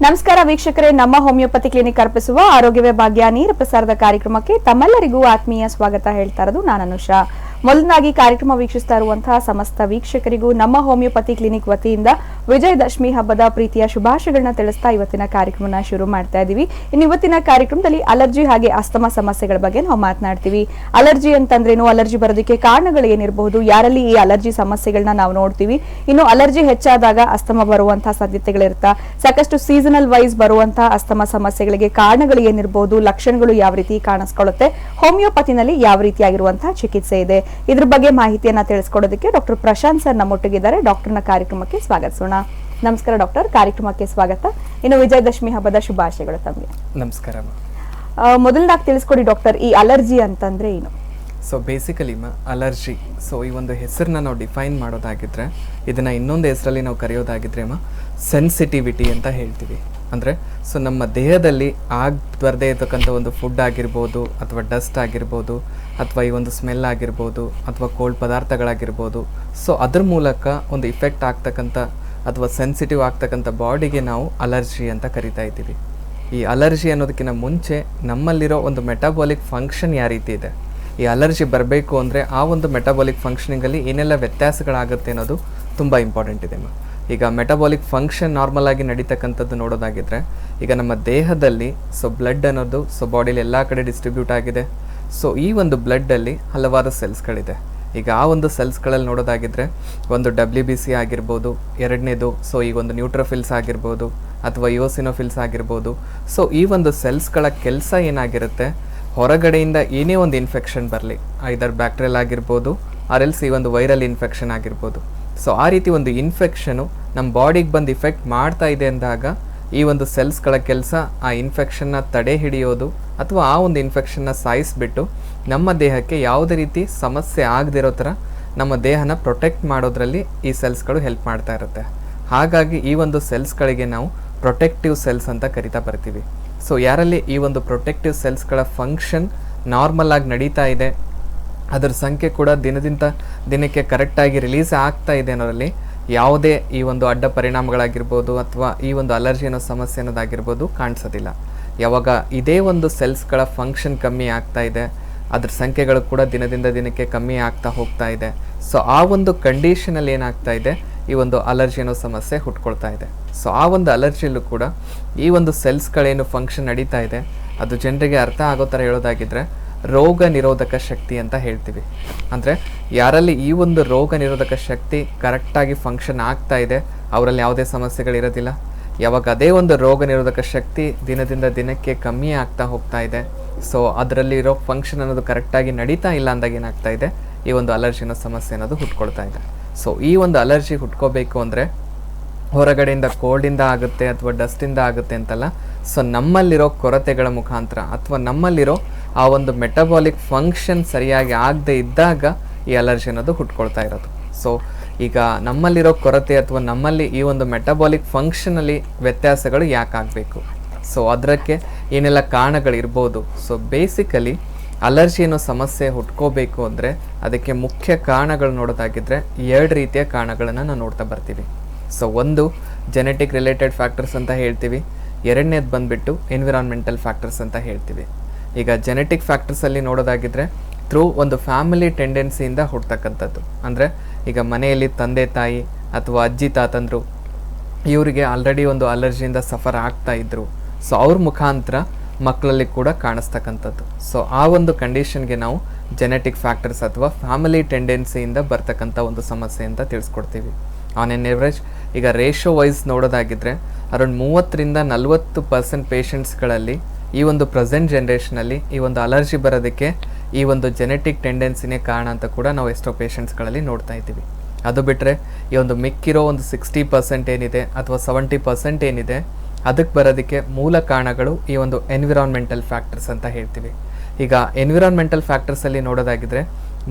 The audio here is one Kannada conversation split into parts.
ನಮಸ್ಕಾರ ವೀಕ್ಷಕರೇ, ನಮ್ಮ ಹೋಮಿಯೋಪತಿ ಕ್ಲಿನಿಕ್ ಅರ್ಪಿಸುವ ಆರೋಗ್ಯವೇ ಭಾಗ್ಯ ನೇರ ಪ್ರಸಾರದ ಕಾರ್ಯಕ್ರಮಕ್ಕೆ ತಮ್ಮೆಲ್ಲರಿಗೂ ಆತ್ಮೀಯ ಸ್ವಾಗತ ಹೇಳ್ತಾ ಇರೋದು ನಾನು ಅನುಷಾ. ಮೊದಲನಾಗಿ ಕಾರ್ಯಕ್ರಮ ವೀಕ್ಷಿಸ್ತಾ ಇರುವಂತಹ ಸಮಸ್ತ ವೀಕ್ಷಕರಿಗೂ ನಮ್ಮ ಹೋಮಿಯೋಪತಿ ಕ್ಲಿನಿಕ್ ವತಿಯಿಂದ ವಿಜಯದಶಮಿ ಹಬ್ಬದ ಪ್ರೀತಿಯ ಶುಭಾಶಯಗಳನ್ನ ತಿಳಿಸ್ತಾ ಇವತ್ತಿನ ಕಾರ್ಯಕ್ರಮನ ಶುರು ಮಾಡ್ತಾ ಇದೀವಿ. ಇನ್ನು ಇವತ್ತಿನ ಕಾರ್ಯಕ್ರಮದಲ್ಲಿ ಅಲರ್ಜಿ ಹಾಗೆ ಅಸ್ತಮಾ ಸಮಸ್ಯೆಗಳ ಬಗ್ಗೆ ನಾವು ಮಾತನಾಡ್ತೀವಿ. ಅಲರ್ಜಿ ಅಂತಂದ್ರೇನು, ಅಲರ್ಜಿ ಬರೋದಕ್ಕೆ ಕಾರಣಗಳು ಏನಿರಬಹುದು, ಯಾರಲ್ಲಿ ಈ ಅಲರ್ಜಿ ಸಮಸ್ಯೆಗಳನ್ನ ನಾವು ನೋಡ್ತೀವಿ, ಇನ್ನು ಅಲರ್ಜಿ ಹೆಚ್ಚಾದಾಗ ಅಸ್ತಮಾ ಬರುವಂತಹ ಸಾಧ್ಯತೆಗಳಿರುತ್ತಾ, ಸಾಕಷ್ಟು ಸೀಸನಲ್ ವೈಸ್ ಬರುವಂತಹ ಅಸ್ತಮಾ ಸಮಸ್ಯೆಗಳಿಗೆ ಕಾರಣಗಳು ಏನಿರಬಹುದು, ಲಕ್ಷಣಗಳು ಯಾವ ರೀತಿ ಕಾಣಿಸ್ಕೊಳ್ಳುತ್ತೆ, ಹೋಮಿಯೋಪತಿನಲ್ಲಿ ಯಾವ ರೀತಿಯಾಗಿರುವಂತಹ ಚಿಕಿತ್ಸೆ ಇದೆ, ಇದ್ರ ಬಗ್ಗೆ ಮಾಹಿತಿಯನ್ನ ತಿಳಿಸ್ಕೊಡೋದಕ್ಕೆ ಡಾಕ್ಟರ್ ಪ್ರಶಾಂತ್ ಸರ್ ನಮ್ಮೊಟ್ಟಿಗಿದ್ದಾರೆ. ಡಾಕ್ಟರ್ನ ಕಾರ್ಯಕ್ರಮಕ್ಕೆ ಸ್ವಾಗತಿಸೋಣ. ನಮಸ್ಕಾರ ಡಾಕ್ಟರ್, ಕಾರ್ಯಕ್ರಮಕ್ಕೆ ಸ್ವಾಗತ. ಇನ್ನು ವಿಜಯದಶಮಿ ಹಬ್ಬದ ಶುಭಾಶಯಗಳು ತಮಗೆ. ನಮಸ್ಕಾರ. ಮೊದಲನಾಗಿ ತಿಳಿಸ್ಕೊಡಿ ಡಾಕ್ಟರ್, ಈ ಅಲರ್ಜಿ ಅಂತಂದ್ರೆ ಏನು? ಸೊ ಬೇಸಿಕಲಿ ಅಲರ್ಜಿ, ಸೊ ಈ ಒಂದು ಹೆಸರನ್ನ ನಾವು ಡಿಫೈನ್ ಮಾಡೋದಾಗಿದ್ರೆ, ಇದನ್ನು ಇನ್ನೊಂದು ಹೆಸರಲ್ಲಿ ನಾವು ಕರೆಯೋದಾಗಿದ್ರೆ ಸೆನ್ಸಿಟಿವಿಟಿ ಅಂತ ಹೇಳ್ತೀವಿ. ಅಂದರೆ ಸೊ ನಮ್ಮ ದೇಹದಲ್ಲಿ ಬರದೇ ಇರತಕ್ಕಂಥ ಒಂದು ಫುಡ್ ಆಗಿರ್ಬೋದು, ಅಥವಾ ಡಸ್ಟ್ ಆಗಿರ್ಬೋದು, ಅಥವಾ ಈ ಒಂದು ಸ್ಮೆಲ್ ಆಗಿರ್ಬೋದು, ಅಥವಾ ಕೋಲ್ಡ್ ಪದಾರ್ಥಗಳಾಗಿರ್ಬೋದು, ಸೊ ಅದ್ರ ಮೂಲಕ ಒಂದು ಇಫೆಕ್ಟ್ ಆಗ್ತಕ್ಕಂಥ ಅಥವಾ ಸೆನ್ಸಿಟಿವ್ ಆಗ್ತಕ್ಕಂಥ ಬಾಡಿಗೆ ನಾವು ಅಲರ್ಜಿ ಅಂತ ಕರಿತಾ ಇದ್ದೀವಿ. ಈ ಅಲರ್ಜಿ ಅನ್ನೋದಕ್ಕಿಂತ ಮುಂಚೆ ನಮ್ಮಲ್ಲಿರೋ ಒಂದು ಮೆಟಾಬಾಲಿಕ್ ಫಂಕ್ಷನ್ ಯಾವ ರೀತಿ ಇದೆ, ಈ ಅಲರ್ಜಿ ಬರಬೇಕು ಅಂದರೆ ಆ ಒಂದು ಮೆಟಾಬಾಲಿಕ್ ಫಂಕ್ಷನಿಂಗಲ್ಲಿ ಏನೆಲ್ಲ ವ್ಯತ್ಯಾಸಗಳಾಗುತ್ತೆ ಅನ್ನೋದು ತುಂಬ ಇಂಪಾರ್ಟೆಂಟ್ ಇದೆ. ಈಗ ಮೆಟಾಬಾಲಿಕ್ ಫಂಕ್ಷನ್ ನಾರ್ಮಲ್ ಆಗಿ ನಡೀತಕ್ಕಂಥದ್ದು ನೋಡೋದಾಗಿದ್ರೆ, ಈಗ ನಮ್ಮ ದೇಹದಲ್ಲಿ ಸೊ ಬ್ಲಡ್ ಅನ್ನೋದು ಸೊ ಬಾಡಿಲಿ ಎಲ್ಲ ಕಡೆ ಡಿಸ್ಟ್ರಿಬ್ಯೂಟ್ ಆಗಿದೆ. ಸೊ ಈ ಒಂದು ಬ್ಲಡ್ಡಲ್ಲಿ ಹಲವಾರು ಸೆಲ್ಸ್ಗಳಿದೆ. ಈಗ ಆ ಒಂದು ಸೆಲ್ಸ್ಗಳಲ್ಲಿ ನೋಡೋದಾಗಿದ್ರೆ ಒಂದು WBC ಆಗಿರ್ಬೋದು, ಎರಡನೇದು ಸೊ ಈ ಒಂದು ನ್ಯೂಟ್ರೋಫಿಲ್ಸ್ ಆಗಿರ್ಬೋದು, ಅಥವಾ ಯೋಸಿನೋಫಿಲ್ಸ್ ಆಗಿರ್ಬೋದು. ಸೊ ಈ ಒಂದು ಸೆಲ್ಸ್ಗಳ ಕೆಲಸ ಏನಾಗಿರುತ್ತೆ, ಹೊರಗಡೆಯಿಂದ ಏನೇ ಒಂದು ಇನ್ಫೆಕ್ಷನ್ ಬರಲಿ, ಐದರ್ ಬ್ಯಾಕ್ಟೀರಿಯಲ್ ಆಗಿರ್ಬೋದು, ಆರ್ಎಲ್ಸ್ ಈ ಒಂದು ವೈರಲ್ ಇನ್ಫೆಕ್ಷನ್ ಆಗಿರ್ಬೋದು. ಸೊ ಆ ರೀತಿ ಒಂದು ಇನ್ಫೆಕ್ಷನು ನಮ್ಮ ಬಾಡಿಗೆ ಬಂದು ಇಫೆಕ್ಟ್ ಮಾಡ್ತಾ ಇದೆ ಅಂದಾಗ ಈ ಒಂದು ಸೆಲ್ಸ್ಗಳ ಕೆಲಸ ಆ ಇನ್ಫೆಕ್ಷನ್ನ ತಡೆ ಹಿಡಿಯೋದು, ಅಥವಾ ಆ ಒಂದು ಇನ್ಫೆಕ್ಷನ್ನ ಸಾಯಿಸಿಬಿಟ್ಟು ನಮ್ಮ ದೇಹಕ್ಕೆ ಯಾವುದೇ ರೀತಿ ಸಮಸ್ಯೆ ಆಗದಿರೋ ಥರ ನಮ್ಮ ದೇಹನ ಪ್ರೊಟೆಕ್ಟ್ ಮಾಡೋದ್ರಲ್ಲಿ ಈ ಸೆಲ್ಸ್ಗಳು ಹೆಲ್ಪ್ ಮಾಡ್ತಾ ಇರುತ್ತೆ. ಹಾಗಾಗಿ ಈ ಒಂದು ಸೆಲ್ಸ್ಗಳಿಗೆ ನಾವು ಪ್ರೊಟೆಕ್ಟಿವ್ ಸೆಲ್ಸ್ ಅಂತ ಕರಿತಾ ಬರ್ತೀವಿ. ಸೊ ಯಾರಲ್ಲಿ ಈ ಒಂದು ಪ್ರೊಟೆಕ್ಟಿವ್ ಸೆಲ್ಸ್ಗಳ ಫಂಕ್ಷನ್ ನಾರ್ಮಲ್ ಆಗಿ ನಡೀತಾ ಇದೆ, ಅದರ ಸಂಖ್ಯೆ ಕೂಡ ದಿನಕ್ಕೆ ಕರೆಕ್ಟಾಗಿ ರಿಲೀಸ್ ಆಗ್ತಾ ಇದೆ ಅನ್ನೋರಲ್ಲಿ ಯಾವುದೇ ಈ ಒಂದು ಅಡ್ಡ ಪರಿಣಾಮಗಳಾಗಿರ್ಬೋದು, ಅಥವಾ ಈ ಒಂದು ಅಲರ್ಜಿ ಅನ್ನೋ ಸಮಸ್ಯೆ ಅನ್ನೋದಾಗಿರ್ಬೋದು ಕಾಣಿಸೋದಿಲ್ಲ. ಯಾವಾಗ ಇದೇ ಒಂದು ಸೆಲ್ಸ್ಗಳ ಫಂಕ್ಷನ್ ಕಮ್ಮಿ ಆಗ್ತಾ ಇದೆ, ಅದ್ರ ಸಂಖ್ಯೆಗಳು ಕೂಡ ದಿನಕ್ಕೆ ಕಮ್ಮಿ ಆಗ್ತಾ ಹೋಗ್ತಾ ಇದೆ. ಸೊ ಆ ಒಂದು ಕಂಡೀಷನಲ್ಲಿ ಏನಾಗ್ತಾ ಇದೆ, ಈ ಒಂದು ಅಲರ್ಜಿ ಅನ್ನೋ ಸಮಸ್ಯೆ ಹುಟ್ಕೊಳ್ತಾ ಇದೆ. ಸೊ ಆ ಒಂದು ಅಲರ್ಜಿಯಲ್ಲೂ ಕೂಡ ಈ ಒಂದು ಸೆಲ್ಸ್ಗಳೇನು ಫಂಕ್ಷನ್ ನಡೀತಾ ಇದೆ, ಅದು ಜನರಿಗೆ ಅರ್ಥ ಆಗೋ ಥರ ಹೇಳೋದಾಗಿದ್ರೆ ರೋಗ ನಿರೋಧಕ ಶಕ್ತಿ ಅಂತ ಹೇಳ್ತೀವಿ. ಅಂದರೆ ಯಾರಲ್ಲಿ ಈ ಒಂದು ರೋಗ ನಿರೋಧಕ ಶಕ್ತಿ ಕರೆಕ್ಟಾಗಿ ಫಂಕ್ಷನ್ ಆಗ್ತಾ ಇದೆ, ಅವರಲ್ಲಿ ಯಾವುದೇ ಸಮಸ್ಯೆಗಳಿರೋದಿಲ್ಲ. ಯಾವಾಗ ಅದೇ ಒಂದು ರೋಗ ನಿರೋಧಕ ಶಕ್ತಿ ದಿನಕ್ಕೆ ಕಮ್ಮಿ ಆಗ್ತಾ ಹೋಗ್ತಾ ಇದೆ, ಸೊ ಅದರಲ್ಲಿರೋ ಫಂಕ್ಷನ್ ಅನ್ನೋದು ಕರೆಕ್ಟಾಗಿ ನಡೀತಾ ಇಲ್ಲ ಅಂದಾಗ ಏನಾಗ್ತಾ ಇದೆ, ಈ ಒಂದು ಅಲರ್ಜಿನ ಸಮಸ್ಯೆ ಅನ್ನೋದು ಹುಟ್ಕೊಳ್ತಾ ಇದೆ. ಸೊ ಈ ಒಂದು ಅಲರ್ಜಿ ಹುಟ್ಕೋಬೇಕು ಅಂದರೆ ಹೊರಗಡೆಯಿಂದ ಕೋಲ್ಡಿಂದ ಆಗುತ್ತೆ ಅಥವಾ ಡಸ್ಟಿಂದ ಆಗುತ್ತೆ ಅಂತಲ್ಲ, ಸೊ ನಮ್ಮಲ್ಲಿರೋ ಕೊರತೆಗಳ ಮುಖಾಂತರ ಅಥವಾ ನಮ್ಮಲ್ಲಿರೋ ಆ ಒಂದು ಮೆಟಬಾಲಿಕ್ ಫಂಕ್ಷನ್ ಸರಿಯಾಗಿ ಆಗದೆ ಇದ್ದಾಗ ಈ ಅಲರ್ಜಿ ಅನ್ನೋದು ಹುಟ್ಕೊಳ್ತಾ ಇರೋದು. ಸೊ ಈಗ ನಮ್ಮಲ್ಲಿರೋ ಕೊರತೆ ಅಥವಾ ನಮ್ಮಲ್ಲಿ ಈ ಒಂದು ಮೆಟಬಾಲಿಕ್ ಫಂಕ್ಷನಲ್ಲಿ ವ್ಯತ್ಯಾಸಗಳು ಯಾಕೆ ಆಗಬೇಕು, ಸೊ ಅದಕ್ಕೆ ಏನೆಲ್ಲ ಕಾರಣಗಳಿರ್ಬೋದು. ಸೊ ಬೇಸಿಕಲಿ ಅಲರ್ಜಿ ಅನ್ನೋ ಸಮಸ್ಯೆ ಹುಟ್ಕೋಬೇಕು ಅಂದರೆ ಅದಕ್ಕೆ ಮುಖ್ಯ ಕಾರಣಗಳು ನೋಡೋದಾಗಿದ್ದರೆ 2 ರೀತಿಯ ಕಾರಣಗಳನ್ನು ನಾವು ನೋಡ್ತಾ ಬರ್ತೀವಿ. ಸೊ ಒಂದು ಜೆನೆಟಿಕ್ ರಿಲೇಟೆಡ್ ಫ್ಯಾಕ್ಟರ್ಸ್ ಅಂತ ಹೇಳ್ತೀವಿ, ಎರಡನೇದು ಬಂದುಬಿಟ್ಟು ಎನ್ವಿರಾನ್ಮೆಂಟಲ್ ಫ್ಯಾಕ್ಟರ್ಸ್ ಅಂತ ಹೇಳ್ತೀವಿ. ಈಗ ಜೆನೆಟಿಕ್ ಫ್ಯಾಕ್ಟರ್ಸಲ್ಲಿ ನೋಡೋದಾಗಿದ್ದರೆ ಥ್ರೂ ಒಂದು ಫ್ಯಾಮಿಲಿ ಟೆಂಡೆನ್ಸಿಯಿಂದ ಹುಡ್ತಕ್ಕಂಥದ್ದು. ಅಂದರೆ ಈಗ ಮನೆಯಲ್ಲಿ ತಂದೆ ತಾಯಿ ಅಥವಾ ಅಜ್ಜಿ ತಾತಂದರು ಇವರಿಗೆ ಆಲ್ರೆಡಿ ಒಂದು ಅಲರ್ಜಿಯಿಂದ ಸಫರ್ ಆಗ್ತಾ ಇದ್ದರು, ಸೊ ಅವ್ರ ಮುಖಾಂತರ ಮಕ್ಕಳಲ್ಲಿ ಕೂಡ ಕಾಣಿಸ್ತಕ್ಕಂಥದ್ದು. ಸೊ ಆ ಒಂದು ಕಂಡೀಷನ್ಗೆ ನಾವು ಜೆನೆಟಿಕ್ ಫ್ಯಾಕ್ಟರ್ಸ್ ಅಥವಾ ಫ್ಯಾಮಿಲಿ ಟೆಂಡೆನ್ಸಿಯಿಂದ ಬರ್ತಕ್ಕಂಥ ಒಂದು ಸಮಸ್ಯೆ ಅಂತ ತಿಳಿಸ್ಕೊಡ್ತೀವಿ. ಆನ್ ಎನ್ ಎವರೇಜ್ ಈಗ ರೇಷೋ ವೈಸ್ ನೋಡೋದಾಗಿದ್ದರೆ ಅರೌಂಡ್ 30-40% ಪೇಷಂಟ್ಸ್ಗಳಲ್ಲಿ ಈ ಒಂದು ಪ್ರೆಸೆಂಟ್ ಜನ್ರೇಷನಲ್ಲಿ ಈ ಒಂದು ಅಲರ್ಜಿ ಬರೋದಕ್ಕೆ ಈ ಒಂದು ಜೆನೆಟಿಕ್ ಟೆಂಡೆನ್ಸಿನೇ ಕಾರಣ ಅಂತ ಕೂಡ ನಾವು ಎಷ್ಟೋ ಪೇಷಂಟ್ಸ್ಗಳಲ್ಲಿ ನೋಡ್ತಾ ಇದ್ದೀವಿ. ಅದು ಬಿಟ್ಟರೆ ಈ ಒಂದು ಮಿಕ್ಕಿರೋ ಒಂದು 60% ಏನಿದೆ ಅಥವಾ 70% ಏನಿದೆ, ಅದಕ್ಕೆ ಬರೋದಕ್ಕೆ ಮೂಲ ಕಾರಣಗಳು ಈ ಒಂದು ಎನ್ವಿರಾನ್ಮೆಂಟಲ್ ಫ್ಯಾಕ್ಟರ್ಸ್ ಅಂತ ಹೇಳ್ತೀವಿ. ಈಗ ಎನ್ವಿರಾನ್ಮೆಂಟಲ್ ಫ್ಯಾಕ್ಟರ್ಸಲ್ಲಿ ನೋಡೋದಾಗಿದ್ದರೆ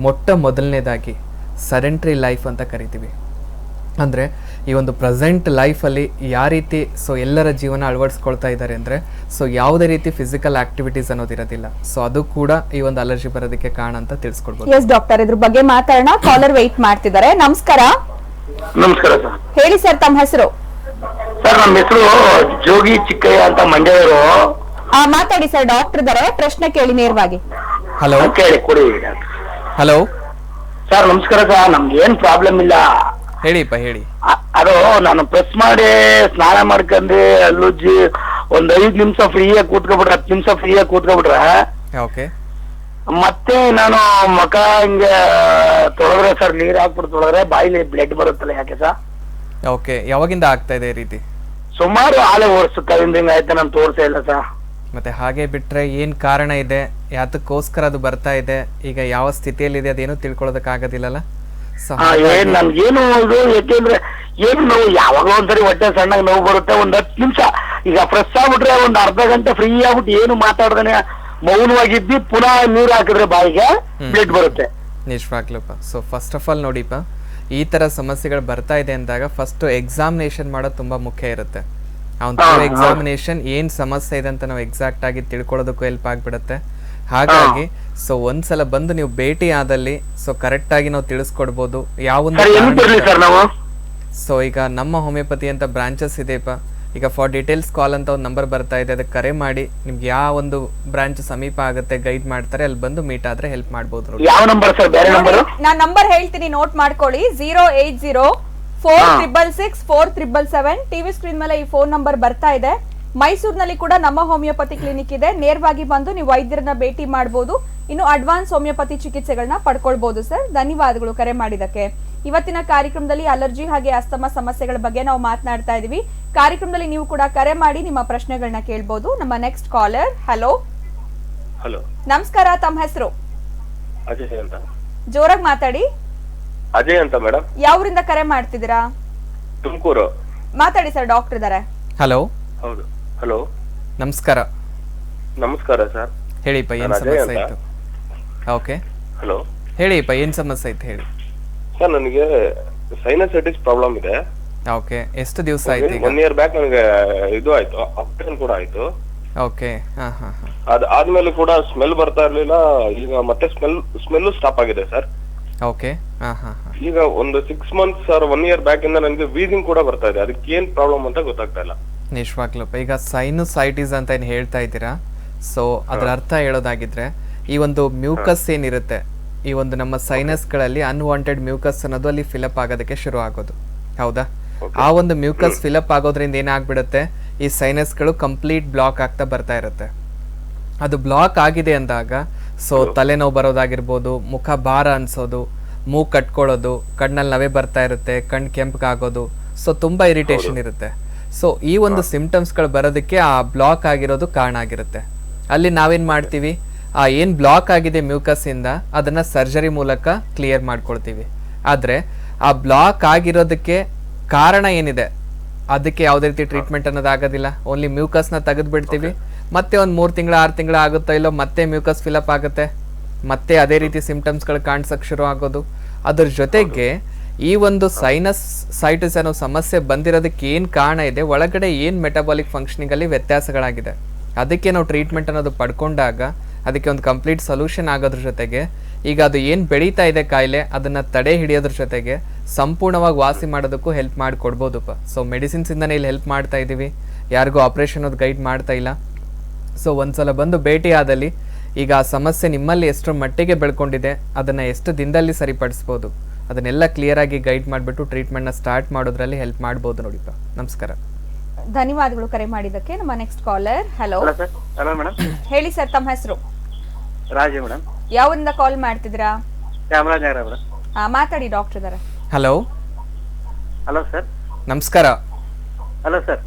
ಮೊದಲನೇದಾಗಿ ಸೆಡೆಂಟ್ರಿ ಲೈಫ್ ಅಂತ ಕರಿತೀವಿ. ಅಂದರೆ ಈ ಒಂದು ಪ್ರೆಸೆಂಟ್ ಲೈಫಲ್ಲಿ ಯಾವ ರೀತಿ ಸೊ ಎಲ್ಲರ ಜೀವನ ಅಳವಡಿಸ್ಕೊಳ್ತಾ ಇದ್ದಾರೆ ಅಂದರೆ, ಸೊ ಯಾವುದೇ ರೀತಿ ಫಿಸಿಕಲ್ ಆಕ್ಟಿವಿಟೀಸ್ ಅನ್ನೋದಿರೋದಿಲ್ಲ. ಸೊ ಅದು ಕೂಡ ಈ ಒಂದು ಅಲರ್ಜಿ ಬರೋದಕ್ಕೆ ಕಾರಣ ಅಂತ ತಿಳಿಸ್ಕೊಡ್ಬೋದು. ಎಸ್ ಡಾಕ್ಟರ್, ಇದ್ರ ಬಗ್ಗೆ ಮಾತಾಡೋಣ. ಕಾಲರ್ ವೆಯ್ಟ್ ಮಾಡ್ತಿದ್ದಾರೆ. ನಮಸ್ಕಾರ. ನಮಸ್ಕಾರ ಸರ್. ಹೇಳಿ ಸರ್, ತಮ್ಮ ಹೆಸರು? ಸರ್ ನಮ್ಮ ಹೆಸರು ಜೋಗಿ ಚಿಕ್ಕಯ್ಯ ಅಂತ ಮಂಡ್ಯವರು. ಮಾತಾಡಿ ಸರ್, ಡಾಕ್ಟರ್ ಇದಾರೆ, ಪ್ರಶ್ನೆ ಕೇಳಿ ನೇರವಾಗಿ. ಹಲೋ ಕೇಳಿ ಕೊಡಿ. ಹಲೋ ಸರ್ ನಮಸ್ಕಾರ ಸರ್, ನಮ್ಗೆ ಏನ್ ಪ್ರಾಬ್ಲಮ್ ಇಲ್ಲ. ಹೇಳಿಪ್ಪ ಹೇಳಿ. ಅದು ನಾನು ಪ್ರೆಸ್ ಮಾಡಿ ಸ್ನಾನ ಮಾಡ್ಕೊಂಡ್ರೆ ಅಲ್ಲುಜ್ಜಿ ಒಂದ್ 5 ನಿಮಿಷ ಫ್ರೀಯಾಗಿ ಕೂತ್ಕೊಬಿಟ್ರೆ 10 ನಿಮಿಷ ಫ್ರೀಯಾಗಿ ಕೂತ್ಕೊಬಿಟ್ರೆ ಓಕೆ ಮತ್ತೆ ನಾನು ಮಕ ಹಿಂಗೆ ತೊಳೆದ್ರೆ ಸರ್, ನೀರ್ ಹಾಕ್ಬಿಟ್ಟು ತೊಳೆದ್ರೆ ಬಾಯಿಲಿ ಬ್ಲಡ್ ಬರುತ್ತಲ್ಲ, ಯಾಕೆ ಸರ್? ಓಕೆ ಯಾವಾಗಿಂದ ಆಗ್ತಾ ಇದೆ ಈ ರೀತಿ? ಸುಮಾರು ಆಲೆ ಓಡಿಸುತ್ತೆ, ಹಿಂಗ ಆಯ್ತಾ, ನಾನು ತೋರ್ಸೇ ಇಲ್ಲ ಸರ್. ಮತ್ತೆ ಹಾಗೆ ಬಿಟ್ರೆ ಏನ್ ಕಾರಣ ಇದೆ, ಯಾತಕ್ಕೋಸ್ಕರ ಅದು ಬರ್ತಾ ಇದೆ, ಈಗ ಯಾವ ಸ್ಥಿತಿಯಲ್ಲಿದೆ ಅದೇನು ತಿಳ್ಕೊಳ್ಳೋದಕ್ಕಾಗೋದಿಲ್ಲಲ್ಲ. ಸೊ ಏನ್ ನನ್ಗೇನು ಇದು, ಯಾಕೆಂದ್ರೆ ಏನು ನೋವು ಯಾವಾಗಲೂ ಒಂದ್ಸರಿ ಹೊಟ್ಟೆ ಸಣ್ಣಗೆ ನೋವು ಬರುತ್ತೆ. ಒಂದ್ 10 ನಿಮಿಷ ಈಗ ಫ್ರೆಶ್ ಆಗ್ಬಿಟ್ರೆ ಒಂದ್ ಅರ್ಧ ಗಂಟೆ ಫ್ರೀ ಆಗ್ಬಿಟ್ಟು ಏನು ಮಾತಾಡ್ದಾನೆ ಮೌನವಾಗಿದ್ದಿ ಪುನಃ ನೀರ್ ಹಾಕಿದ್ರೆ ಬಾಯಿಗೆ ಬ್ಲಡ್ ಬರುತ್ತೆ. ನಿಜವಾಗ್ಲೂಪ. ಸೊ ಫಸ್ಟ್ ಆಫ್ ಆಲ್ ನೋಡಿಪ್ಪ, ಈ ತರ ಸಮಸ್ಯೆಗಳು ಬರ್ತಾ ಇದೆ ಅಂದಾಗ ಫಸ್ಟ್ ಎಕ್ಸಾಮಿನೇಷನ್ ಮಾಡೋದು ತುಂಬಾ ಮುಖ್ಯ ಇರುತ್ತೆ. ಅವನ ಎಕ್ಸಾಮಿನೇಷನ್ ಏನ್ ಸಮಸ್ಯೆ ಇದೆ ಅಂತ ನಾವು ಎಕ್ಸಾಕ್ಟ್ ಆಗಿ ತಿಳ್ಕೊಳ್ಳೋದಕ್ಕೂ ಹೆಲ್ಪ್ ಆಗ್ಬಿಡುತ್ತೆ. ಹಾಗಾಗಿ ಸೊ ಒಂದ್ಸಲ ಬಂದು ನೀವು ಭೇಟಿ ಆದಲ್ಲಿ ಸೊ ಕರೆಕ್ಟ್ ಆಗಿ ನಾವು ತಿಳಿಸ್ಕೊಡ್ಬೋದು ಯಾವೊಂದು. ಸೊ ಈಗ ನಮ್ಮ ಹೋಮಿಯೋಪತಿ ಅಂತ ಬ್ರಾಂಚಸ್ ಇದೆಯಪ್ಪ. ಈಗ ಫಾರ್ ಡೀಟೇಲ್ಸ್ ಕಾಲ್ ಅಂತ ಒಂದು ನಂಬರ್ ಬರ್ತಾ ಇದೆ, ಅದಕ್ಕೆ ಕರೆ ಮಾಡಿ ನಿಮ್ಗೆ ಯಾವ ಒಂದು ಬ್ರಾಂಚ್ ಸಮೀಪ ಆಗುತ್ತೆ ಗೈಡ್ ಮಾಡ್ತಾರೆ, ಅಲ್ಲಿ ಬಂದು ಮೀಟ್ ಆದ್ರೆ ಹೆಲ್ಪ್ ಮಾಡಬಹುದು. ಯಾವ ನಂಬರ್ ಸರ್? ಬೇರೆ ನಂಬರ್ ನಾನ್ ನಂಬರ್ ಹೇಳ್ತೀನಿ, ನೋಟ್ ಮಾಡ್ಕೊಳ್ಳಿ. 08046664777. ಟಿವಿ ಸ್ಕ್ರೀನ್ ಮೇಲೆ ಈ ಫೋನ್ ನಂಬರ್ ಬರ್ತಾ ಇದೆ. ಮೈಸೂರಿನಲ್ಲಿ ಕೂಡ ನಮ್ಮ ಹೋಮಿಯೋಪತಿ ಕ್ಲಿನಿಕ್ ಇದೆ, ನೇರವಾಗಿ ಬಂದು ನೀವು ವೈದ್ಯರನ್ನ ಭೇಟಿ ಮಾಡಬಹುದು. ಇನ್ನು ಅಡ್ವಾನ್ಸ್ ಹೋಮಿಯೋಪತಿ ಚಿಕಿತ್ಸೆಗಳನ್ನ ಪಡ್ಕೊಳ್ಬಹುದು. ಸರ್ ಧನ್ಯವಾದಗಳು ಕರೆ ಮಾಡಿದಕ್ಕೆ. ಇವತ್ತಿನ ಕಾರ್ಯಕ್ರಮದಲ್ಲಿ ಅಲರ್ಜಿ ಹಾಗೆ ಅಸ್ತಮಾ ಸಮಸ್ಯೆಗಳ ಬಗ್ಗೆ ನಾವು ಮಾತನಾಡ್ತಾ ಇದೀವಿ. ಕಾರ್ಯಕ್ರಮದಲ್ಲಿ ನೀವು ಕೂಡ ಕರೆ ಮಾಡಿ ನಿಮ್ಮ ಪ್ರಶ್ನೆಗಳನ್ನ ಕೇಳಬಹುದು. ನಮ್ಮ ನೆಕ್ಸ್ಟ್ ಕಾಲರ್. ಹಲೋ ಹಲೋ ನಮಸ್ಕಾರ, ತಮ್ಮ ಹೆಸರು? ಅಜಯ್ ಅಂತ. ಜೋರಾಗಿ ಮಾತಾಡಿ. ಅಜಯ್ ಅಂತ ಮೇಡಮ್. ಯಾವೂರಿಂದ ಕರೆ ಮಾಡ್ತಿದ್ದೀರಾ? ತುಮಕೂರು. ಮಾತಾಡಿ ಸರ್, ಡಾಕ್ಟರ್ ಇದಾರೆ. ಹಲೋ. ಹೌದು. ಹಲೋ ನಮಸ್ಕಾರ. ನಮಸ್ಕಾರ ಸರ್. ಹೇಳಿಪ್ಪ ಏನ್ ಸಮಸ್ಯೆ ಇತ್ತು? ಓಕೆ ಹಲೋ ಹೇಳಿಪ್ಪ ಏನ್ ಸಮಸ್ಯೆ ಇತ್ತು ಹೇಳಿ. ಸರ್ ನನಗೆ ಸೈನಸೈಟಿಸ್ ಪ್ರಾಬ್ಲಮ್ ಇದೆ. ಓಕೆ ಎಷ್ಟು ದಿವಸ ಆಯ್ತು ಈಗ? 1 ಇಯರ್ ಬ್ಯಾಕ್ ನನಗೆ ಇದು ಆಯ್ತು, ಆಪರೇಷನ್ ಕೂಡ ಆಯ್ತು. ಓಕೆ ಹಾ ಹಾ ಹಾ. ಆದ್ಮೇಲೆ ಕೂಡ ಸ್ಮೆಲ್ ಬರ್ತಾ ಇರ್ಲಿಲ್ಲ, ಈಗ ಮತ್ತೆ ಸ್ಮೆಲ್ ಸ್ಟಾಪ್ ಆಗಿದೆ ಸರ್. ಓಕೆ ಹಾ ಹಾ ಹಾ. ಈಗ ಒಂದು 6 ಮಂತ್ಸ್ ಸರ್, 1 ಇಯರ್ ಬ್ಯಾಕ್ ಇಂದ ನನಗೆ ವೀಸಿಂಗ್ ಕೂಡ ಬರ್ತಾ ಇದೆ. ಅದಕ್ಕೆ ಏನ್ ಪ್ರಾಬ್ಲಮ್ ಅಂತ ಗೊತ್ತಾಗ್ತಾ ಇಲ್ಲ. ನಿಜವಾಗ್ಲೂಪ ಈಗ ಸೈನುಸೈಟಿಸ್ ಅಂತ ಏನು ಹೇಳ್ತಾ ಇದ್ದೀರಾ? ಸೊ ಅದರ ಅರ್ಥ ಹೇಳೋದಾಗಿದ್ರೆ ಈ ಒಂದು ಮ್ಯೂಕಸ್ ಏನಿರುತ್ತೆ, ಈ ಒಂದು ನಮ್ಮ ಸೈನಸ್ಗಳಲ್ಲಿ ಅನ್ವಾಂಟೆಡ್ ಮ್ಯೂಕಸ್ ಅನ್ನೋದು ಅಲ್ಲಿ ಫಿಲಪ್ ಆಗೋದಕ್ಕೆ ಶುರು ಆಗೋದು. ಹೌದಾ? ಆ ಒಂದು ಮ್ಯೂಕಸ್ ಫಿಲಪ್ ಆಗೋದ್ರಿಂದ ಏನಾಗ್ಬಿಡುತ್ತೆ, ಈ ಸೈನಸ್ಗಳು ಕಂಪ್ಲೀಟ್ ಬ್ಲಾಕ್ ಆಗ್ತಾ ಬರ್ತಾ ಇರುತ್ತೆ. ಅದು ಬ್ಲಾಕ್ ಆಗಿದೆ ಅಂದಾಗ ಸೊ ತಲೆನೋವು ಬರೋದಾಗಿರ್ಬೋದು, ಮುಖ ಭಾರ ಅನ್ಸೋದು, ಮೂಗು ಕಟ್ಕೊಳ್ಳೋದು, ಕಣ್ಣಲ್ಲಿ ನವೆ ಬರ್ತಾ ಇರುತ್ತೆ, ಕಣ್ಣು ಕೆಂಪಗಾಗೋದು, ಸೊ ತುಂಬಾ ಇರಿಟೇಷನ್ ಇರುತ್ತೆ. ಸೊ ಈ ಒಂದು ಸಿಂಪ್ಟಮ್ಸ್ಗಳು ಬರೋದಕ್ಕೆ ಆ ಬ್ಲಾಕ್ ಆಗಿರೋದು ಕಾರಣ ಆಗಿರುತ್ತೆ. ಅಲ್ಲಿ ನಾವೇನ್ ಮಾಡ್ತೀವಿ, ಆ ಏನ್ ಬ್ಲಾಕ್ ಆಗಿದೆ ಮ್ಯೂಕಸ್ ಇಂದ ಅದನ್ನ ಸರ್ಜರಿ ಮೂಲಕ ಕ್ಲಿಯರ್ ಮಾಡ್ಕೊಳ್ತೀವಿ. ಆದ್ರೆ ಆ ಬ್ಲಾಕ್ ಆಗಿರೋದಕ್ಕೆ ಕಾರಣ ಏನಿದೆ ಅದಕ್ಕೆ ಯಾವುದೇ ರೀತಿ ಟ್ರೀಟ್ಮೆಂಟ್ ಅನ್ನೋದು ಆಗೋದಿಲ್ಲ. ಓನ್ಲಿ ಮ್ಯೂಕಸ್ನ ತೆಗೆದು ಬಿಡ್ತೀವಿ, ಮತ್ತೆ ಒಂದು 3 ತಿಂಗಳು 6 ತಿಂಗಳು ಆಗುತ್ತೋ ಇಲ್ಲೋ ಮತ್ತೆ ಮ್ಯೂಕಸ್ ಫಿಲಪ್ ಆಗುತ್ತೆ, ಮತ್ತೆ ಅದೇ ರೀತಿ ಸಿಂಪ್ಟಮ್ಸ್ಗಳು ಕಾಣಿಸಕ್ ಶುರು ಆಗೋದು. ಅದ್ರ ಜೊತೆಗೆ ಈ ಒಂದು ಸೈನಸೈಟಿಸ್ ಅನ್ನೋ ಸಮಸ್ಯೆ ಬಂದಿರೋದಕ್ಕೆ ಏನು ಕಾರಣ ಇದೆ, ಒಳಗಡೆ ಏನು ಮೆಟಬಾಲಿಕ್ ಫಂಕ್ಷನಿಂಗ್ ಅಲ್ಲಿ ವ್ಯತ್ಯಾಸಗಳಾಗಿದೆ, ಅದಕ್ಕೆ ನಾವು ಟ್ರೀಟ್ಮೆಂಟ್ ಅನ್ನೋದು ಪಡ್ಕೊಂಡಾಗ ಅದಕ್ಕೆ ಒಂದು ಕಂಪ್ಲೀಟ್ ಸೊಲ್ಯೂಷನ್ ಆಗೋದ್ರ ಜೊತೆಗೆ ಈಗ ಅದು ಏನು ಬೆಳೀತಾ ಇದೆ ಕಾಯಿಲೆ ಅದನ್ನ ತಡೆ ಹಿಡಿಯೋದ್ರ ಜೊತೆಗೆ ಸಂಪೂರ್ಣವಾಗಿ ವಾಸಿ ಮಾಡೋದಕ್ಕೂ ಹೆಲ್ಪ್ ಮಾಡಿಕೊಡ್ಬೋದಪ್ಪ. ಸೊ ಮೆಡಿಸಿನ್ಸ್ ಇಂದನೇ ಇಲ್ಲಿ ಹೆಲ್ಪ್ ಮಾಡ್ತಾ ಇದ್ದೀವಿ, ಯಾರಿಗೂ ಆಪರೇಷನ್ ಅದು ಗೈಡ್ ಮಾಡ್ತಾ ಇಲ್ಲ. ಸೊ ಒಂದ್ಸಲ ಬಂದು ಭೇಟಿ ಆದಲ್ಲಿ ಈಗ ಆ ಸಮಸ್ಯೆ ನಿಮ್ಮಲ್ಲಿ ಎಷ್ಟು ಮಟ್ಟಿಗೆ ಬೆಳ್ಕೊಂಡಿದೆ, ಅದನ್ನ ಎಷ್ಟು ದಿನದಲ್ಲಿ ಸರಿಪಡಿಸ್ಬೋದು, ಅದನ್ನೆಲ್ಲ ಕ್ಲಿಯರ್ ಆಗಿ ಗೈಡ್ ಮಾಡಿಬಿಟ್ಟು ಟ್ರೀಟ್ಮೆಂಟ್ನ ಸ್ಟಾರ್ಟ್ ಮಾಡೋದ್ರಲ್ಲಿ ಹೆಲ್ಪ್ ಮಾಡ್ಬೋದು ನೋಡಿಪ್ಪ. ನಮಸ್ಕಾರ. ಧನ್ಯವಾದಗಳು ಕರೆ ಮಾಡಿದ್ದಕ್ಕೆ. ನಮ್ಮ next caller. Hello hello madam. ಹೇಳಿ ಸರ್, ತಮ್ಮ ಹೆಸರು? ರಾಜು ಮೇಡಮ್. ಯಾವರಿಂದ ಕಾಲ್ ಮಾಡ್ತಿದ್ದೀರಾ? ಚಾಮರಾಜನಗರ ಮೇಡಮ್. ಮಾತಾಡಿ, ಡಾಕ್ಟರ್ ಇದಾರೆ. ಹಲೋ. Hello sir. ನಮಸ್ಕಾರ. Hello sir.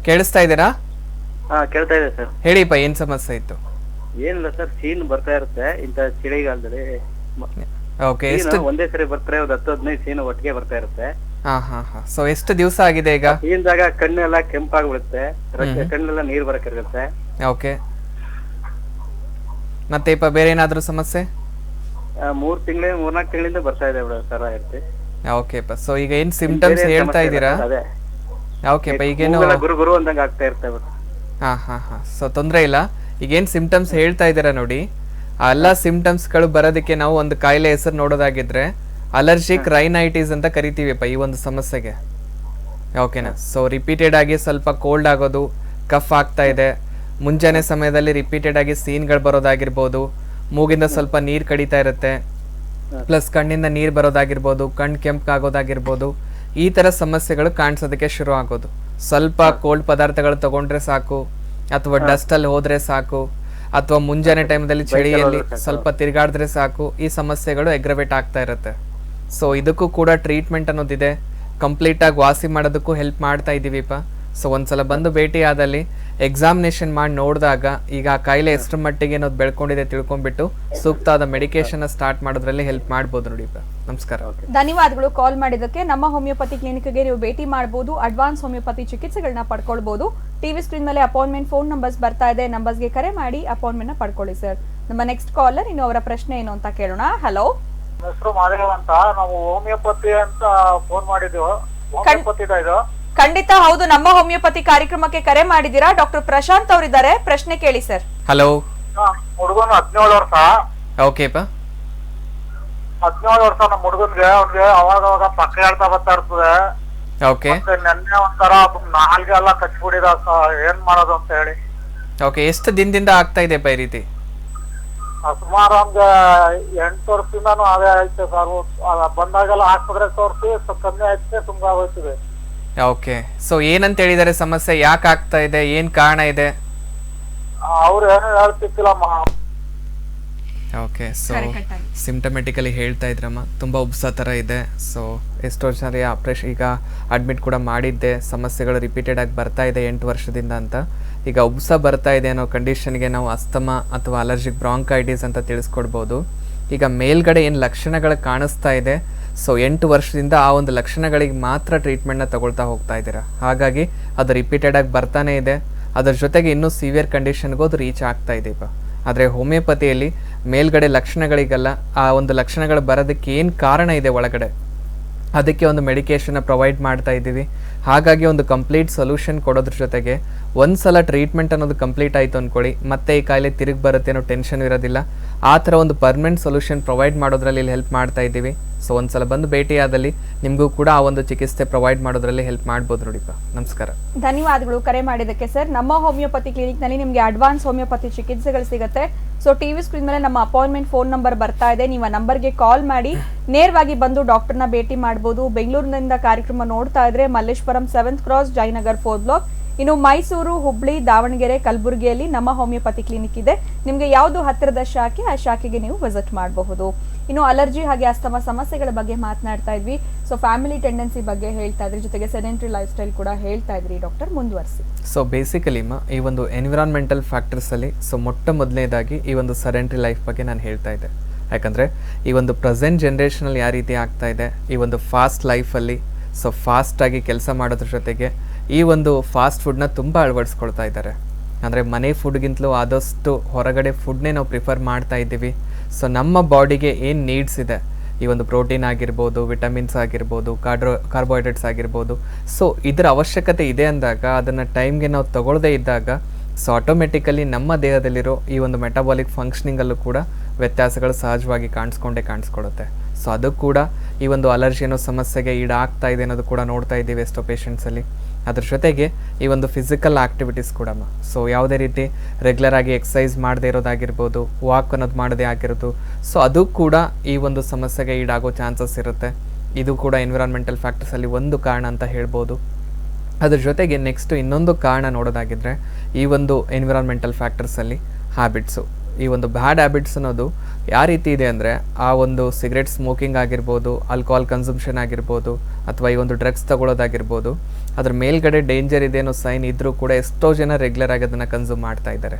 ಕೇಳಿಸ್ತಾ ಇದ್ದೀರಾ? ಕೇಳ್ತಾ ಇದೆ ಸರ್. ಹೇಳಿಪ್ಪ ಏನ್ ಸಮಸ್ಯೆ ಇತ್ತು? ಏನಿಲ್ಲ ಸರ್, ಸೀನ್ ಬರ್ತಾ ಇರುತ್ತೆ ಇಂತ ಚಳಿಗಾಲದಲ್ಲಿ. ಓಕೆ ಎಷ್ಟು ಒಂದೇ ಸರಿ ಬರ್ತಾರೆ, ಒಂದು 10-15 ಸೀನ್ ಒಟ್ಟಿಗೆ ಬರ್ತಾ ಇರುತ್ತೆ. ಹಾ ಹಾ ಹಾ. ಸೊ ಎಷ್ಟು ದಿವಸ ಆಗಿದೆ ಈಗ? ಸೀನ್ದಾಗ ಕಣ್ಣೆಲ್ಲ ಕೆಂಪಾಗ್ಬಿಡುತ್ತೆ, ಕಣ್ಣೆಲ್ಲ ನೀರ್ ಬರಕಿರುತ್ತೆ. ಓಕೆ. ಮತ್ತೆ ಇಪ್ಪ ಬೇರೆ ಏನಾದ್ರೂ ಸಮಸ್ಯೆ? 3 ತಿಂಗಳ 4 ತಿಂಗಳಿಂದ ಬರ್ತಾ ಇದೆ ಸರ್ ಇರುತ್ತೆ. ಓಕೆಪ್ಪ. ಸೊ ಈಗ ಏನ್ ಸಿಂಪ್ಟಮ್ಸ್ ಹೇಳ್ತಾ ಇದ್ದೀರಾ? ಓಕೆಪ್ಪ. ಈಗೇನು ಗುರು ಅಂದಂಗ ಆಗ್ತಾ ಇರ್ತವೆ. ಹಾ ಹಾ ಹಾ. ಸೊ ತೊಂದರೆ ಇಲ್ಲ. ಈಗೇನ್ ಸಿಂಪ್ಟಮ್ಸ್ ಹೇಳ್ತಾ ಇದ್ದೀರಾ ನೋಡಿ, ಆ ಎಲ್ಲ ಸಿಂಪ್ಟಮ್ಸ್ಗಳು ಬರೋದಕ್ಕೆ ನಾವು ಒಂದು ಕಾಯಿಲೆ ಹೆಸರು ನೋಡೋದಾಗಿದ್ರೆ ಅಲರ್ಜಿಕ್ ರೈನೈಟಿಸ್ ಅಂತ ಕರಿತೀವಿಪ್ಪ ಈ ಒಂದು ಸಮಸ್ಯೆಗೆ. ಓಕೆನಾ. ಸೊ ರಿಪೀಟೆಡ್ ಆಗಿ ಸ್ವಲ್ಪ ಕೋಲ್ಡ್ ಆಗೋದು, ಕಫ್ ಆಗ್ತಾ ಇದೆ, ಮುಂಜಾನೆ ಸಮಯದಲ್ಲಿ ರಿಪೀಟೆಡ್ ಆಗಿ ಸೀನ್ಗಳು ಬರೋದಾಗಿರ್ಬೋದು, ಮೂಗಿಂದ ಸ್ವಲ್ಪ ನೀರು ಕಡಿತಾ ಇರುತ್ತೆ, ಪ್ಲಸ್ ಕಣ್ಣಿಂದ ನೀರು ಬರೋದಾಗಿರ್ಬೋದು, ಕಣ್ಣು ಕೆಂಪಾಗೋದಾಗಿರ್ಬೋದು, ಈ ಥರ ಸಮಸ್ಯೆಗಳು ಕಾಣಿಸೋದಕ್ಕೆ ಶುರು ಆಗೋದು. ಸ್ವಲ್ಪ ಕೋಲ್ಡ್ ಪದಾರ್ಥಗಳು ತಗೊಂಡ್ರೆ ಸಾಕು, ಅಥವಾ ಡಸ್ಟಲ್ಲಿ ಹೋದ್ರೆ ಸಾಕು, ಅಥವಾ ಮುಂಜಾನೆ ಟೈಮಲ್ಲಿ ಚಳಿಯಲ್ಲಿ ಸ್ವಲ್ಪ ತಿರುಗಾಡಿದ್ರೆ ಸಾಕು, ಈ ಸಮಸ್ಯೆಗಳು ಎಗ್ರವೇಟ್ ಆಗ್ತಾ ಇರುತ್ತೆ. ಸೊ ಇದಕ್ಕೂ ಕೂಡ ಟ್ರೀಟ್ಮೆಂಟ್ ಅನ್ನೋದಿದೆ, ಕಂಪ್ಲೀಟಾಗಿ ವಾಸಿ ಮಾಡೋದಕ್ಕೂ ಹೆಲ್ಪ್ ಮಾಡ್ತಾ ಇದ್ದೀವಿಪ್ಪ. ಸೊ ಒಂದ್ಸಲ ಬಂದು ಭೇಟಿ ಆದಲ್ಲಿ ಎಕ್ಸಾಮಿನೇಷನ್ ಮಾಡಿ ನೋಡಿದಾಗ ಈಗ ಆ ಕಾಯಿಲೆ ಎಷ್ಟರ ಮಟ್ಟಿಗೆ ಅನ್ನೋದು ಬೆಳ್ಕೊಂಡಿದೆ ತಿಳ್ಕೊಂಡ್ಬಿಟ್ಟು ಸೂಕ್ತವಾದ ಮೆಡಿಕೇಶನ್ ಸ್ಟಾರ್ಟ್ ಮಾಡೋದ್ರಲ್ಲಿ ಹೆಲ್ಪ್ ಮಾಡ್ಬೋದು ನೋಡಿಪ್ಪ. ನಮಸ್ಕಾರ. ಧನ್ಯವಾದಗಳು ಕಾಲ್ ಮಾಡಿದ್ದಕ್ಕೆ. ನಮ್ಮ ಹೋಮಿಯೋಪತಿ ಕ್ಲಿನಿಕ್ಗೆ ನೀವು ಭೇಟಿ ಮಾಡಬಹುದು, ಅಡ್ವಾನ್ಸ್ ಹೋಮಿಯೋಪತಿ ಚಿಕಿತ್ಸೆಗಳನ್ನ ಪಡ್ಕೊಳ್ಬಹುದು. ಟಿವಿ ಸ್ಕ್ರೀನ್ ಮೇಲೆ ಅಪಾಯಿಂಟ್ಮೆಂಟ್ ಫೋನ್ ನಂಬರ್ಸ್ ಬರ್ತಾ ಇದೆ, ನಂಬರ್ಸ್ಗೆ ಕರೆ ಮಾಡಿ ಅಪಾಯಿಂಟ್ಮೆಂಟ್ ನ ಪಡ್ಕೊಳ್ಳಿ ಸರ್. ನಮ್ಮ ನೆಕ್ಸ್ಟ್ ಕಾಲರ್ ಇನ್ನು ಅವರ ಪ್ರಶ್ನೆ ಏನು ಅಂತ ಕೇಳೋಣ. ಹಲೋ, ಹೆಸರು ಮಾದೇವ್ ಅಂತ. ನಾವು ಹೋಮಿಯೋಪತಿ ಅಂತ ಫೋನ್ ಮಾಡಿದ್ವಿ. ಹೋಮಿಯೋಪತಿ ಇದು ಖಂಡಿತ ಹೌದು. ನಮ್ಮ ಹೋಮಿಯೋಪತಿ ಕಾರ್ಯಕ್ರಮಕ್ಕೆ ಕರೆ ಮಾಡಿದ್ದೀರಾ. ಡಾಕ್ಟರ್ ಪ್ರಶಾಂತ್ ಅವರಿದ್ದಾರೆ, ಪ್ರಶ್ನೆ ಕೇಳಿ ಸರ್. ಹಲೋ. ಹುಡುಗನು 17 ವರ್ಷ. ಓಕೆಪ್ಪ. 17 ವರ್ಷ ನಮ್ಮ ಹುಡುಗನ್ಗೆ. ಅವ್ನಿಗೆ ಅವಾಗ ಪಕ್ಕ ಹೇಳ್ತಾ ಬರ್ತಾ ಇರ್ತದೆ. ಓಕೆ. ನೆನ್ನೆ ಒಂಥರ ನಾಲ್ಗೆ ಎಲ್ಲ ಕಚ್ಬಿಡಿದ. ಏನ್ ಮಾಡೋದು ಅಂತ ಹೇಳಿ. ಓಕೆ, ಎಷ್ಟು ದಿನದಿಂದ ಆಗ್ತಾ ಇದೆಪ್ಪ ಈ ರೀತಿ? ಸುಮಾರು ಒಂದು 8 ವರ್ಷದಿಂದಾನು ಅದೇ ಐತೆ ಸರ್. ಬಂದಾಗೆಲ್ಲ ಆಸ್ಪತ್ರೆಗೆ ತೋರಿಸಿ ಸ್ವಲ್ಪ ಕಮ್ಮಿ ಐತೆ, ತುಂಬಾ ಹೋಗ್ತಿದೆ. ಓಕೆ. ಸೊ ಏನಂತ ಹೇಳಿದಾರೆ ಸಮಸ್ಯೆ, ಯಾಕೆ ಆಗ್ತಾ ಇದೆ, ಏನ್ ಕಾರಣ ಇದೆ? ಅವ್ರು ಏನು ಹೇಳ್ತಿತ್ತಿಲ್ಲಮ್ಮ. ಓಕೆ. ಸೊ ಸಿಂಪ್ಟಮೆಟಿಕಲಿ ಹೇಳ್ತಾ ಇದ್ರಮ್ಮ, ತುಂಬ ಉಬ್ಸ ಥರ ಇದೆ. ಸೊ ಎಷ್ಟೋ ಸರಿ ಆಪ್ರೇಷನ್ ಈಗ ಅಡ್ಮಿಟ್ ಕೂಡ ಮಾಡಿದ್ದೆ, ಸಮಸ್ಯೆಗಳು ರಿಪೀಟೆಡ್ ಆಗಿ ಬರ್ತಾ ಇದೆ 8 ವರ್ಷದಿಂದ ಅಂತ. ಈಗ ಉಬ್ಸ ಬರ್ತಾ ಇದೆ ಅನ್ನೋ ಕಂಡೀಷನ್ಗೆ ನಾವು ಅಸ್ತಮಾ ಅಥವಾ ಅಲರ್ಜಿಕ್ ಬ್ರಾಂಕೈಟಿಸ್ ಅಂತ ತಿಳಿಸ್ಕೊಡ್ಬೋದು. ಈಗ ಮೇಲ್ಗಡೆ ಏನು ಲಕ್ಷಣಗಳು ಕಾಣಿಸ್ತಾ ಇದೆ, ಸೊ 8 ವರ್ಷದಿಂದ ಆ ಒಂದು ಲಕ್ಷಣಗಳಿಗೆ ಮಾತ್ರ ಟ್ರೀಟ್ಮೆಂಟ್ನ ತಗೊಳ್ತಾ ಹೋಗ್ತಾ ಇದ್ದೀರಾ. ಹಾಗಾಗಿ ಅದು ರಿಪೀಟೆಡ್ ಆಗಿ ಬರ್ತಾನೆ ಇದೆ. ಅದರ ಜೊತೆಗೆ ಇನ್ನೂ ಸಿವಿಯರ್ ಕಂಡೀಷನ್ಗೂ ಅದು ರೀಚ್ ಆಗ್ತಾ ಇದೆಯಪ್ಪ. ಆದರೆ ಹೋಮಿಯೋಪತಿಯಲ್ಲಿ ಮೇಲ್ಗಡೆ ಲಕ್ಷಣಗಳಿಗೆಲ್ಲ ಆ ಒಂದು ಲಕ್ಷಣಗಳು ಬರೋದಕ್ಕೆ ಏನು ಕಾರಣ ಇದೆ ಒಳಗಡೆ, ಅದಕ್ಕೆ ಒಂದು ಮೆಡಿಕೇಷನ್ನ ಪ್ರೊವೈಡ್ ಮಾಡ್ತಾ ಇದ್ದೀವಿ. ಹಾಗಾಗಿ ಒಂದು ಕಂಪ್ಲೀಟ್ ಸೊಲ್ಯೂಷನ್ ಕೊಡೋದ್ರ ಜೊತೆಗೆ ಒಂದು ಸಲ ಟ್ರೀಟ್ಮೆಂಟ್ ಅನ್ನೋದು ಕಂಪ್ಲೀಟ್ ಆಯಿತು ಅಂದ್ಕೊಳ್ಳಿ, ಮತ್ತೆ ಈ ಕಾಯಿಲೆ ತಿರುಗಿ ಬರುತ್ತೆ ಅನ್ನೋ ಟೆನ್ಷನ್ ಇರೋದಿಲ್ಲ. ಆ ಥರ ಒಂದು ಪರ್ಮನೆಂಟ್ ಸೊಲ್ಯೂಷನ್ ಪ್ರೊವೈಡ್ ಮಾಡೋದ್ರಲ್ಲಿ ಇಲ್ಲಿ ಹೆಲ್ಪ್ ಮಾಡ್ತಾ ಇದ್ದೀವಿ. ಸೊ ಒಂದ್ಸಲ ಬಂದು ಭೇಟಿಯಾದಲ್ಲಿ ನಿಮಗೂ ಕೂಡ ಆ ಒಂದು ಚಿಕಿತ್ಸೆ ಪ್ರೊವೈಡ್ ಮಾಡೋದ್ರಲ್ಲಿ ಹೆಲ್ಪ್ ಮಾಡ್ಬೋದು ನೋಡಿಪ್ಪ. ನಮಸ್ಕಾರ. ಧನ್ಯವಾದಗಳು ಕರೆ ಮಾಡಿದ್ದಕ್ಕೆ ಸರ್. ನಮ್ಮ ಹೋಮಿಯೋಪತಿ ಕ್ಲಿನಿಕ್ ನಲ್ಲಿ ನಿಮಗೆ ಅಡ್ವಾನ್ಸ್ ಹೋಮಿಯೋಪತಿ ಚಿಕಿತ್ಸೆಗಳು ಸಿಗುತ್ತೆ. ಸೊ ಟಿವಿ ಸ್ಕ್ರೀನ್ ಮೇಲೆ ನಮ್ಮ ಅಪಾಯಿಂಟ್ಮೆಂಟ್ ಫೋನ್ ನಂಬರ್ ಬರ್ತಾ ಇದೆ, ನೀವು ಆ ನಂಬರ್ಗೆ ಕಾಲ್ ಮಾಡಿ ನೇರವಾಗಿ ಬಂದು ಡಾಕ್ಟರ್ನ ಭೇಟಿ ಮಾಡಬಹುದು. ಬೆಂಗಳೂರಿನಿಂದ ಕಾರ್ಯಕ್ರಮ ನೋಡ್ತಾ ಇದ್ರೆ Malleshwaram 7th cross, Jayanagar 4th block. ಇನ್ನು ಮೈಸೂರು, ಹುಬ್ಳಿ, ದಾವಣಗೆರೆ, ಕಲಬುರಗಿಯಲ್ಲಿ ನಮ್ಮ ಹೋಮಿಯೋಪತಿ ಕ್ಲಿನಿಕ್ ಇದೆ. ನಿಮಗೆ ಯಾವುದು ಹತ್ತಿರದ ಶಾಖೆ, ಆ ಶಾಖೆಗೆ ನೀವು ವಿಸಿಟ್ ಮಾಡಬಹುದು. ಇನ್ನು ಅಲರ್ಜಿ ಹಾಗೆ ಅಸ್ತಮಾ ಸಮಸ್ಯೆಗಳ ಬಗ್ಗೆ ಮಾತನಾಡ್ತಾ ಇದ್ವಿ. ಸೊ ಫ್ಯಾಮಿಲಿ ಟೆಂಡೆನ್ಸಿ ಬಗ್ಗೆ ಹೇಳ್ತಾ ಇದ್ರಿ, ಜೊತೆಗೆ ಸೆಡೆಂಟರಿ ಲೈಫ್ ಸ್ಟೈಲ್ ಕೂಡ ಹೇಳ್ತಾ ಇದ್ರಿ. ಡಾಕ್ಟರ್ ಮುಂದುವರಿಸಿ. ಸೊ ಬೇಸಿಕಲಿ ಈ ಒಂದು ಎನ್ವಿರಾನ್ಮೆಂಟಲ್ ಫ್ಯಾಕ್ಟರ್ಸಲ್ಲಿ ಮೊಟ್ಟ ಮೊದಲನೇದಾಗಿ ಈ ಒಂದು ಸೆಡೆಂಟರಿ ಲೈಫ್ ಬಗ್ಗೆ ನಾನು ಹೇಳ್ತಾ ಇದ್ದೆ. ಯಾಕಂದರೆ ಈ ಒಂದು ಪ್ರೆಸೆಂಟ್ ಜನ್ರೇಷನಲ್ಲಿ ಯಾವ ರೀತಿ ಆಗ್ತಾ ಇದೆ, ಈ ಒಂದು ಫಾಸ್ಟ್ ಲೈಫಲ್ಲಿ ಸೊ ಫಾಸ್ಟಾಗಿ ಕೆಲಸ ಮಾಡೋದ್ರ ಜೊತೆಗೆ ಈ ಒಂದು ಫಾಸ್ಟ್ ಫುಡ್ನ ತುಂಬ ಅಳವಡಿಸ್ಕೊಳ್ತಾ ಇದ್ದಾರೆ. ಅಂದರೆ ಮನೆ ಫುಡ್ಗಿಂತಲೂ ಆದಷ್ಟು ಹೊರಗಡೆ ಫುಡ್ನೇ ನಾವು ಪ್ರಿಫರ್ ಮಾಡ್ತಾ ಇದ್ದೀವಿ. ಸೊ ನಮ್ಮ ಬಾಡಿಗೆ ಏನು ನೀಡ್ಸ್ ಇದೆ, ಈ ಒಂದು ಪ್ರೋಟೀನ್ ಆಗಿರ್ಬೋದು, ವಿಟಮಿನ್ಸ್ ಆಗಿರ್ಬೋದು, ಕಾರ್ಬೋಹೈಡ್ರೇಟ್ಸ್ ಆಗಿರ್ಬೋದು, ಸೊ ಇದರ ಅವಶ್ಯಕತೆ ಇದೆ ಅಂದಾಗ ಅದನ್ನು ಟೈಮ್ಗೆ ನಾವು ತಗೊಳ್ಳದೇ ಇದ್ದಾಗ ಸೊ ಆಟೋಮೆಟಿಕಲಿ ನಮ್ಮ ದೇಹದಲ್ಲಿರೋ ಈ ಒಂದು ಮೆಟಬಾಲಿಕ್ ಫಂಕ್ಷನಿಂಗಲ್ಲೂ ಕೂಡ ವ್ಯತ್ಯಾಸಗಳು ಸಹಜವಾಗಿ ಕಾಣಿಸ್ಕೊಳ್ಳುತ್ತೆ. ಸೊ ಅದು ಕೂಡ ಈ ಒಂದು ಅಲರ್ಜಿ ಅನ್ನೋ ಸಮಸ್ಯೆಗೆ ಈಡಾಗ್ತಾ ಇದೆ ಅನ್ನೋದು ಕೂಡ ನೋಡ್ತಾ ಇದ್ದೀವಿ ಎಷ್ಟೋ ಪೇಷಂಟ್ಸಲ್ಲಿ. ಅದ್ರ ಜೊತೆಗೆ ಈ ಒಂದು ಫಿಸಿಕಲ್ ಆ್ಯಕ್ಟಿವಿಟೀಸ್ ಕೂಡ ಸೊ ಯಾವುದೇ ರೀತಿ ರೆಗ್ಯುಲರಾಗಿ ಎಕ್ಸಸೈಸ್ ಮಾಡದೇ ಇರೋದಾಗಿರ್ಬೋದು, ವಾಕ್ ಅನ್ನೋದು ಮಾಡದೇ ಆಗಿರೋದು, ಸೊ ಅದು ಕೂಡ ಈ ಒಂದು ಸಮಸ್ಯೆಗೆ ಈಡಾಗೋ ಚಾನ್ಸಸ್ ಇರುತ್ತೆ. ಇದು ಕೂಡ ಎನ್ವಿರಾನ್ಮೆಂಟಲ್ ಫ್ಯಾಕ್ಟರ್ಸಲ್ಲಿ ಒಂದು ಕಾರಣ ಅಂತ ಹೇಳ್ಬೋದು. ಅದ್ರ ಜೊತೆಗೆ ನೆಕ್ಸ್ಟು ಇನ್ನೊಂದು ಕಾರಣ ನೋಡೋದಾಗಿದ್ದರೆ ಈ ಒಂದು ಎನ್ವಿರಾನ್ಮೆಂಟಲ್ ಫ್ಯಾಕ್ಟರ್ಸಲ್ಲಿ ಹ್ಯಾಬಿಟ್ಸು, ಈ ಒಂದು ಬ್ಯಾಡ್ ಹ್ಯಾಬಿಟ್ಸ್ ಅನ್ನೋದು ಯಾವ ರೀತಿ ಇದೆ ಅಂದರೆ ಆ ಒಂದು ಸಿಗರೆಟ್ ಸ್ಮೋಕಿಂಗ್ ಆಗಿರ್ಬೋದು, ಆಲ್ಕೋಹಾಲ್ ಕನ್ಸಂಪ್ಷನ್ ಆಗಿರ್ಬೋದು, ಅಥವಾ ಈ ಒಂದು ಡ್ರಗ್ಸ್ ತಗೊಳ್ಳೋದಾಗಿರ್ಬೋದು, ಅದ್ರ ಮೇಲ್ಗಡೆ ಡೇಂಜರ್ ಇದೆ ಅನ್ನೋ ಸೈನ್ ಇದ್ದರೂ ಕೂಡ ಎಷ್ಟೋ ಜನ ರೆಗ್ಯುಲರ್ ಆಗಿ ಅದನ್ನು ಕನ್ಸ್ಯೂಮ್ ಮಾಡ್ತಾ ಇದ್ದಾರೆ.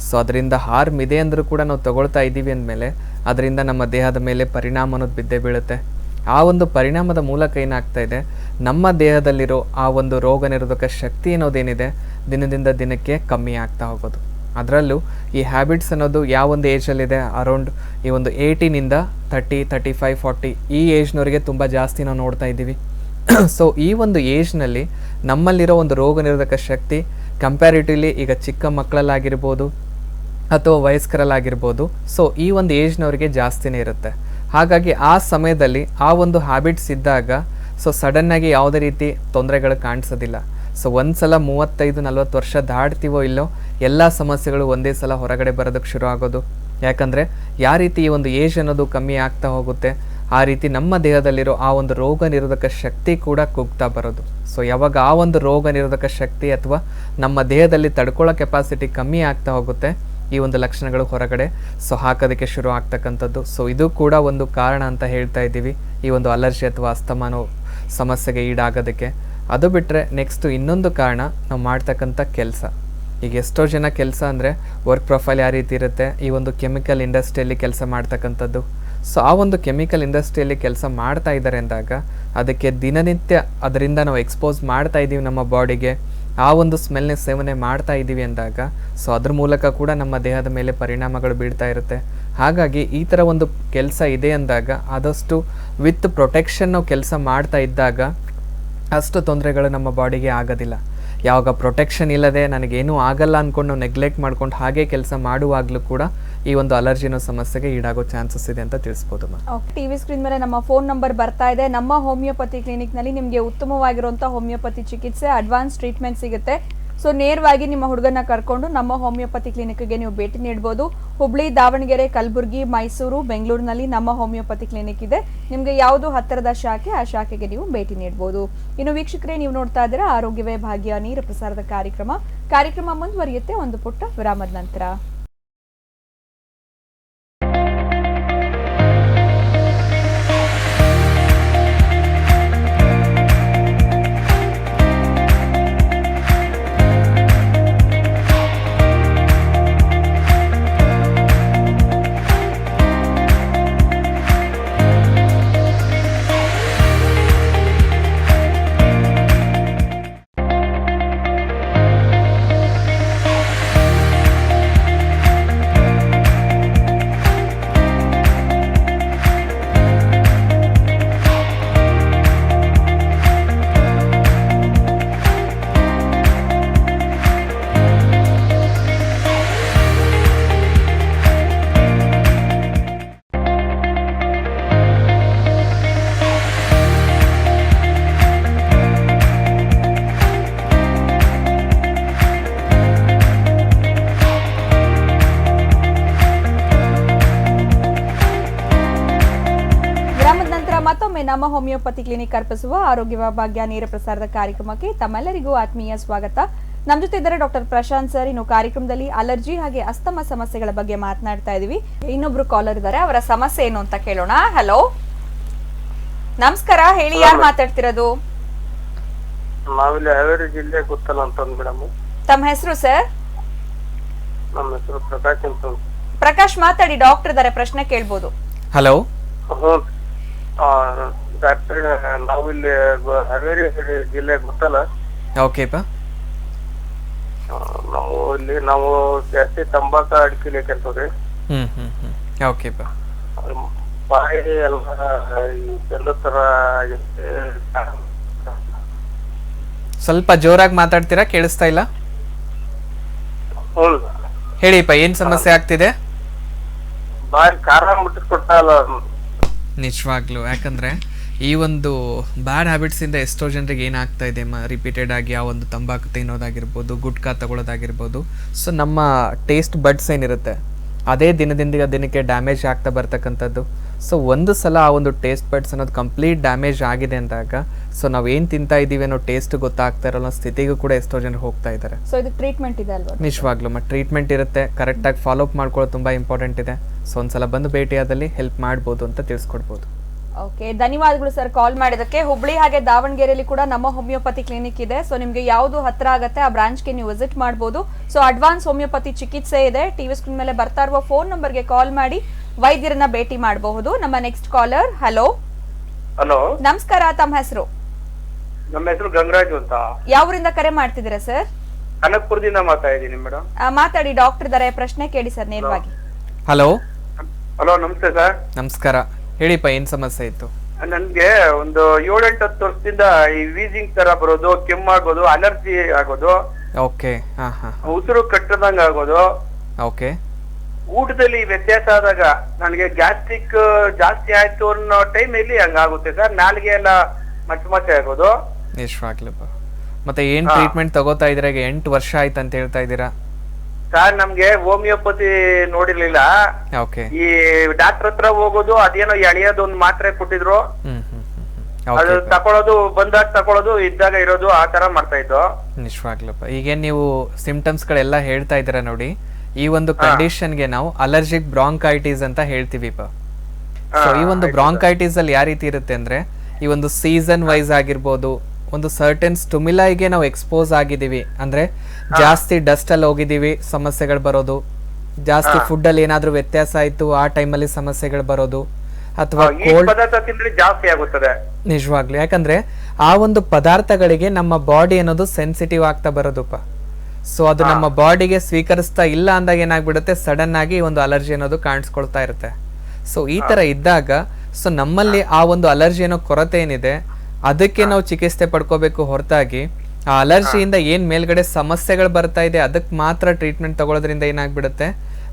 ಸೊ ಅದರಿಂದ ಹಾರ್ಮ್ ಇದೆ ಅಂದರೂ ಕೂಡ ನಾವು ತಗೊಳ್ತಾ ಇದ್ದೀವಿ ಅಂದಮೇಲೆ ಅದರಿಂದ ನಮ್ಮ ದೇಹದ ಮೇಲೆ ಪರಿಣಾಮ ಅನ್ನೋದು ಬಿದ್ದೇ ಬೀಳುತ್ತೆ. ಆ ಒಂದು ಪರಿಣಾಮದ ಮೂಲಕ ಏನಾಗ್ತಾ ಇದೆ, ನಮ್ಮ ದೇಹದಲ್ಲಿರೋ ಆ ಒಂದು ರೋಗ ನಿರೋಧಕ ಶಕ್ತಿ ಅನ್ನೋದೇನಿದೆ ದಿನದಿಂದ ದಿನಕ್ಕೆ ಕಮ್ಮಿ ಆಗ್ತಾ ಹೋಗೋದು. ಅದರಲ್ಲೂ ಈ ಹ್ಯಾಬಿಟ್ಸ್ ಅನ್ನೋದು ಯಾವ ಒಂದು ಏಜಲ್ಲಿದೆ, ಅರೌಂಡ್ ಈ ಒಂದು 18ಇಂದ 30, 35, 40 ಈ ಏಜ್ನವರಿಗೆ ತುಂಬ ಜಾಸ್ತಿ ನಾವು ನೋಡ್ತಾ ಇದ್ದೀವಿ. ಸೊ ಈ ಒಂದು ಏಜ್ನಲ್ಲಿ ನಮ್ಮಲ್ಲಿರೋ ಒಂದು ರೋಗ ನಿರೋಧಕ ಶಕ್ತಿ ಕಂಪ್ಯಾರಿಟಿವ್ಲಿ ಈಗ ಚಿಕ್ಕ ಮಕ್ಕಳಲ್ಲಾಗಿರ್ಬೋದು ಅಥವಾ ವಯಸ್ಕರಲ್ಲಾಗಿರ್ಬೋದು, ಸೊ ಈ ಒಂದು ಏಜ್ನವರಿಗೆ ಜಾಸ್ತಿನೇ ಇರುತ್ತೆ. ಹಾಗಾಗಿ ಆ ಸಮಯದಲ್ಲಿ ಆ ಒಂದು ಹ್ಯಾಬಿಟ್ಸ್ ಇದ್ದಾಗ ಸೊ ಸಡನ್ನಾಗಿ ಯಾವುದೇ ರೀತಿ ತೊಂದರೆಗಳು ಕಾಣಿಸೋದಿಲ್ಲ. ಸೊ ಒಂದ್ಸಲ 35-40 ವರ್ಷ ದಾಟ್ತೀವೋ ಇಲ್ಲೋ ಎಲ್ಲ ಸಮಸ್ಯೆಗಳು ಒಂದೇ ಸಲ ಹೊರಗಡೆ ಬರೋದಕ್ಕೆ ಶುರು ಆಗೋದು. ಯಾಕಂದರೆ ಯಾವ ರೀತಿ ಈ ಒಂದು ಏಜ್ ಅನ್ನೋದು ಕಮ್ಮಿ ಆಗ್ತಾ ಹೋಗುತ್ತೆ, ಆ ರೀತಿ ನಮ್ಮ ದೇಹದಲ್ಲಿರೋ ಆ ಒಂದು ರೋಗ ನಿರೋಧಕ ಶಕ್ತಿ ಕೂಡ ಕುಗ್ತಾ ಬರೋದು. ಸೊ ಯಾವಾಗ ಆ ಒಂದು ರೋಗ ನಿರೋಧಕ ಶಕ್ತಿ ಅಥವಾ ನಮ್ಮ ದೇಹದಲ್ಲಿ ತಡ್ಕೊಳ್ಳೋ ಕೆಪಾಸಿಟಿ ಕಮ್ಮಿ ಆಗ್ತಾ ಹೋಗುತ್ತೆ, ಈ ಒಂದು ಲಕ್ಷಣಗಳು ಹೊರಗಡೆ ಹಾಕೋದಕ್ಕೆ ಶುರು ಆಗ್ತಕ್ಕಂಥದ್ದು. ಸೊ ಇದು ಕೂಡ ಒಂದು ಕಾರಣ ಅಂತ ಹೇಳ್ತಾ ಇದ್ದೀವಿ ಈ ಒಂದು ಅಲರ್ಜಿ ಅಥವಾ ಅಸ್ತಮಾನೋ ಸಮಸ್ಯೆಗೆ ಈಡಾಗೋದಕ್ಕೆ. ಅದು ಬಿಟ್ಟರೆ ನೆಕ್ಸ್ಟು ಇನ್ನೊಂದು ಕಾರಣ ನಾವು ಮಾಡ್ತಕ್ಕಂಥ ಕೆಲಸ. ಈಗ ಎಷ್ಟೋ ಜನ ಕೆಲಸ ಅಂದರೆ ವರ್ಕ್ ಪ್ರೊಫೈಲ್ ಯಾವ ರೀತಿ ಇರುತ್ತೆ, ಈ ಒಂದು ಕೆಮಿಕಲ್ ಇಂಡಸ್ಟ್ರಿಯಲ್ಲಿ ಕೆಲಸ ಮಾಡ್ತಕ್ಕಂಥದ್ದು. ಸೊ ಆ ಒಂದು ಕೆಮಿಕಲ್ ಇಂಡಸ್ಟ್ರಿಯಲ್ಲಿ ಕೆಲಸ ಮಾಡ್ತಾ ಇದ್ದಾರೆ ಅಂದಾಗ ಅದಕ್ಕೆ ದಿನನಿತ್ಯ ಅದರಿಂದ ನಾವು ಎಕ್ಸ್ಪೋಸ್ ಮಾಡ್ತಾ ಇದ್ದೀವಿ ನಮ್ಮ ಬಾಡಿಗೆ, ಆ ಒಂದು ಸ್ಮೆಲ್ನ ಸೇವನೆ ಮಾಡ್ತಾ ಇದ್ದೀವಿ ಅಂದಾಗ ಸೊ ಅದ್ರ ಮೂಲಕ ಕೂಡ ನಮ್ಮ ದೇಹದ ಮೇಲೆ ಪರಿಣಾಮಗಳು ಬೀಳ್ತಾ ಇರುತ್ತೆ. ಹಾಗಾಗಿ ಈ ಥರ ಒಂದು ಕೆಲಸ ಇದೆ ಅಂದಾಗ ಆದಷ್ಟು ವಿತ್ ಪ್ರೊಟೆಕ್ಷನ್ ನಾವು ಕೆಲಸ ಮಾಡ್ತಾ ಇದ್ದಾಗ ಅಷ್ಟು ತೊಂದರೆಗಳು ನಮ್ಮ ಬಾಡಿಗೆ ಆಗೋದಿಲ್ಲ. ಯಾವಾಗ ಪ್ರೊಟೆಕ್ಷನ್ ಇಲ್ಲದೆ ನನಗೇನೂ ಆಗಲ್ಲ ಅಂದ್ಕೊಂಡು ನಾವು ನೆಗ್ಲೆಕ್ಟ್ ಮಾಡ್ಕೊಂಡು ಹಾಗೆ ಕೆಲಸ ಮಾಡುವಾಗಲೂ ಕೂಡ ಈ ಒಂದು ಅಲರ್ಜಿನೋ ಸಮಸ್ಯೆಗೆ ಈಡಾಗೋ ಚಾನ್ಸಸ್ ಇದೆ ಅಂತ ತಿಳಿಸ್ಬೋದು. ಟಿವಿ ಸ್ಕ್ರೀನ್ ಮೇಲೆ ನಮ್ಮ ಫೋನ್ ನಂಬರ್ ಬರ್ತಾ ಇದೆ. ನಮ್ಮ ಹೋಮಿಯೋಪತಿ ಕ್ಲಿನಿಕ್ ನಲ್ಲಿ ನಿಮಗೆ ಉತ್ತಮವಾಗಿರುವಂತಹ ಹೋಮಿಯೋಪತಿ ಚಿಕಿತ್ಸೆ, ಅಡ್ವಾನ್ಸ್ ಟ್ರೀಟ್ಮೆಂಟ್ ಸಿಗುತ್ತೆ. ಸೊ ನೇರವಾಗಿ ನಿಮ್ಮ ಹುಡುಗನ ಕರ್ಕೊಂಡು ನಮ್ಮ ಹೋಮಿಯೋಪತಿ ಕ್ಲಿನಿಕ್ಗೆ ನೀವು ಭೇಟಿ ನೀಡಬಹುದು. ಹುಬ್ಳಿ, ದಾವಣಗೆರೆ, ಕಲಬುರಗಿ, ಮೈಸೂರು, ಬೆಂಗಳೂರಿನಲ್ಲಿ ನಮ್ಮ ಹೋಮಿಯೋಪತಿ ಕ್ಲಿನಿಕ್ ಇದೆ. ನಿಮಗೆ ಯಾವುದು ಹತ್ತಿರದ ಶಾಖೆ ಆ ಶಾಖೆಗೆ ನೀವು ಭೇಟಿ ನೀಡಬಹುದು. ಇನ್ನು ವೀಕ್ಷಕರೇ, ನೀವು ನೋಡ್ತಾ ಇದ್ದೀರಾ ಆರೋಗ್ಯವೇ ಭಾಗ್ಯ ನೇರ ಪ್ರಸಾರದ ಕಾರ್ಯಕ್ರಮ ಮುಂದುವರಿಯುತ್ತೆ ಒಂದು ಪುಟ್ಟ ವಿರಾಮದ ನಂತರ. ಮತ್ತೊಮ್ಮೆ ನಮ್ಮ ಹೋಮಿಯೋಪತಿ ಕ್ಲಿನಿಕ್ ಅರ್ಪಿಸುವ ಆರೋಗ್ಯ ಭಾಗ್ಯ ನೇರ ಪ್ರಸಾರದ ಕಾರ್ಯಕ್ರಮಕ್ಕೆ ತಮ್ಮೆಲ್ಲರಿಗೂ ಆತ್ಮೀಯ ಸ್ವಾಗತ. ನಮ್ಮ ಜೊತೆ ಇದ್ದಾರೆ ಡಾಕ್ಟರ್ ಪ್ರಶಾಂತ್ ಸರ್. ಇನ್ನು ಕಾರ್ಯಕ್ರಮದಲ್ಲಿ ಅಲರ್ಜಿ ಹಾಗೆ ಅಸ್ತಮ ಸಮಸ್ಯೆಗಳ ಬಗ್ಗೆ ಮಾತನಾಡ್ತಾ ಇದೀವಿ. ಇನ್ನೊಬ್ರು ಕಾಲರ್ ಇದ್ದಾರೆ, ಅವರ ಸಮಸ್ಯೆ ಏನು ಅಂತ ಕೇಳೋಣ. ಹಲೋ, ನಮಸ್ಕಾರ, ಹೇಳಿ, ಯಾರು ಮಾತಾಡ್ತಿರೋದು? ನಾವಿಲ್ಲಿ ಹಾವೇರಿ ಜಿಲ್ಲೆ ಗೊತ್ತಲ್ಲ ಅಂತ ಮೇಡಮ್. ತಮ್ಮ ಹೆಸರು ಸರ್? ನಮ್ಮ ಹೆಸರು ಪ್ರಕಾಶ್ ಅಂತ. ಪ್ರಕಾಶ್ ಮಾತಾಡಿ, ಡಾಕ್ಟರ್ ಇದ್ದಾರೆ, ಪ್ರಶ್ನೆ ಕೇಳ್ಬೋದು. ಹಲೋ, ಡಾಕ್ಟರ್, ನಾವಿಲ್ಲಿ ಹಾವೇರಿ ಜಿಲ್ಲೆ ಗೊತ್ತಲ್ಲ. ಓಕೆಪ್ಪ. ನಾವು ಜಾಸ್ತಿ ತಂಬಾಕ ಅಡಿಕೆ ಕೆಲ್ಸದ್ರಿ. ಓಕೆಪ್ಪ. ಬಾಯಿ ಎಲ್ಲ ಎಲ್ಲ ತರ ಸ್ವಲ್ಪ ಜೋರಾಗಿ ಮಾತಾಡ್ತೀರಾ, ಕೇಳಿಸ್ತಾ ಇಲ್ಲ. ಹೇಳಿಪ್ಪ, ಏನ್ ಸಮಸ್ಯೆ ಆಗ್ತಿದೆ? ಬಾಯಿ ಖಾರ ಮುಟ್ಟಿಸ್ಕೊಡ್ತಾ ನಿಜವಾಗ್ಲು. ಯಾಕಂದ್ರೆ ಈ ಒಂದು ಬ್ಯಾಡ್ ಹ್ಯಾಬಿಟ್ಸಿಂದ ಎಷ್ಟೋ ಜನರಿಗೆ ಏನಾಗ್ತಾ ಇದೆ, ರಿಪೀಟೆಡ್ ಆಗಿ ಆ ಒಂದು ತಂಬಾಕು ತಿನ್ನೋದಾಗಿರ್ಬೋದು, ಗುಟ್ಕಾ ತಗೊಳ್ಳೋದಾಗಿರ್ಬೋದು. ಸೊ ನಮ್ಮ ಟೇಸ್ಟ್ ಬಡ್ಸ್ ಏನಿರುತ್ತೆ ಅದೇ ದಿನದಿಂದ ದಿನಕ್ಕೆ ಡ್ಯಾಮೇಜ್ ಆಗ್ತಾ ಬರ್ತಕ್ಕಂಥದ್ದು. ಸೊ ಒಂದು ಸಲ ಆ ಒಂದು ಟೇಸ್ಟ್ ಬಡ್ಸ್ ಅನ್ನೋದು ಕಂಪ್ಲೀಟ್ ಡ್ಯಾಮೇಜ್ ಆಗಿದೆ ಅಂದಾಗ ಸೊ ನಾವು ಏನು ತಿಂತಾ ಇದ್ದೀವಿ ಅನ್ನೋ ಟೇಸ್ಟ್ ಗೊತ್ತಾಗ್ತಾ ಇರೋಲ್ಲ ಸ್ಥಿತಿಗೂ ಕೂಡ ಎಷ್ಟೋ ಜನರು ಹೋಗ್ತಾ ಇದ್ದಾರೆ. ಸೊ ಇದು ಟ್ರೀಟ್ಮೆಂಟ್ ಇದೆ ಅಲ್ವಾ? ನಿಜವಾಗ್ಲೂ ಟ್ರೀಟ್ಮೆಂಟ್ ಇರುತ್ತೆ, ಕರೆಕ್ಟಾಗಿ ಫಾಲೋ ಅಪ್ ಮಾಡ್ಕೊಳ್ಳೋದು ತುಂಬ ಇಂಪಾರ್ಟೆಂಟ್ ಇದೆ. ಸೊ ಒಂದ್ಸಲ ಬಂದು ಭೇಟಿಯಾದಲ್ಲಿ ಹೆಲ್ಪ್ ಮಾಡ್ಬೋದು ಅಂತ ತಿಳಿಸ್ಕೊಡ್ಬೋದು. ಓಕೆ, ಧನ್ಯವಾದಗಳು ಸರ್ ಕಾಲ್ ಮಾಡಿದಕ್ಕೆ. ಹುಬ್ಳಿ ಹಾಗೆ ದಾವಣಗೆರೆಯಲ್ಲಿ ಕೂಡ ನಮ್ಮ ಹೋಮಿಯೋಪತಿ ಕ್ಲಿನಿಕ್ ಇದೆ. ಸೊ ನಿಮ್ಗೆ ಯಾವುದು ಹತ್ರ ಆಗುತ್ತೆ ಆ ಬ್ರಾಂಚ್ಗೆ ನೀವು ವಿಸಿಟ್ ಮಾಡಬಹುದು. ಸೊ ಅಡ್ವಾನ್ಸ್ ಹೋಮಿಯೋಪತಿ ಚಿಕಿತ್ಸೆ ಇದೆ. ಟಿವಿ ಸ್ಕ್ರೀನ್ ಮೇಲೆ ಬರ್ತಾ ಇರುವ ಫೋನ್ ನಂಬರ್ಗೆ ಕಾಲ್ ಮಾಡಿ ವೈದ್ಯರನ್ನ ಭೇಟಿ ಮಾಡಬಹುದು. ನಮ್ಮ ನೆಕ್ಸ್ಟ್ ಕಾಲರ್. ಹಲೋ. ಹಲೋ, ನಮಸ್ಕಾರ, ತಮ್ಮ ಹೆಸರು? ನಮ್ಮ ಹೆಸರು ಗಂಗರಾಜು ಅಂತ. ಯಾವೂರಿಂದ ಕರೆ ಮಾಡ್ತಿದ್ದೀರಾ ಸರ್? ಕನಕಪುರದಿಂದ ಮಾತಾಡ್ತಾ ಇದ್ದೀನಿ ಮೇಡಮ್. ಮಾತಾಡಿ, ಡಾಕ್ಟರ್ ಇದ್ದಾರೆ, ಪ್ರಶ್ನೆ ಕೇಳಿ ಸರ್ ನೇರವಾಗಿ. ಹಲೋ. ಹಲೋ, ನಮಸ್ತೆ ಸರ್. ನಮಸ್ಕಾರ, ಹೇಳಿಪ್ಪ, ಏನ್ ಸಮಸ್ಯೆ ಇತ್ತು? ನನ್ಗೆ ಒಂದು 7-8 ವರ್ಷದಿಂದ ಈ ವೀಸಿಂಗ್ ತರ ಬರೋದು, ಕೆಮ್ಮಾಗೋದು, ಅಲರ್ಜಿ ಆಗೋದು, ಓಕೆ, ಉಸಿರು ಕಟ್ಟದಂಗ ಆಗೋದು, ಓಕೆ, ಊಟದಲ್ಲಿ ವ್ಯತ್ಯಾಸ ಆದಾಗ ನನಗೆ ಗ್ಯಾಸ್ಟ್ರಿಕ್ ಜಾಸ್ತಿ ಆಯ್ತು ಅನ್ನೋ ಟೈಮ್ ಅಲ್ಲಿ ಹಂಗಾಗುತ್ತೆ ಸರ್. ನಾಲಿಗೆ ಎಲ್ಲ ಮಚ್ಚೆ ಆಗೋದು. ನಿಜವಾಗ್ಲಪ್ಪ. ಮತ್ತೆ ಏನ್ ಟ್ರೀಟ್ಮೆಂಟ್ ತಗೋತಾ ಇದ್ದೀರಾ? ಈಗ 8 ವರ್ಷ ಆಯ್ತು ಅಂತ ಹೇಳ್ತಾ ಇದ್ದೀರಾ. ಸರ್ ನಮ್ಗೆ ಹೋಮಿಯೋಪತಿ ನೋಡಿರ್ಲಿಲ್ಲ. ಓಕೆ. ಈ ಡಾಕ್ಟರ್ ಹತ್ರ ಹೋಗೋದು, ಅದೇನೋ ಎಳೆಯೋದು ಒಂದು ಮಾತ್ರೆ ಕೊಟ್ಟಿದ್ರು, ಅದು ತಕೊಳ್ಳೋದು, ಬಂದಾಗ ತಕೊಳ್ಳೋದು, ಇದ್ದಾಗ ಇರೋದು, ಆ ತರ ಮಾಡ್ತಾ ಇದ್ದು. ನಿಜವಾಗ್ಲಪ್ಪ. ಈಗೇನ್ ನೀವು ಸಿಂಪ್ಟಮ್ಸ್ ಗಳೆಲ್ಲ ಹೇಳ್ತಾ ಇದ್ದೀರಾ ನೋಡಿ, ಈ ಒಂದು ಕಂಡೀಷನ್ಗೆ ನಾವು ಅಲರ್ಜಿಕ್ ಬ್ರಾಂಕೈಟಿಸ್ ಅಂತ ಹೇಳ್ತೀವಿಪ್ಪ. ಸೊ ಈ ಒಂದು ಬ್ರಾಂಕೈಟಿಸ್ ಅಲ್ಲಿ ಯಾವ ರೀತಿ ಇರುತ್ತೆ ಅಂದ್ರೆ, ಈ ಒಂದು ಸೀಸನ್ ವೈಸ್ ಆಗಿರ್ಬೋದು, ಒಂದು ಸರ್ಟನ್ ಸ್ಟಿಮ್ಯುಲೈಗೆ ನಾವು ಎಕ್ಸ್ಪೋಸ್ ಆಗಿದ್ದೀವಿ ಅಂದ್ರೆ, ಜಾಸ್ತಿ ಡಸ್ಟ್ ಅಲ್ಲಿ ಹೋಗಿದ್ದೀವಿ, ಸಮಸ್ಯೆಗಳು ಬರೋದು, ಜಾಸ್ತಿ ಫುಡ್ ಅಲ್ಲಿ ಏನಾದ್ರೂ ವ್ಯತ್ಯಾಸ ಆಯ್ತು ಆ ಟೈಮಲ್ಲಿ ಸಮಸ್ಯೆಗಳು ಬರೋದು, ಅಥವಾ ಪದಾರ್ಥ ತಿಂದ್ರೆ ಜಾಸ್ತಿ ಆಗುತ್ತದೆ. ನಿಜವಾಗ್ಲು, ಯಾಕಂದ್ರೆ ಆ ಒಂದು ಪದಾರ್ಥಗಳಿಗೆ ನಮ್ಮ ಬಾಡಿ ಅನ್ನೋದು ಸೆನ್ಸಿಟಿವ್ ಆಗ್ತಾ ಬರೋದಪ್ಪ. ಸೊ ಅದು ನಮ್ಮ ಬಾಡಿಗೆ ಸ್ವೀಕರಿಸ್ತಾ ಇಲ್ಲ ಅಂದಾಗ ಏನಾಗ್ಬಿಡುತ್ತೆ, ಸಡನ್ ಆಗಿ ಒಂದು ಅಲರ್ಜಿ ಅನ್ನೋದು ಕಾಣಿಸ್ಕೊಳ್ತಾ ಇರುತ್ತೆ. ಸೊ ಈ ತರ ಇದ್ದಾಗ, ಸೊ ನಮ್ಮಲ್ಲಿ ಆ ಒಂದು ಅಲರ್ಜಿ ಅನ್ನೋ ಕೊರತೆ ಏನಿದೆ ಅದಕ್ಕೆ ನಾವು ಚಿಕಿತ್ಸೆ ಪಡ್ಕೋಬೇಕು ಹೊರತಾಗಿ, ಆ ಅಲರ್ಜಿಯಿಂದ ಏನ್ ಮೇಲ್ಗಡೆ ಸಮಸ್ಯೆಗಳು ಬರ್ತಾ ಇದೆ ಅದಕ್ಕೆ ಮಾತ್ರ ಟ್ರೀಟ್ಮೆಂಟ್ ತಗೊಳ್ಳೋದ್ರಿಂದ ಏನಾಗ್ಬಿಡುತ್ತೆ,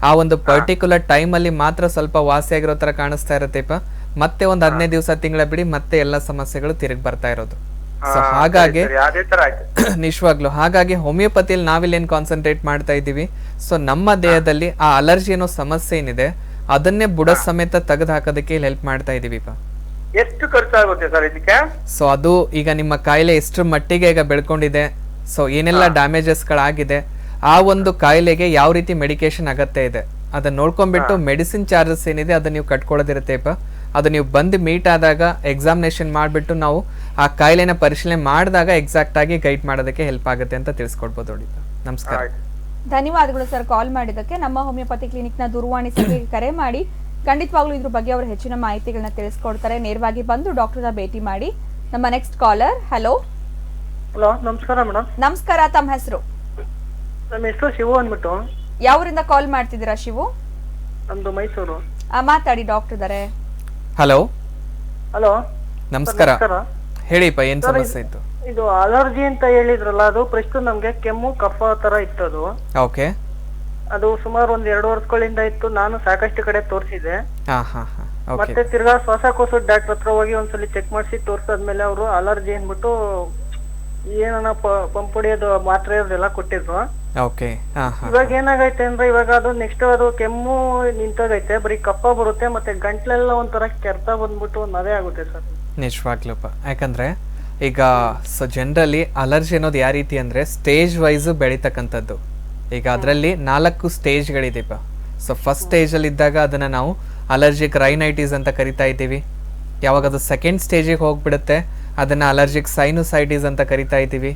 ಆ ಒಂದು ಪರ್ಟಿಕ್ಯುಲರ್ ಟೈಮ್ ಅಲ್ಲಿ ಮಾತ್ರ ಸ್ವಲ್ಪ ವಾಸಿಯಾಗಿರೋ ತರ ಕಾಣಿಸ್ತಾ ಇರುತ್ತೆಪ್ಪ. ಮತ್ತೆ ಒಂದು 15 ದಿವಸ ತಿಂಗಳ ಬಿಡಿ ಮತ್ತೆ ಎಲ್ಲ ಸಮಸ್ಯೆಗಳು ತಿರುಗಿ ಬರ್ತಾ ಇರೋದು. ಸೊ ಹಾಗಾಗಿ ನಿಜವಾಗ್ಲು ಹಾಗಾಗಿ ಹೋಮಿಯೋಪತಿಯಲ್ಲಿ ನಾವಿಲ್ಲಿ ಏನ್ ಕಾನ್ಸಂಟ್ರೇಟ್ ಮಾಡ್ತಾ ಇದ್ದೀವಿ, ಸೊ ನಮ್ಮ ದೇಹದಲ್ಲಿ ಆ ಅಲರ್ಜಿ ಅನ್ನೋ ಸಮಸ್ಯೆ ಏನಿದೆ ಅದನ್ನೇ ಬುಡ ಸಮೇತ ತೆಗೆದು ಹಾಕೋದಕ್ಕೆ ಇಲ್ಲಿ ಹೆಲ್ಪ್ ಮಾಡ್ತಾ ಇದೀವಿಪ್ಪ. ಎಷ್ಟು ಖರ್ಚಾಗುತ್ತೆ ಸರ್ ಇದಕ್ಕೆ? ಸೊ ಅದು ಈಗ ನಿಮ್ಮ ಕಾಯಿಲೆ ಎಷ್ಟು ಮಟ್ಟಿಗೆ ಈಗ ಬೆಳ್ಕೊಂಡಿದೆ, ಸೊ ಏನೆಲ್ಲ ಡ್ಯಾಮೇಜಸ್ ಗಳಾಗಿದೆ, ಆ ಒಂದು ಕಾಯಿಲೆಗೆ ಯಾವ ರೀತಿ ಮೆಡಿಕೇಶನ್ ಅಗತ್ಯ ಇದೆ ಅದನ್ನ ನೋಡ್ಕೊಂಡ್ಬಿಟ್ಟು ಮೆಡಿಸಿನ್ ಚಾರ್ಜಸ್ ಏನಿದೆ ಅದನ್ನ ನೀವು ಕಟ್ಕೊಳ್ಳೋದಿರುತ್ತೆಪ್ಪ. ಅದು ನೀವು ಬಂದು ಮೀಟ್ ಆದಾಗ ಎಕ್ಸಾಮಿನೇಷನ್ ಮಾಡಿಬಿಟ್ಟು ನಾವು ಆ ಕಾಯಿಲೆನ ಪರಿಶೀಲನೆ ಮಾಡಿದಾಗ ಎಕ್ಸಾಕ್ಟ್ ಆಗಿ ಗೈಡ್ ಮಾಡೋದಕ್ಕೆ ಹೆಲ್ಪ್ ಆಗುತ್ತೆ ಅಂತ ತಿಳಿಸ್ಕೊಡ್ಬೋದು ನೋಡಿ. ನಮಸ್ಕಾರ. ಧನ್ಯವಾದಗಳು ಸರ್ ಕಾಲ್ ಮಾಡಿದ್ದಕ್ಕೆ. ನಮ್ಮ ಹೋಮಿಯೋಪತಿ ಕ್ಲಿನಿಕ್ ನ ದೂರವಾಣಿ ಸಂಖ್ಯೆಗೆ ಕರೆ ಮಾಡಿ ಖಂಡಿತವಾಗ್ಲೂ ಇದ್ರ ಬಗ್ಗೆ ಅವರು ಹೆಚ್ಚಿನ ಮಾಹಿತಿಗಳನ್ನ ತಿಳಿಸ್ಕೊಡ್ತಾರೆ. ನೇರವಾಗಿ ಬಂದು ಡಾಕ್ಟರ್ನ ಭೇಟಿ ಮಾಡಿ. ನಮ್ಮ ನೆಕ್ಸ್ಟ್ ಕಾಲರ್. ಹಲೋ. ಹಲೋ, ನಮಸ್ಕಾರ ಮೇಡಮ್. ನಮಸ್ಕಾರ, ತಮ್ಮ ಹೆಸರು? ನಮ್ಮ ಹೆಸರು ಶಿವು ಅಂದ್ಬಿಟ್ಟು. ಯಾವೂರಿಂದ ಕಾಲ್ ಮಾಡ್ತಿದ್ದೀರಾ ಶಿವು? ನಮ್ದು ಮೈಸೂರು. ಮಾತಾಡಿ, ಡಾಕ್ಟರ್ ಇದ್ದಾರೆ. ಹಲೋ. ಹಲೋ, ನಮಸ್ಕಾರ. ಹೇಳಿಪ್ಪ, ಏನ್ ಸಮಸ್ಯೆ ಇತ್ತು? ಇದು ಅಲರ್ಜಿ ಅಂತ ಹೇಳಿದ್ರಲ್ಲ, ಅದು ಫಸ್ಟ್ ನಮ್ಗೆ ಕೆಮ್ಮು ಕಫ ತರ ಇತ್ತು. ಅದು ಓಕೆ. ಅದು ಸುಮಾರು 1-2 ವರ್ಷಗಳಿಂದ ಇತ್ತು. ನಾನು ಸಾಕಷ್ಟು ಕಡೆ ತೋರಿಸಿದೆ. ಮತ್ತೆ ತಿರ್ಗಾ ಶ್ವಾಸಕೋಶದ ಡಾಕ್ಟರ್ ಹತ್ರ ಹೋಗಿ ಒಂದ್ಸಲಿ ಚೆಕ್ ಮಾಡಿಸಿ ತೋರ್ಸಾದ್ಮೇಲೆ ಅವರು ಅಲರ್ಜಿ ಅಂದ್ಬಿಟ್ಟು ಏನನ್ನ ಪಂಪ್ ಹೊಡಿಯೋದು ಮಾತ್ರೆ ಅದೆಲ್ಲ ಕೊಟ್ಟಿದ್ರು. ಇವಾಗ ಏನಾಗೈತೆ ಅಂದ್ರೆ, ಇವಾಗ ಅದು ನೆಕ್ಸ್ಟ್ ಅದು ಕೆಮ್ಮು ನಿಂತೋಗೈತೆ, ಬರೀ ಕಫ ಬರುತ್ತೆ, ಮತ್ತೆ ಗಂಟ್ಲೆಲ್ಲ ಒಂಥರ ಕೆರ್ತ ಬಂದ್ಬಿಟ್ಟು ನದೆ ಆಗುತ್ತೆ ಸರ್. ನಿಜವಾಗ್ಲೂಪ್ಪ. ಯಾಕಂದ್ರೆ ಈಗ ಸೊ ಜನರಲಿ ಅಲರ್ಜಿ ಅನ್ನೋದು ಯಾವ ರೀತಿ ಅಂದ್ರೆ ಸ್ಟೇಜ್ ವೈಸ್ ಬೆಳೀತಕ್ಕಂಥದ್ದು. ಈಗ ಅದರಲ್ಲಿ 4 ಸ್ಟೇಜ್ಗಳಿದೆಪ್ಪ. ಸೊ ಫಸ್ಟ್ ಸ್ಟೇಜ್ ಅಲ್ಲಿ ಇದ್ದಾಗ ಅದನ್ನ ನಾವು ಅಲರ್ಜಿಕ್ ರೈನೈಟಿಸ್ ಅಂತ ಕರಿತಾ ಇದ್ದೀವಿ. ಯಾವಾಗ ಅದು ಸೆಕೆಂಡ್ ಸ್ಟೇಜಿಗೆ ಹೋಗ್ಬಿಡುತ್ತೆ ಅದನ್ನ ಅಲರ್ಜಿಕ್ ಸೈನುಸೈಟಿಸ್ ಅಂತ ಕರಿತಾ ಇದ್ದೀವಿ.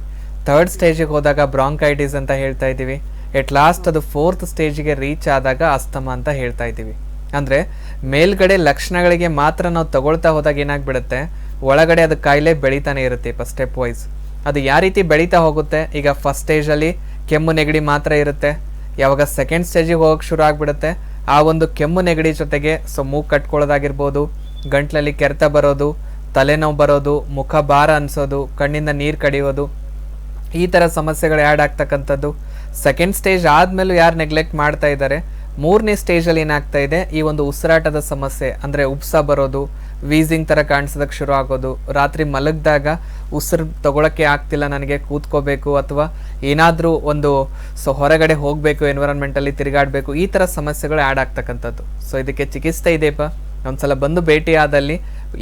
ಥರ್ಡ್ ಸ್ಟೇಜಿಗೆ ಹೋದಾಗ ಬ್ರಾಂಕೈಟಿಸ್ ಅಂತ ಹೇಳ್ತಾ ಇದ್ದೀವಿ. ಎಟ್ ಲಾಸ್ಟ್ ಅದು 4th ಸ್ಟೇಜಿಗೆ ರೀಚ್ ಆದಾಗ ಅಸ್ತಮ ಅಂತ ಹೇಳ್ತಾ ಇದ್ದೀವಿ. ಅಂದ್ರೆ ಮೇಲ್ಗಡೆ ಲಕ್ಷಣಗಳಿಗೆ ಮಾತ್ರ ನಾವು ತಗೊಳ್ತಾ ಹೋದಾಗ ಏನಾಗ್ಬಿಡುತ್ತೆ, ಒಳಗಡೆ ಅದು ಕಾಯಿಲೆ ಬೆಳೀತಾನೆ ಇರುತ್ತೆ ಸ್ಟೆಪ್ ವೈಸ್. ಅದು ಯಾವ ರೀತಿ ಬೆಳೀತಾ ಹೋಗುತ್ತೆ, ಈಗ ಫಸ್ಟ್ ಸ್ಟೇಜಲ್ಲಿ ಕೆಮ್ಮು ನೆಗಡಿ ಮಾತ್ರ ಇರುತ್ತೆ. ಯಾವಾಗ ಸೆಕೆಂಡ್ ಸ್ಟೇಜಿಗೆ ಹೋಗಕ್ಕೆ ಶುರು ಆಗ್ಬಿಡುತ್ತೆ, ಆ ಒಂದು ಕೆಮ್ಮು ನೆಗಡಿ ಜೊತೆಗೆ ಸೊ ಮೂಗು ಕಟ್ಕೊಳ್ಳೋದಾಗಿರ್ಬೋದು, ಗಂಟ್ಲಲ್ಲಿ ಕೆರೆತ ಬರೋದು, ತಲೆನೋವು ಬರೋದು, ಮುಖ ಭಾರ ಅನ್ಸೋದು, ಕಣ್ಣಿಂದ ನೀರು ಕಡಿಯೋದು, ಈ ಥರ ಸಮಸ್ಯೆಗಳು ಆ್ಯಡ್ ಆಗ್ತಕ್ಕಂಥದ್ದು. ಸೆಕೆಂಡ್ ಸ್ಟೇಜ್ ಆದಮೇಲೂ ಯಾರು ನೆಗ್ಲೆಕ್ಟ್ ಮಾಡ್ತಾ ಇದ್ದಾರೆ, 3ನೇ ಸ್ಟೇಜಲ್ಲಿ ಏನಾಗ್ತಾ ಇದೆ, ಈ ಒಂದು ಉಸಿರಾಟದ ಸಮಸ್ಯೆ ಅಂದರೆ ಉಪ್ಸ ಬರೋದು, ವೀಸಿಂಗ್ ಥರ ಕಾಣಿಸೋದಕ್ಕೆ ಶುರು ಆಗೋದು, ರಾತ್ರಿ ಮಲಗಿದಾಗ ಉಸಿರು ತಗೊಳಕ್ಕೆ ಆಗ್ತಿಲ್ಲ ನನಗೆ, ಕೂತ್ಕೋಬೇಕು ಅಥವಾ ಏನಾದರೂ ಒಂದು ಹೊರಗಡೆ ಹೋಗಬೇಕು, ಎನ್ವಿರಾನ್ಮೆಂಟಲ್ಲಿ ತಿರುಗಾಡಬೇಕು, ಈ ಥರ ಸಮಸ್ಯೆಗಳು ಆ್ಯಡ್ ಆಗ್ತಕ್ಕಂಥದ್ದು. ಸೊ ಇದಕ್ಕೆ ಚಿಕಿತ್ಸೆ ಇದೆಯಪ್ಪ. ಒಂದ್ಸಲ ಬಂದು ಭೇಟಿ ಆದಲ್ಲಿ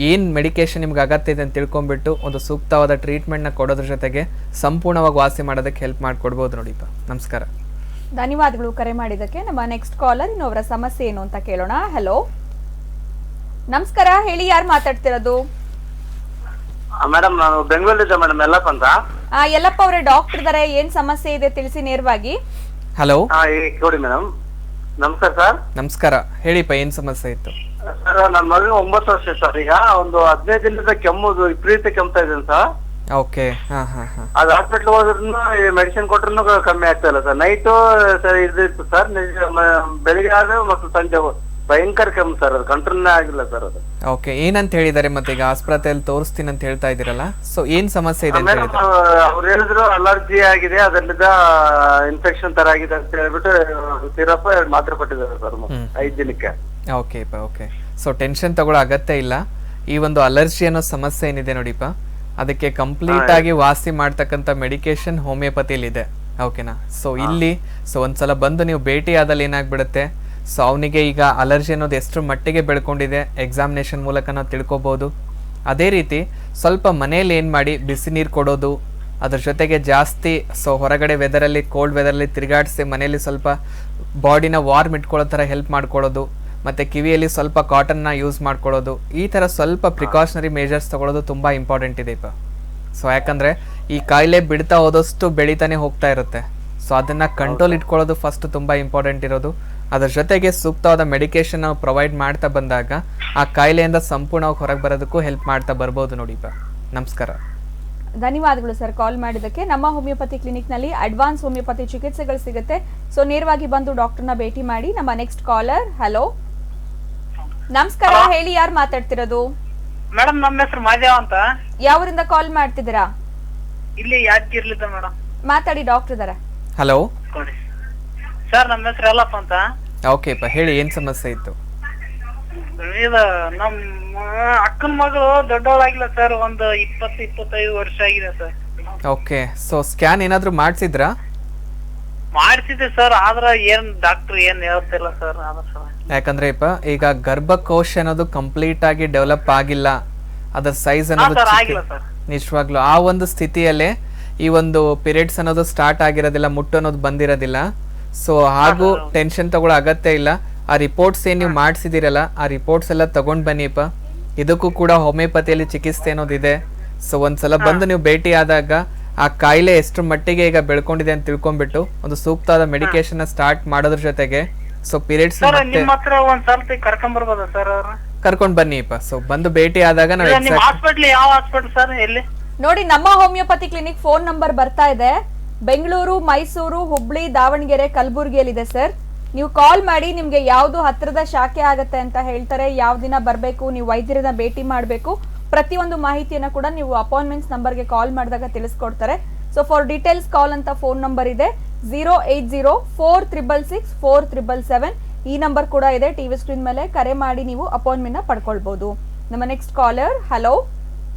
ಏನು ಮೆಡಿಕೇಶನ್ ನಿಮ್ಗೆ ಅಗತ್ಯ ಇದೆ ಅಂತ ತಿಳ್ಕೊಂಡ್ಬಿಟ್ಟು ಒಂದು ಸೂಕ್ತವಾದ ಟ್ರೀಟ್ಮೆಂಟ್ನ ಕೊಡೋದ್ರ ಜೊತೆಗೆ ಸಂಪೂರ್ಣವಾಗಿ ವಾಸಿ ಮಾಡೋದಕ್ಕೆ ಹೆಲ್ಪ್ ಮಾಡಿಕೊಡ್ಬೋದು ನೋಡಿಪ್ಪ. ನಮಸ್ಕಾರ. ಧನ್ಯವಾದಗಳು ಕರೆ ಮಾಡಿದ್ದಕ್ಕೆ. ನಮ್ಮ ನೆಕ್ಸ್ಟ್ ಕಾಲರ್ ಇನ್ನೊಬ್ಬರ ಸಮಸ್ಯೆ ಏನು ಅಂತ ಕೇಳೋಣ. ಹಲೋ, ನಮಸ್ಕಾರ. ಹೇಳಿ, ಯಾರು ಮಾತಾಡ್ತಿರೋದು? ಮೇಡಮ್, ನಾನು ಬೆಂಗಳೂರಿದ್ದೆ ಮೇಡಮ್, ಯಲ್ಲಪ್ಪ ಅಂತ. ಯಲ್ಲಪ್ಪ ಅವರೇ, ಡಾಕ್ಟರ್ ಇದ್ದಾರೆ. ಏನ್ ಸಮಸ್ಯೆ ಇದೆ ತಿಳಿಸಿ ನೇರವಾಗಿ. ಹಲೋ. ನೋಡಿ ಮೇಡಮ್, ನಮಸ್ಕಾರ ಸರ್. ನಮಸ್ಕಾರ, ಹೇಳಿಪ್ಪ, ಏನ್ ಸಮಸ್ಯೆ ಇತ್ತು? ಸರ್, ನನ್ನ ಮಗನಿಗೆ 9 ವರ್ಷ ಸರ್. ಈಗ ಒಂದು 15 ದಿನದ ಕೆಮ್ಮು, ವಿಪರೀತ ಕೆಮ್ತಾ ಇದ್ದೇನೆ ಸರ್. ಓಕೆ. ಅದು ಹಾಸ್ಪಿಟ್ಲ್ ಹೋದ್ರೂ ಮೆಡಿಸಿನ್ ಕೊಟ್ರು ಕಮ್ಮಿ ಆಗ್ತಾ ಇಲ್ಲ ಸರ್. ನೈಟು ಸರ್ ಇದಿತ್ತು ಸರ್, ಬೆಳಿಗ್ಗೆ ಆದ್ರೆ ಮತ್ತು ಸಂಜೆ ಭಯಂಕರ ಕೆಮ್ಮು ಸರ್. ಅದು ಕಂಟ್ರೋಲ್ನೇ ಆಗಿಲ್ಲ ಸರ್ ಅದು. ಓಕೆ, ಏನಂತ ಹೇಳಿದಾರೆ ಮತ್ತೆ? ಈಗ ಆಸ್ಪತ್ರೆಯಲ್ಲಿ ತೋರಿಸ್ತೀನಿ ಅಂತ ಹೇಳ್ತಾ ಇದೀರಲ್ಲ, ಸೊ ಏನ್ ಸಮಸ್ಯೆ ಇದೆ? ಅವ್ರು ಹೇಳಿದ್ರು ಅಲರ್ಜಿ ಆಗಿದೆ, ಅದರಿಂದ ಇನ್ಫೆಕ್ಷನ್ ತರ ಆಗಿದೆ ಅಂತ ಹೇಳ್ಬಿಟ್ಟು ಸಿರಪ್ ಮಾತ್ರೆ ಕೊಟ್ಟಿದ್ದಾರೆ ಸರ್ 5 ದಿನಕ್ಕೆ. ಓಕೆ. ಸೊ ಟೆನ್ಷನ್ ತಗೊಳ್ಳೋ ಅಗತ್ಯ ಇಲ್ಲ. ಈ ಒಂದು ಅಲರ್ಜಿ ಅನ್ನೋ ಸಮಸ್ಯೆ ಏನಿದೆ ನೋಡಿಪ್ಪ, ಅದಕ್ಕೆ ಕಂಪ್ಲೀಟ್ ಆಗಿ ವಾಸಿ ಮಾಡ್ತಕ್ಕಂಥ ಮೆಡಿಕೇಶನ್ ಹೋಮಿಯೋಪತಿಲಿದೆ. ಓಕೆನಾ? ಸೊ ಇಲ್ಲಿ ಒಂದ್ಸಲ ಬಂದು ನೀವು ಭೇಟಿ ಆದಲ್ಲಿ ಏನಾಗ್ಬಿಡುತ್ತೆ, ಸೊ ಅವನಿಗೆ ಈಗ ಅಲರ್ಜಿ ಅನ್ನೋದು ಎಷ್ಟು ಮಟ್ಟಿಗೆ ಬೆಳ್ಕೊಂಡಿದೆ ಎಕ್ಸಾಮಿನೇಷನ್ ಮೂಲಕ ನಾವು ತಿಳ್ಕೊಬೋದು. ಅದೇ ರೀತಿ ಸ್ವಲ್ಪ ಮನೇಲಿ ಏನು ಮಾಡಿ, ಬಿಸಿ ನೀರು ಕೊಡೋದು, ಅದ್ರ ಜೊತೆಗೆ ಜಾಸ್ತಿ ಹೊರಗಡೆ ವೆದರಲ್ಲಿ, ಕೋಲ್ಡ್ ವೆದರಲ್ಲಿ ತಿರುಗಾಡಿಸಿ ಮನೇಲಿ ಸ್ವಲ್ಪ ಬಾಡಿನ ವಾರ್ಮ್ ಇಟ್ಕೊಳ್ಳೋ ಥರ ಹೆಲ್ಪ್ ಮಾಡ್ಕೊಳ್ಳೋದು, ಮತ್ತು ಕಿವಿಯಲ್ಲಿ ಸ್ವಲ್ಪ ಕಾಟನ್ನ ಯೂಸ್ ಮಾಡ್ಕೊಳ್ಳೋದು, ಈ ಥರ ಸ್ವಲ್ಪ ಪ್ರಿಕಾಷನರಿ ಮೇಜರ್ಸ್ ತೊಗೊಳ್ಳೋದು ತುಂಬ ಇಂಪಾರ್ಟೆಂಟ್ ಇದೆ ಇಪ್ಪ. ಸೊ ಯಾಕಂದರೆ ಈ ಕಾಯಿಲೆ ಬಿಡ್ತಾ ಹೋದಷ್ಟು ಬೆಳೀತಾನೆ ಹೋಗ್ತಾ ಇರುತ್ತೆ. ಸೊ ಅದನ್ನು ಕಂಟ್ರೋಲ್ ಇಟ್ಕೊಳ್ಳೋದು ಫಸ್ಟ್ ತುಂಬ ಇಂಪಾರ್ಟೆಂಟ್ ಇರೋದು. ಅದ್ರ ಜೊತೆಗೆ ಸೂಕ್ತವಾದ ಮೆಡಿಕೇಶನ್ ನಾವು ಪ್ರೊವೈಡ್ ಮಾಡ್ತಾ ಬಂದಾಗ ಆ ಕಾಯಿಲೆಯಿಂದ ಸಂಪೂರ್ಣವಾಗಿ ಹೊರಗೆ ಬರೋದಕ್ಕೂ ಹೆಲ್ಪ್ ಮಾಡ್ತಾ ಬರ್ಬೋದು ನೋಡಿಪ್ಪ. ನಮಸ್ಕಾರ. ಧನ್ಯವಾದಗಳು ಸರ್ ಕಾಲ್ ಮಾಡಿದ್ದಕ್ಕೆ. ನಮ್ಮ ಹೋಮಿಯೋಪತಿ ಕ್ಲಿನಿಕ್ನಲ್ಲಿ ಅಡ್ವಾನ್ಸ್ ಹೋಮಿಯೋಪತಿ ಚಿಕಿತ್ಸೆಗಳು ಸಿಗುತ್ತೆ. ಸೊ ನೇರವಾಗಿ ಬಂದು ಡಾಕ್ಟರ್ನ ಭೇಟಿ ಮಾಡಿ. ನಮ್ಮ ನೆಕ್ಸ್ಟ್ ಕಾಲರ್. ಹಲೋ, ನಮಸ್ಕಾರ. ಹೇಳಿ, ಯಾರು ಮಾತಾಡ್ತಿರೋದು? ಮೇಡಮ್ ನಮ್ಮ ಹೆಸರು ಮಾದೇವ ಅಂತ. ಯಾವರಿಂದ ಕಾಲ್ ಮಾಡ್ತಿದ್ದೀರಾ? ಇಲ್ಲಿ ಯಾದಗಿರ್ಲಿದ್ದ ಮೇಡಮ್. ಮಾತಾಡಿ, ಡಾಕ್ಟರ್ ಇದಾರೆ. ಹಲೋ ಸರ್, ನಮ್ಮ ಹೆಸರು ಯಲ್ಲಪ್ಪ ಅಂತ. ಓಕೆಪ್ಪ, ಹೇಳಿ, ಏನು ಸಮಸ್ಯೆ ಇತ್ತು? ಇದು ನಮ್ಮ ಅಕ್ಕನ ಮಗಳು ದೊಡ್ಡವಳಾಗಿಲ್ಲ ಸರ್, ಒಂದು 20-25 ವರ್ಷ ಆಗಿದೆ ಸರ್. ಓಕೆ, ಸೊ ಸ್ಕ್ಯಾನ್ ಏನಾದರೂ ಮಾಡಿಸಿದ್ರಾ? ಮಾಡಿಸಿದೆ ಸರ್, ಆದ್ರ ಏನ್ ಡಾಕ್ಟರ್ ಏನ್ ಹೇಳ್ತಿಲ್ಲ ಸರ್. ಯಾಕಂದ್ರೆ ಇಪ್ಪ ಈಗ ಗರ್ಭಕೋಶ ಅನ್ನೋದು ಕಂಪ್ಲೀಟ್ ಆಗಿ ಡೆವಲಪ್ ಆಗಿಲ್ಲ, ಅದರ ಸೈಜ್ ಅನ್ನೋದು ನಿಜವಾಗ್ಲು ಆ ಒಂದು ಸ್ಥಿತಿಯಲ್ಲೇ ಈ ಒಂದು ಪೀರಿಯಡ್ಸ್ ಅನ್ನೋದು ಸ್ಟಾರ್ಟ್ ಆಗಿರೋದಿಲ್ಲ, ಮುಟ್ಟು ಅನ್ನೋದು ಬಂದಿರೋದಿಲ್ಲ. ಸೊ ಹಾಗೂ ಟೆನ್ಷನ್ ತಗೊಳ್ಳೋ ಅಗತ್ಯ ಇಲ್ಲ. ಆ ರಿಪೋರ್ಟ್ಸ್ ಏನು ನೀವು ಮಾಡಿಸಿದಿರಲ್ಲ, ಆ ರಿಪೋರ್ಟ್ಸ್ ಎಲ್ಲ ತಗೊಂಡ್ ಬನ್ನಿಪ್ಪ. ಇದಕ್ಕೂ ಕೂಡ ಹೋಮಿಯೋಪತಿಯಲ್ಲಿ ಚಿಕಿತ್ಸೆ ಅನ್ನೋದಿದೆ. ಸೊ ಒಂದ್ಸಲ ಬಂದು ನೀವು ಭೇಟಿ ಆದಾಗ ಆ ಕಾಯಿಲೆ ಎಷ್ಟು ಮಟ್ಟಿಗೆ ಈಗ ಬೆಳ್ಕೊಂಡಿದೆ ಅಂತ ತಿಳ್ಕೊಂಡ್ಬಿಟ್ಟು ಒಂದು ಸೂಕ್ತವಾದ ಮೆಡಿಕೇಶನ್ ಸ್ಟಾರ್ಟ್ ಮಾಡೋದ್ರ ಜೊತೆಗೆ ಸೊ ಪೀರಿಯಡ್ಸ್ ಕರ್ಕೊಂಡ್ ಬನ್ನಿಪ್ಪ. ಸೊ ಬಂದು ಭೇಟಿ ಆದಾಗ ನಾವು ನೋಡಿ, ನಮ್ಮ ಹೋಮಿಯೋಪತಿ ಕ್ಲಿನಿಕ್ ಫೋನ್ ನಂಬರ್ ಬರ್ತಾ ಇದೆ. ಬೆಂಗಳೂರು, ಮೈಸೂರು, ಹುಬ್ಳಿ, ದಾವಣಗೆರೆ, ಕಲಬುರಗಿಯಲ್ಲಿದೆ ಸರ್. ನೀವು ಕಾಲ್ ಮಾಡಿ, ನಿಮ್ಗೆ ಯಾವ್ದು ಹತ್ತಿರದ ಶಾಖೆ ಆಗತ್ತೆ ಅಂತ ಹೇಳ್ತಾರೆ, ಯಾವ ದಿನ ಬರ್ಬೇಕು, ನೀವು ವೈದ್ಯರನ್ನ ಭೇಟಿ ಮಾಡ್ಬೇಕು, ಪ್ರತಿಯೊಂದು ಮಾಹಿತಿಯನ್ನ ಕೂಡ ನೀವು ಅಪಾಯಿಂಟ್ಮೆಂಟ್ಸ್ ನಂಬರ್ಗೆ ಕಾಲ್ ಮಾಡಿದಾಗ ತಿಳಿಸ್ಕೊಡ್ತಾರೆ. ಸೊ ಫಾರ್ ಡೀಟೇಲ್ಸ್ ಕಾಲ್ ಅಂತ ಫೋನ್ ನಂಬರ್ ಇದೆ 08046664777. ಈ ನಂಬರ್ ಕೂಡ ಇದೆ ಟಿವಿ ಸ್ಕ್ರೀನ್ ಮೇಲೆ. ಕರೆ ಮಾಡಿ ನೀವು ಅಪಾಯಿಂಟ್ಮೆಂಟ್ ನ ಪಡ್ಕೊಳ್ಬಹುದು. ನಮ್ಮ ನೆಕ್ಸ್ಟ್ ಕಾಲರ್. ಹಲೋ.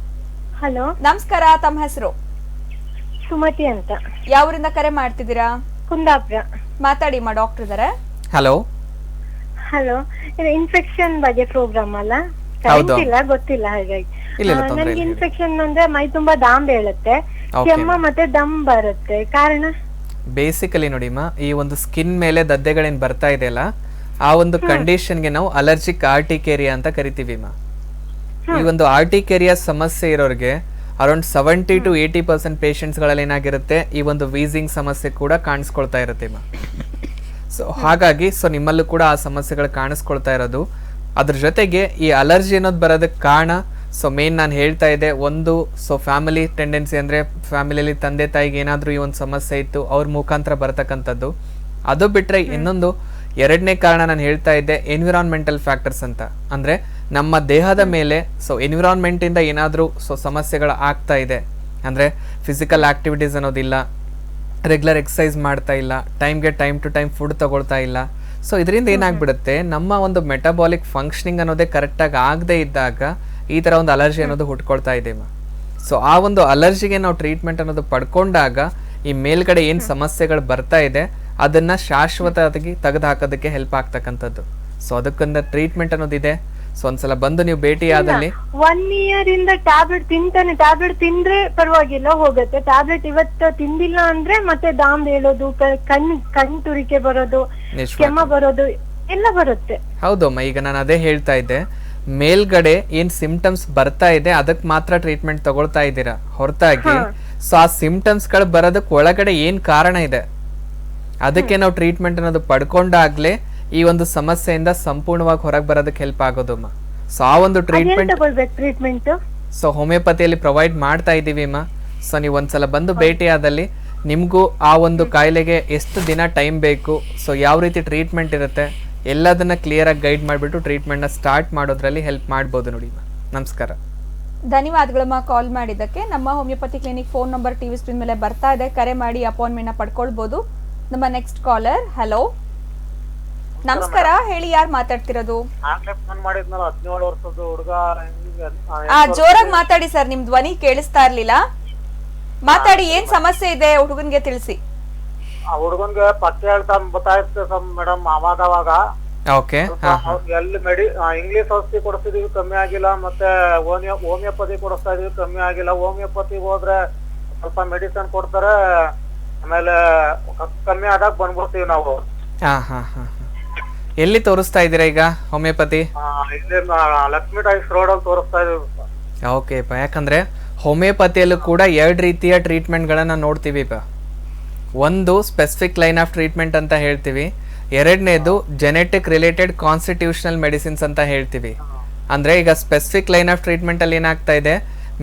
ಹಲೋ, ನಮಸ್ಕಾರ. ತಮ್ಮ ಹೆಸರು? ಸುಮತಿ ಅಂತ. ಯಾವರಿಂದ ಕರೆ ಮಾಡ್ತಿದ್ದೀರಾ? ಕುಂದಾಪುರ. ಮಾತಾಡಿ, ಮಾ ಡಾಕ್ಟರ್ ಇದಾರೆ. ಹಲೋ. ಹಲೋ, ಇದು ಇನ್ಫೆಕ್ಷನ್ ಬಗ್ಗೆ ಪ್ರೋಗ್ರಾಮ್ ಅಲ್ಲ? ಇಲ್ಲ, ಗೊತ್ತಿಲ್ಲ. ಹಾಗಾಗಿ ನನ್ಗೆ ಇನ್ಫೆಕ್ಷನ್ ಅಂದ್ರೆ ಮೈ ತುಂಬಾ ದಾಮ್ ಬೀಳುತ್ತೆ, ಕೆಮ್ಮ ಮತ್ತೆ ದಮ್ ಬರುತ್ತೆ. ಕಾರಣ ಬೇಸಿಕಲಿ ನೋಡಿಮ್ಮ, ಈ ಒಂದು ಸ್ಕಿನ್ ಮೇಲೆ ದದ್ದೆಗಳೇನ್ ಬರ್ತಾ ಇದೆಯಲ್ಲ, ಆ ಒಂದು ಕಂಡೀಷನ್ಗೆ ನಾವು ಅಲರ್ಜಿಕ್ ಆರ್ಟಿಕೇರಿಯಾ ಅಂತ ಕರಿತೀವಿ. ಈ ಒಂದು ಆರ್ಟಿಕೇರಿಯಾ ಸಮಸ್ಯೆ ಇರೋರಿಗೆ ಅರೌಂಡ್ 70 to 80% ಪೇಷಂಟ್ಸ್ಗಳಲ್ಲಿ ಏನಾಗಿರುತ್ತೆ, ಈ ಒಂದು ವೀಸಿಂಗ್ ಸಮಸ್ಯೆ ಕೂಡ ಕಾಣಿಸ್ಕೊಳ್ತಾ ಇರುತ್ತೆ. ಸೊ ಹಾಗಾಗಿ ನಿಮ್ಮಲ್ಲೂ ಕೂಡ ಆ ಸಮಸ್ಯೆಗಳು ಕಾಣಿಸ್ಕೊಳ್ತಾ ಇರೋದು. ಅದ್ರ ಜೊತೆಗೆ ಈ ಅಲರ್ಜಿ ಅನ್ನೋದು ಬರೋದಕ್ಕೆ ಕಾರಣ ಮೇನ್ ನಾನು ಹೇಳ್ತಾ ಇದ್ದೆ, ಒಂದು ಫ್ಯಾಮಿಲಿ ಟೆಂಡೆನ್ಸಿ, ಅಂದರೆ ಫ್ಯಾಮಿಲಿಯಲ್ಲಿ ತಂದೆ ತಾಯಿಗೆ ಏನಾದರೂ ಈ ಒಂದು ಸಮಸ್ಯೆ ಇತ್ತು, ಅವ್ರ ಮುಖಾಂತರ ಬರತಕ್ಕಂಥದ್ದು. ಅದು ಬಿಟ್ಟರೆ ಇನ್ನೊಂದು ಎರಡನೇ ಕಾರಣ ನಾನು ಹೇಳ್ತಾ ಇದ್ದೆ, ಎನ್ವಿರಾನ್ಮೆಂಟಲ್ ಫ್ಯಾಕ್ಟರ್ಸ್ ಅಂತ. ಅಂದರೆ ನಮ್ಮ ದೇಹದ ಮೇಲೆ ಎನ್ವಿರಾನ್ಮೆಂಟಿಂದ ಏನಾದರೂ ಸಮಸ್ಯೆಗಳು ಆಗ್ತಾ ಇದೆ, ಅಂದರೆ ಫಿಸಿಕಲ್ ಆಕ್ಟಿವಿಟೀಸ್ ಅನ್ನೋದಿಲ್ಲ, ರೆಗ್ಯುಲರ್ ಎಕ್ಸಸೈಸ್ ಮಾಡ್ತಾ ಇಲ್ಲ, ಟೈಮ್ಗೆ ಟೈಮ್ ಟು ಟೈಮ್ ಫುಡ್ ತಗೊಳ್ತಾ ಇಲ್ಲ. ಸೊ ಇದರಿಂದ ಏನಾಗ್ಬಿಡುತ್ತೆ, ನಮ್ಮ ಒಂದು ಮೆಟಬಾಲಿಕ್ ಫಂಕ್ಷನಿಂಗ್ ಅನ್ನೋದೇ ಕರೆಕ್ಟಾಗಿ ಆಗದೆ ಇದ್ದಾಗ ಈ ಥರ ಒಂದು ಅಲರ್ಜಿ ಅನ್ನೋದು ಹುಟ್ಕೊಳ್ತಾ ಇದೆ. ಸೊ ಆ ಒಂದು ಅಲರ್ಜಿಗೆ ನಾವು ಟ್ರೀಟ್ಮೆಂಟ್ ಅನ್ನೋದು ಪಡ್ಕೊಂಡಾಗ ಈ ಮೇಲ್ಗಡೆ ಏನು ಸಮಸ್ಯೆಗಳು ಬರ್ತಾ ಇದೆ ಅದನ್ನು ಶಾಶ್ವತವಾಗಿ ತೆಗೆದು ಹಾಕೋದಕ್ಕೆ ಹೆಲ್ಪ್ ಆಗ್ತಕ್ಕಂಥದ್ದು. ಸೊ ಅದಕ್ಕೊಂದು ಟ್ರೀಟ್ಮೆಂಟ್ ಅನ್ನೋದಿದೆ. ಸೊ ಒಂದ್ಸಲ ಬಂದು ನೀವು ಭೇಟಿ ಆದಲ್ಲಿ 1 year ಇಂದ ಟ್ಯಾಬ್ಲೆಟ್ ತಿಂತಾನೆ, ಟ್ಯಾಬ್ಲೆಟ್ ತಿಂದ್ರೆ ಪರವಾಗಿಲ್ಲ ಹೋಗುತ್ತೆ, ಟ್ಯಾಬ್ಲೆಟ್ ಇವತ್ತು ತಿಂದಿಲ್ಲ ಅಂದ್ರೆ ಮತ್ತೆ ದಾಮ್ ಹೇಳೋದು, ಕಣ್ ತುರಿಕೆ ಬರೋದು, ಕೆಮ್ಮ ಬರೋದು ಎಲ್ಲ ಬರುತ್ತೆ. ಹೌದಮ್ಮ, ಈಗ ನಾನು ಅದೇ ಹೇಳ್ತಾ ಇದ್ದೆ, ಮೇಲ್ಗಡೆ ಏನ್ ಸಿಂಪ್ಟಮ್ಸ್ ಬರ್ತಾ ಇದೆ ಅದಕ್ಕೆ ಮಾತ್ರ ಟ್ರೀಟ್ಮೆಂಟ್ ತಗೊಳ್ತಾ ಇದ್ದೀರಾ ಹೊರತಾಗಿ ಸೊ ಆ ಸಿಂಪ್ಟಮ್ಸ್ ಗಳು ಬರೋದಕ್ಕೆ ಒಳಗಡೆ ಏನ್ ಕಾರಣ ಇದೆ ಅದಕ್ಕೆ ನಾವು ಟ್ರೀಟ್ಮೆಂಟ್ ಅನ್ನೋದು ಪಡ್ಕೊಂಡಾಗ್ಲೇ ಈ ಒಂದು ಸಮಸ್ಯೆಯಿಂದ ಸಂಪೂರ್ಣವಾಗಿ ಹೊರಗೆ ಬರೋದಕ್ಕೆ ಹೆಲ್ಪ್ ಆಗೋದಮ್ಮ. ಸೊ ಆ ಒಂದು ಟ್ರೀಟ್ಮೆಂಟ್ ಸೊ ಹೋಮಿಯೋಪತಿಯಲ್ಲಿ ಪ್ರೊವೈಡ್ ಮಾಡ್ತಾ ಇದೀವಿ ಅಮ್ಮ. ಸೊ ನೀವು ಒಂದ್ಸಲ ಬಂದು ಭೇಟಿ ಆದಲ್ಲಿ ನಿಮಗೂ ಆ ಒಂದು ಕಾಯಿಲೆಗೆ ಎಷ್ಟು ದಿನ ಟೈಮ್ ಬೇಕು, ಸೊ ಯಾವ ರೀತಿ ಟ್ರೀಟ್ಮೆಂಟ್ ಇರುತ್ತೆ ಎಲ್ಲದನ್ನ ಕ್ಲಿಯರ್ ಆಗಿ ಗೈಡ್ ಮಾಡಿಬಿಟ್ಟು ಟ್ರೀಟ್ಮೆಂಟ್ನ ಸ್ಟಾರ್ಟ್ ಮಾಡೋದ್ರಲ್ಲಿ ಹೆಲ್ಪ್ ಮಾಡ್ಬೋದು ನೋಡಿ. ನಮಸ್ಕಾರ. ಧನ್ಯವಾದಗಳಮ್ಮ ಕಾಲ್ ಮಾಡಿದ್ದಕ್ಕೆ. ನಮ್ಮ homeopathy clinic phone number TV screen ಮೇಲೆ ಬರ್ತಾ ಇದೆ. ಕರೆ ಮಾಡಿ ಅಪಾಯಿಂಟ್ಮೆಂಟ್ನ ಪಡ್ಕೊಳ್ಬೋದು. ನಮ್ಮ ನೆಕ್ಸ್ಟ್ ಕಾಲರ್. ಹಲೋ. ನಮಸ್ಕಾರ, ಹೇಳಿ ಯಾರು ಮಾತಾಡ್ತಿರೋದು? ಆಗ್ಲೇ ಫೋನ್ ಮಾಡಿದ್ನಲ್ಲ 17 ವರ್ಷದ ಹುಡುಗ. ಜೋರಾಗಿ ಮಾತಾಡಿ ಸರ್, ನಿಮ್ ಧ್ವನಿ ಕೇಳಿಸ್ತಾ ಇರ್ಲಿಲ್ಲ. ಮಾತಾಡಿ, ಏನ್ ಸಮಸ್ಯೆ ಇದೆ ಹುಡುಗನ್ಗೆ ತಿಳಿಸಿ. ಆ ಹುಡುಗನ್ಗೆ ಪತ್ತೆ ಹೇಳ್ತಾ ಗೊತ್ತಾಯ್ತು ಮೇಡಮ್. ಅವಾಗ ಓಕೆ. ಎಲ್ಲಿ ಇಂಗ್ಲಿಷ್ ಔಷಧಿ ಕೊಡಿಸ್ತಿದೀವಿ, ಕಮ್ಮಿ ಆಗಿಲ್ಲ. ಮತ್ತೆ ಹೋಮಿಯೋಪತಿ ಕೊಡಿಸ್ತಾ ಇದೀವಿ, ಕಮ್ಮಿ ಆಗಿಲ್ಲ. ಹೋಮಿಯೋಪತಿಗೆ ಹೋದ್ರೆ ಸ್ವಲ್ಪ ಮೆಡಿಸಿನ್ ಕೊಡ್ತಾರೆ, ಆಮೇಲೆ ಕಮ್ಮಿ ಆದಾಗ ಬಂದ್ಬಿಡ್ತೀವಿ ನಾವು. ಎಲ್ಲಿ ತೋರಿಸ್ತಾ ಇದ್ದೀರಾ ಈಗ ಹೋಮಿಯೋಪತಿ? ಇಲ್ಲಿ ಲಕ್ಷ್ಮೀ ಟೈಸ್ ರೋಡ್ ಅಲ್ಲಿ ತೋರಿಸ್ತಾ ಇದೀವಿ. ಓಕೆ ಪ, ಯಾಕಂದ್ರೆ ಹೋಮಿಯೋಪತಿಯಲ್ಲೂ ಕೂಡ 2 ರೀತಿಯ ಟ್ರೀಟ್ಮೆಂಟ್ಗಳನ್ನ ನೋಡ್ತೀವಿ ಪ. ಒಂದು ಸ್ಪೆಸಿಫಿಕ್ ಲೈನ್ ಆಫ್ ಟ್ರೀಟ್ಮೆಂಟ್ ಅಂತ ಹೇಳ್ತೀವಿ, ಎರಡನೇದು ಜೆನೆಟಿಕ್ ರಿಲೇಟೆಡ್ ಕಾನ್ಸ್ಟಿಟ್ಯೂಷನಲ್ ಮೆಡಿಸಿನ್ಸ್ ಅಂತ ಹೇಳ್ತೀವಿ. ಅಂದರೆ ಈಗ ಸ್ಪೆಸಿಫಿಕ್ ಲೈನ್ ಆಫ್ ಟ್ರೀಟ್ಮೆಂಟಲ್ಲಿ ಏನಾಗ್ತಾ ಇದೆ,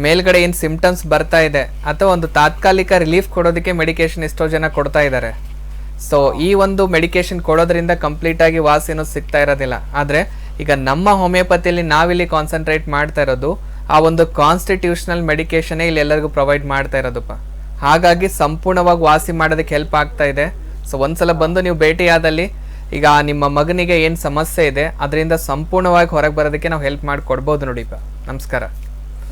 ಮೇಲ್ಗಡೆ ಏನು ಸಿಮ್ಟಮ್ಸ್ ಬರ್ತಾ ಇದೆ ಅಥವಾ ಒಂದು ತಾತ್ಕಾಲಿಕ ರಿಲೀಫ್ ಕೊಡೋದಕ್ಕೆ ಮೆಡಿಕೇಶನ್ ಎಷ್ಟೋ ಜನ ಕೊಡ್ತಾ ಇದ್ದಾರೆ. ಸೊ ಈ ಒಂದು ಮೆಡಿಕೇಶನ್ ಕೊಡೋದ್ರಿಂದ ಕಂಪ್ಲೀಟಾಗಿ ವಾಸಿನೂ ಸಿಗ್ತಾ ಇರೋದಿಲ್ಲ. ಆದರೆ ಈಗ ನಮ್ಮ ಹೋಮಿಯೋಪತಿಯಲ್ಲಿ ನಾವಿಲ್ಲಿ ಕಾನ್ಸಂಟ್ರೇಟ್ ಮಾಡ್ತಾ ಇರೋದು ಆ ಒಂದು ಕಾನ್ಸ್ಟಿಟ್ಯೂಷನಲ್ ಮೆಡಿಕೇಶನ್ನೇ ಇಲ್ಲಿ ಎಲ್ಲರಿಗೂ ಪ್ರೊವೈಡ್ ಮಾಡ್ತಾ ಇರೋದಪ್ಪ. ಹಾಗಾಗಿ ಸಂಪೂರ್ಣವಾಗಿ ವಾಸಿ ಮಾಡೋದಕ್ಕೆ ಹೆಲ್ಪ್ ಆಗ್ತಾ ಇದೆ. ಸೊ ಒಂದ್ಸಲ ಬಂದು ನೀವು ಭೇಟಿಯಾದಲ್ಲಿ ಈಗ ನಿಮ್ಮ ಮಗನಿಗೆ ಏನು ಸಮಸ್ಯೆ ಇದೆ ಅದರಿಂದ ಸಂಪೂರ್ಣವಾಗಿ ಹೊರಗೆ ಬರೋದಕ್ಕೆ ನಾವು ಹೆಲ್ಪ್ ಮಾಡಿ ಕೊಡ್ಬೋದು ನೋಡಿಪ್ಪ. ನಮಸ್ಕಾರ,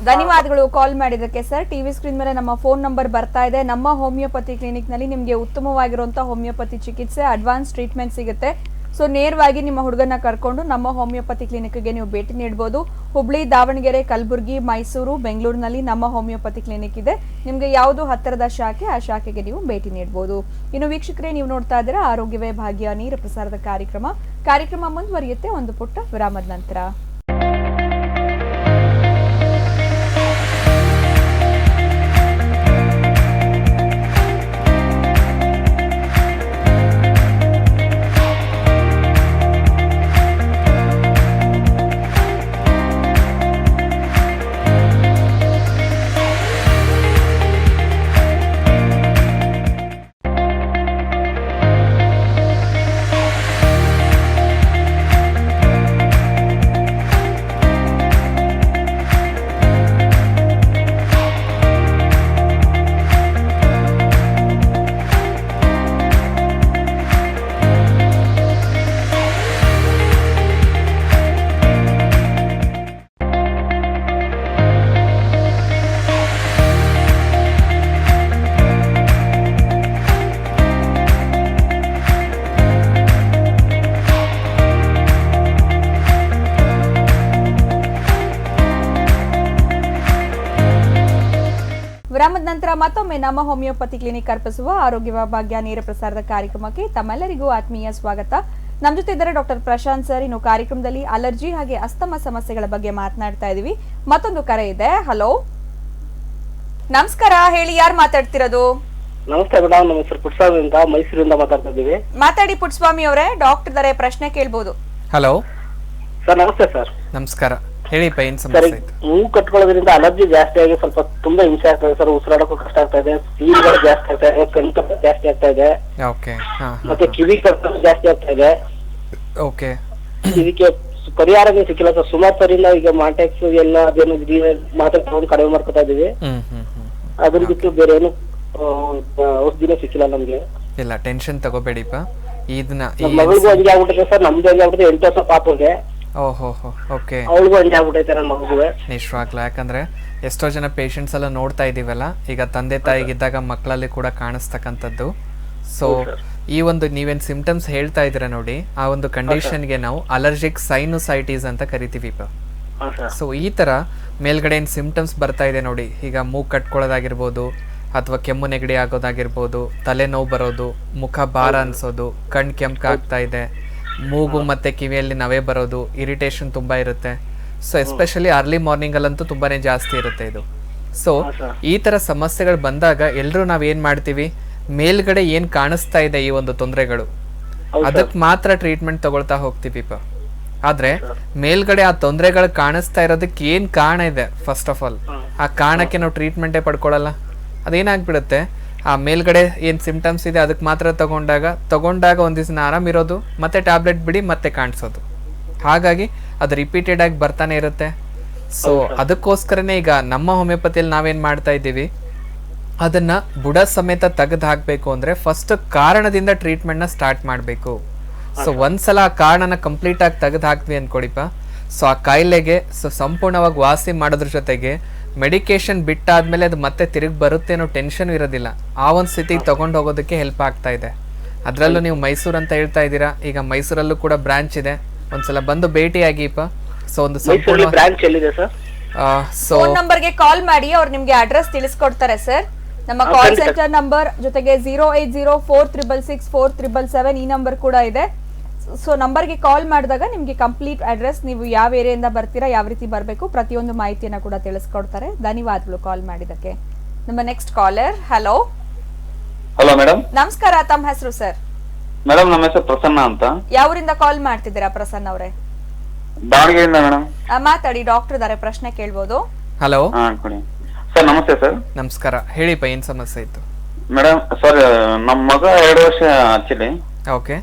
ಧನ್ಯವಾದಗಳು ಕಾಲ್ ಮಾಡಿದ್ದಕ್ಕೆ ಸರ್. ಟಿವಿ ಸ್ಕ್ರೀನ್ ಮೇಲೆ ನಮ್ಮ ಫೋನ್ ನಂಬರ್ ಬರ್ತಾ ಇದೆ. ನಮ್ಮ ಹೋಮಿಯೋಪತಿ ಕ್ಲಿನಿಕ್ ನಲ್ಲಿ ನಿಮಗೆ ಉತ್ತಮವಾಗಿರುವಂತಹ ಹೋಮಿಯೋಪತಿ ಚಿಕಿತ್ಸೆ, ಅಡ್ವಾನ್ಸ್ ಟ್ರೀಟ್ಮೆಂಟ್ ಸಿಗುತ್ತೆ. ಸೊ ನೇರವಾಗಿ ನಿಮ್ಮ ಹುಡುಗನ ಕರ್ಕೊಂಡು ನಮ್ಮ ಹೋಮಿಯೋಪತಿ ಕ್ಲಿನಿಕ್ಗೆ ನೀವು ಭೇಟಿ ನೀಡಬಹುದು. ಹುಬ್ಳಿ, ದಾವಣಗೆರೆ, ಕಲಬುರಗಿ, ಮೈಸೂರು, ಬೆಂಗಳೂರಿನಲ್ಲಿ ನಮ್ಮ ಹೋಮಿಯೋಪತಿ ಕ್ಲಿನಿಕ್ ಇದೆ. ನಿಮಗೆ ಯಾವುದು ಹತ್ತಿರದ ಶಾಖೆ ಆ ಶಾಖೆಗೆ ನೀವು ಭೇಟಿ ನೀಡಬಹುದು. ಇನ್ನು ವೀಕ್ಷಕರೇ, ನೀವು ನೋಡ್ತಾ ಇದ್ದೀರಾ ಆರೋಗ್ಯವೇ ಭಾಗ್ಯ ನೇರ ಪ್ರಸಾರದ ಕಾರ್ಯಕ್ರಮ ಮುಂದುವರಿಯುತ್ತೆ ಒಂದು ಪುಟ್ಟ ವಿರಾಮದ ನಂತರ. ವಿರಾಮದ ನಂತರ ಮತ್ತೊಮ್ಮೆ ನಮ್ಮ ಹೋಮಿಯೋಪತಿ ಕ್ಲಿನಿಕ್ ಅರ್ಪಿಸುವ ಆರೋಗ್ಯ ಭಾಗ್ಯ ನೇರ ಪ್ರಸಾರದ ಕಾರ್ಯಕ್ರಮಕ್ಕೆ ತಮ್ಮೆಲ್ಲರಿಗೂ ಆತ್ಮೀಯ ಸ್ವಾಗತ. ನಮ್ಮ ಜೊತೆ ಇದ್ದಾರೆ ಡಾಕ್ಟರ್ ಪ್ರಶಾಂತ್ ಸರ್. ಇನ್ನು ಕಾರ್ಯಕ್ರಮದಲ್ಲಿ ಅಲರ್ಜಿ ಹಾಗೆ ಅಸ್ತಮ ಸಮಸ್ಯೆಗಳ ಬಗ್ಗೆ ಮಾತನಾಡ್ತಾ ಇದೀವಿ. ಮತ್ತೊಂದು ಕರೆ ಇದೆ. ಹಲೋ, ನಮಸ್ಕಾರ, ಹೇಳಿ ಯಾರು ಮಾತಾಡ್ತಿರೋದು? ನಮಸ್ತೆ ಮೇಡಮ್, ನಮ್ಮ ಹೆಸರು ಪುಟ್ಸ್ವಾಮಿ ಅಂತ ಮೈಸೂರಿಂದ ಮಾತಾಡ್ತಾ ಇದ್ದೀವಿ. ಮಾತಾಡಿ ಪುಟ್ಸ್ವಾಮಿ ಅವರೇ, ಡಾಕ್ಟರ್ ಇದ್ದಾರೆ, ಪ್ರಶ್ನೆ ಕೇಳ್ಬೋದು. Hello sir. ನಮಸ್ತೆ ಸರ್. ನಮಸ್ಕಾರ, ಹೇಳಿ ಪ, ಏನು ಸರ್, ಸಮಸ್ಯೆ ಇತ್ತು? ಮೂಗು ಕಟ್ಕೊಳ್ಳೋದ್ರಿಂದ ಅಲರ್ಜಿ ಜಾಸ್ತಿ ಆಗಿ ಸ್ವಲ್ಪ ತುಂಬಾ ಹಿಂಸೆ ಆಗ್ತದೆ ಸರ್. ಉಸಿರಾಡಕ್ಕೂ ಕಷ್ಟ ಆಗ್ತಾ ಇದೆ, ಸೀಲ್ಗಳು ಜಾಸ್ತಿ ಆಗ್ತಾ ಇದೆ, ಕಣ್ಣು ಕಟ್ಟು ಜಾಸ್ತಿ ಆಗ್ತಾ ಇದೆ, ಓಕೆ. ಮತ್ತೆ ಕಿವಿ ಕಟ್ಟು ಜಾಸ್ತಿ ಆಗ್ತಾ ಇದೆ. ಓಕೆ, ಇದಕ್ಕೆ ಪರಿಹಾರನೇ ಸಿಕ್ಕಿಲ್ಲ ಸರ್. ಸುಮಾರು ಸರಿಯಿಂದ ಈಗ ಮಾಟೆಕ್ಸ್ ಎಲ್ಲ ಅದೇನು ಮಾತ್ರೆ ತಗೊಂಡು ಕಡಿಮೆ ಮಾಡ್ಕೊತಾ ಇದೀವಿ. ಅದನ್ನ ಬಿಟ್ಟು ಬೇರೆ ಏನು ಔಷಧಿನೇ ಸಿಕ್ಕಿಲ್ಲ ನಮ್ಗೆ. ಇಲ್ಲ, ಟೆನ್ಷನ್ ತಗೋಬೇಡಿಪ್ಪ. ಇದನ್ನ ನಮ್ಮ ಮಗಳಿಗೂ ಹಂಗೆ ಆಗ್ಬಿಟ್ಟಿದೆ ಸರ್, ನಮ್ದು ಹಂಗೆ ಆಗ್ಬಿಟ್ಟಿದೆ. 8 ವರ್ಷ ಪಾಪಗೆ. ಓಹೋ, ಓಕೆ. ಅವಳಿಗೂ ಹಂಗೆ ಆಗ್ಬಿಟ್ಟೈತೆ ನನ್ನ ಮಗುವೆ. ನಿಶ್ವಾಗ್ಲ, ಯಾಕಂದ್ರೆ ಎಷ್ಟೋ ಜನ ಪೇಷಂಟ್ಸ್ ಎಲ್ಲ ನೋಡ್ತಾ ಇದೀವಲ್ಲ, ಈಗ ತಂದೆ ತಾಯಿಗಿದ್ದಾಗ ಮಕ್ಕಳಲ್ಲಿ ಕೂಡ ಕಾಣಿಸ್ತಕ್ಕಂಥದ್ದು. ಸೊ ಈ ಒಂದು ನೀವೇನು ಸಿಂಪ್ಟಮ್ಸ್ ಹೇಳ್ತಾ ಇದ್ದೀರಾ ನೋಡಿ, ಆ ಒಂದು ಕಂಡೀಷನ್ಗೆ ನಾವು ಅಲರ್ಜಿಕ್ ಸೈನುಸೈಟಿಸ್ ಅಂತ ಕರಿತೀವಿ. ಸೊ ಈ ಥರ ಮೇಲ್ಗಡೆ ಏನು ಸಿಂಪ್ಟಮ್ಸ್ ಬರ್ತಾ ಇದೆ ನೋಡಿ, ಈಗ ಮೂಗು ಕಟ್ಕೊಳ್ಳೋದಾಗಿರ್ಬೋದು, ಅಥವಾ ಕೆಮ್ಮು ನೆಗಡಿ ಆಗೋದಾಗಿರ್ಬೋದು, ತಲೆನೋವು ಬರೋದು, ಮುಖ ಭಾರ ಅನಿಸೋದು, ಕಣ್ಣು ಕೆಂಪಾಗ್ತಾ ಇದೆ, ಮೂಗು ಮತ್ತು ಕಿವಿಯಲ್ಲಿ ನವೆ ಬರೋದು, ಇರಿಟೇಷನ್ ತುಂಬ ಇರುತ್ತೆ. ಸೊ ಎಸ್ಪೆಷಲಿ ಅರ್ಲಿ ಮಾರ್ನಿಂಗಲ್ಲಂತೂ ತುಂಬಾ ಜಾಸ್ತಿ ಇರುತ್ತೆ ಇದು. ಸೊ ಈ ಥರ ಸಮಸ್ಯೆಗಳು ಬಂದಾಗ ಎಲ್ಲರೂ ನಾವೇನು ಮಾಡ್ತೀವಿ, ಮೇಲ್ಗಡೆ ಏನು ಕಾಣಿಸ್ತಾ ಇದೆ ಈ ಒಂದು ತೊಂದರೆಗಳು, ಅದಕ್ಕೆ ಮಾತ್ರ ಟ್ರೀಟ್ಮೆಂಟ್ ತಗೊಳ್ತಾ ಹೋಗ್ತೀವಿ. ಆದರೆ ಮೇಲ್ಗಡೆ ಆ ತೊಂದರೆಗಳು ಕಾಣಿಸ್ತಾ ಇರೋದಕ್ಕೆ ಏನು ಕಾರಣ ಇದೆ, ಫಸ್ಟ್ ಆಫ್ ಆಲ್ ಆ ಕಾರಣಕ್ಕೆ ನಾವು ಟ್ರೀಟ್ಮೆಂಟೇ ಪಡ್ಕೊಳ್ಳಲ್ಲ. ಅದೇನಾಗ್ಬಿಡುತ್ತೆ, ಆ ಮೇಲ್ಗಡೆ ಏನು ಸಿಂಪ್ಟಮ್ಸ್ ಇದೆ ಅದಕ್ಕೆ ಮಾತ್ರ ತಗೊಂಡಾಗ ಒಂದು ದಿವಸ ಆರಾಮಿರೋದು, ಮತ್ತೆ ಟ್ಯಾಬ್ಲೆಟ್ ಬಿಡಿ ಮತ್ತೆ ಕಾಣಿಸೋದು. ಹಾಗಾಗಿ ಅದು ರಿಪೀಟೆಡ್ ಆಗಿ ಬರ್ತಾನೆ ಇರುತ್ತೆ. ಸೊ ಅದಕ್ಕೋಸ್ಕರನೇ ಈಗ ನಮ್ಮ ಹೋಮಿಯೋಪತಿಯಲ್ಲಿ ನಾವೇನು ಮಾಡ್ತಾ ಇದ್ದೀವಿ, ಅದನ್ನು ಬುಡ ಸಮೇತ ತೆಗೆದು ಹಾಕಬೇಕು ಅಂದರೆ ಫಸ್ಟ್ ಕಾರಣದಿಂದ ಟ್ರೀಟ್ಮೆಂಟ್ನ ಸ್ಟಾರ್ಟ್ ಮಾಡಬೇಕು. ಸೊ ಒಂದ್ಸಲ ಆ ಕಾರಣನ ಕಂಪ್ಲೀಟ್ ಆಗಿ ತೆಗೆದು ಹಾಕ್ವಿ ಅನ್ಕೊಡಿಪ್ಪ, ಸೊ ಆ ಕಾಯಿಲೆಗೆ ಸಂಪೂರ್ಣವಾಗಿ ವಾಸಿ ಮಾಡೋದ್ರ ಜೊತೆಗೆ ಮೆಡಿಕೇಶನ್ ಬಿಟ್ಟಾದ್ಮೇಲೆ ಅದು ಮತ್ತೆ ತಿರುಗಿ ಬರುತ್ತೆ ಅನ್ನೋ ಟೆನ್ಷನ್ ಇರೋದಿಲ್ಲ. ಆ ಒಂದು ಸ್ಥಿತಿಗೆ ತಗೊಂಡು ಹೋಗೋದಕ್ಕೆ ಹೆಲ್ಪ್ ಆಗ್ತಾ ಇದೆ. ಅದರಲ್ಲೂ ನೀವು ಮೈಸೂರು ಅಂತ ಹೇಳ್ತಾ ಇದ್ದೀರಾ, ಈಗ ಮೈಸೂರಲ್ಲೂ ಕೂಡ ಬ್ರಾಂಚ್ ಇದೆ, ಒಂದ್ಸಲ ಬಂದು ಭೇಟಿಯಾಗಿಪ್ಪ. ಸೊ ಒಂದು ಸಂಪೂರ್ಣ ಬ್ರಾಂಚ್ ಎಲ್ಲಿದೆ ಸರ್? ಸೊ ಫೋನ್ ನಂಬರ್ಗೆ ಕಾಲ್ ಮಾಡಿ, ಅವ್ರು ನಿಮ್ಗೆ ಅಡ್ರೆಸ್ ತಿಳಿಸ್ಕೊಡ್ತಾರೆ ಸರ್. ನಮ್ಮ ಕಾಲ್ ಸೆಂಟರ್ ನಂಬರ್ ಜೊತೆಗೆ 080466477 ಈ ನಂಬರ್ ಕೂಡ ಇದೆ. ಸೊ ನಂಬರ್ಗೆ ಕಾಲ್ ಮಾಡಿದಾಗ ನಿಮ್ಗೆ ಕಂಪ್ಲೀಟ್ ಅಡ್ರೆಸ್, ನೀವು ಯಾವ ಏರಿಯಾದಿಂದ ಬರ್ತೀರಾ, ಯಾವ ರೀತಿ ಬರಬೇಕು, ಪ್ರತಿಯೊಂದು ಮಾಹಿತಿಯನ್ನ ಕೂಡ ತಿಳಿಸ್ಕೊಡ್ತಾರೆ. ಧನ್ಯವಾದಗಳು ಕಾಲ್ ಮಾಡಿದಕ್ಕೆ. ನಮ್ಮ next caller. Hello hello madam. ನಮಸ್ಕಾರ, ತಮ್ಮ ಹೆಸರು ಸರ್? ಮೇಡಮ್ ನಮ್ಮ ಹೆಸರು ಪ್ರಸನ್ನ ಅಂತ. ಯಾವೂರಿಂದ ಕಾಲ್ ಮಾಡ್ತಿದ್ದೀರಾ ಪ್ರಸನ್ನ ಅವರೇ? ದಾವಣಗೆರೆಯಿಂದ ಮೇಡಮ್. ಮಾತಾಡಿ, ಡಾಕ್ಟರ್ ಇದಾರೆ, ಪ್ರಶ್ನೆ ಕೇಳ್ಬೋದು. ಹಲೋ ಸರ್ ನಮಸ್ತೆ ಸರ್. ನಮಸ್ಕಾರ, ಹೇಳಿಪ್ಪ ಏನ್ ಸಮಸ್ಯೆ ಇತ್ತು? ಮೇಡಮ್ ಸರ್ ನಮ್ಮ ಮಗ 2 ವರ್ಷ ಆಕ್ಚುಲಿ. ಓಕೆ.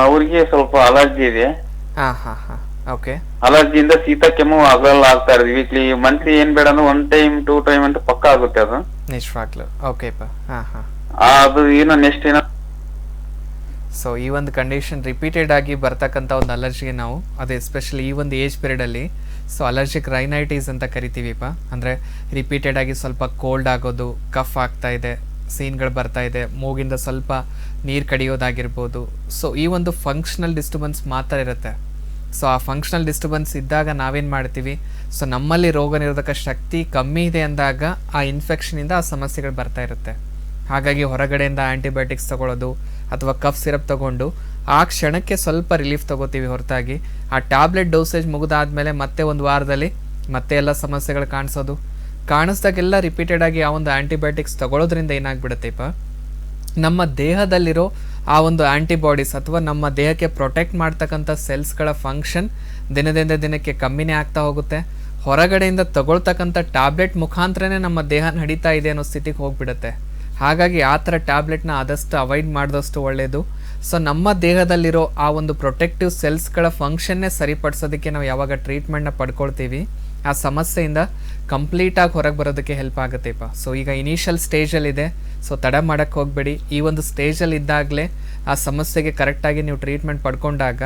ಅವ್ರಿಗೆ ಸ್ವಲ್ಪ ಅಲರ್ಜಿ ಇದೆ. ಹಾ ಹಾ ಹಾ ಓಕೆ. ಅಲರ್ಜಿಯಿಂದ ಶೀತ ಕೆಮ್ಮು ಆಗಲ್ಲ ಆಗ್ತಾ ಇರೋದು. ವೀಕ್ಲಿ ಮಂತ್ಲಿ ಏನ್ ಬೇಡ ಅಂದ್ರೆ 1 ಟೈಮ್ 2 ಟೈಮ್ ಅಂತ ಪಕ್ಕ ಆಗುತ್ತೆ ಅದು. ನಿಜವಾಗ್ಲು ಓಕೆಪ್ಪ. ಹಾ ಹಾ. ಅದು ಏನೋ ನೆಕ್ಸ್ಟ್ ಏನೋ. ಸೊ ಈ ಒಂದು ಕಂಡೀಷನ್ ರಿಪೀಟೆಡ್ ಆಗಿ ಬರ್ತಕ್ಕಂಥ ಒಂದು ಅಲರ್ಜಿಗೆ ನಾವು ಅದು ಎಸ್ಪೆಷಲಿ ಈ ಒಂದು ಏಜ್ ಪೀರಿಯಡಲ್ಲಿ ಸೊ ಅಲರ್ಜಿಕ್ ರೈನೈಟಿಸ್ ಅಂತ ಕರಿತೀವಿಪ್ಪ. ಅಂದರೆ ರಿಪೀಟೆಡ್ ಆಗಿ ಸ್ವಲ್ಪ ಕೋಲ್ಡ್ ಆಗೋದು, ಕಫ್ ಆಗ್ತಾ ಇದೆ, ಸೀನ್ಗಳು ಬರ್ತಾ ಇದೆ, ಮೂಗಿಂದ ಸ್ವಲ್ಪ ನೀರು ಕಡಿಯೋದಾಗಿರ್ಬೋದು. ಸೊ ಈ ಒಂದು ಫಂಕ್ಷನಲ್ ಡಿಸ್ಟರ್ಬೆನ್ಸ್ ಮಾತ್ರ ಇರುತ್ತೆ. ಸೊ ಆ ಫಂಕ್ಷನಲ್ ಡಿಸ್ಟರ್ಬೆನ್ಸ್ ಇದ್ದಾಗ ನಾವೇನು ಮಾಡ್ತೀವಿ, ಸೊ ನಮ್ಮಲ್ಲಿ ರೋಗ ನಿರೋಧಕ ಶಕ್ತಿ ಕಮ್ಮಿ ಇದೆ ಅಂದಾಗ ಆ ಇನ್ಫೆಕ್ಷನಿಂದ ಆ ಸಮಸ್ಯೆಗಳು ಬರ್ತಾ ಇರುತ್ತೆ. ಹಾಗಾಗಿ ಹೊರಗಡೆಯಿಂದ ಆ್ಯಂಟಿಬಯೋಟಿಕ್ಸ್ ತಗೊಳ್ಳೋದು ಅಥವಾ ಕಫ್ ಸಿರಪ್ ತಗೊಂಡು ಆ ಕ್ಷಣಕ್ಕೆ ಸ್ವಲ್ಪ ರಿಲೀಫ್ ತಗೋತೀವಿ ಹೊರತಾಗಿ ಆ ಟ್ಯಾಬ್ಲೆಟ್ ಡೋಸೇಜ್ ಮುಗಿದಾದ್ಮೇಲೆ ಮತ್ತೆ ಒಂದು ವಾರದಲ್ಲಿ ಮತ್ತೆ ಎಲ್ಲ ಸಮಸ್ಯೆಗಳು ಕಾಣಿಸ್ದಾಗೆಲ್ಲ ರಿಪೀಟೆಡ್ ಆಗಿ ಆ ಒಂದು ಆ್ಯಂಟಿಬಯೋಟಿಕ್ಸ್ ತಗೊಳ್ಳೋದ್ರಿಂದ ಏನಾಗ್ಬಿಡುತ್ತೆಪ್ಪ, ನಮ್ಮ ದೇಹದಲ್ಲಿರೋ ಆ ಒಂದು ಆ್ಯಂಟಿಬಾಡೀಸ್ ಅಥವಾ ನಮ್ಮ ದೇಹಕ್ಕೆ ಪ್ರೊಟೆಕ್ಟ್ ಮಾಡ್ತಕ್ಕಂಥ ಸೆಲ್ಸ್ಗಳ ಫಂಕ್ಷನ್ ದಿನದಿಂದ ದಿನಕ್ಕೆ ಕಮ್ಮಿನೇ ಆಗ್ತಾ ಹೋಗುತ್ತೆ. ಹೊರಗಡೆಯಿಂದ ತಗೊಳ್ತಕ್ಕಂಥ ಟ್ಯಾಬ್ಲೆಟ್ ಮುಖಾಂತರನೇ ನಮ್ಮ ದೇಹ ನಡೀತಾ ಇದೆ ಅನ್ನೋ ಸ್ಥಿತಿಗೆ ಹೋಗ್ಬಿಡುತ್ತೆ. ಹಾಗಾಗಿ ಆ ಥರ ಟ್ಯಾಬ್ಲೆಟ್ನ ಆದಷ್ಟು ಅವಾಯ್ಡ್ ಮಾಡಿದಷ್ಟು ಒಳ್ಳೆಯದು. ಸೊ ನಮ್ಮ ದೇಹದಲ್ಲಿರೋ ಆ ಒಂದು ಪ್ರೊಟೆಕ್ಟಿವ್ ಸೆಲ್ಸ್ಗಳ ಫಂಕ್ಷನ್ನೇ ಸರಿಪಡಿಸೋದಕ್ಕೆ ನಾವು ಯಾವಾಗ ಟ್ರೀಟ್ಮೆಂಟ್ನ ಪಡ್ಕೊಳ್ತೀವಿ ಆ ಸಮಸ್ಯೆಯಿಂದ ಕಂಪ್ಲೀಟಾಗಿ ಹೊರಗೆ ಬರೋದಕ್ಕೆ ಹೆಲ್ಪ್ ಆಗುತ್ತೆಪ್ಪ. ಸೊ ಈಗ ಇನಿಷಿಯಲ್ ಸ್ಟೇಜಲ್ಲಿದೆ, ಸೊ ತಡ ಮಾಡೋಕ್ಕೆ ಹೋಗಬೇಡಿ. ಈ ಒಂದು ಸ್ಟೇಜಲ್ಲಿ ಇದ್ದಾಗಲೇ ಆ ಸಮಸ್ಯೆಗೆ ಕರೆಕ್ಟಾಗಿ ನೀವು ಟ್ರೀಟ್ಮೆಂಟ್ ಪಡ್ಕೊಂಡಾಗ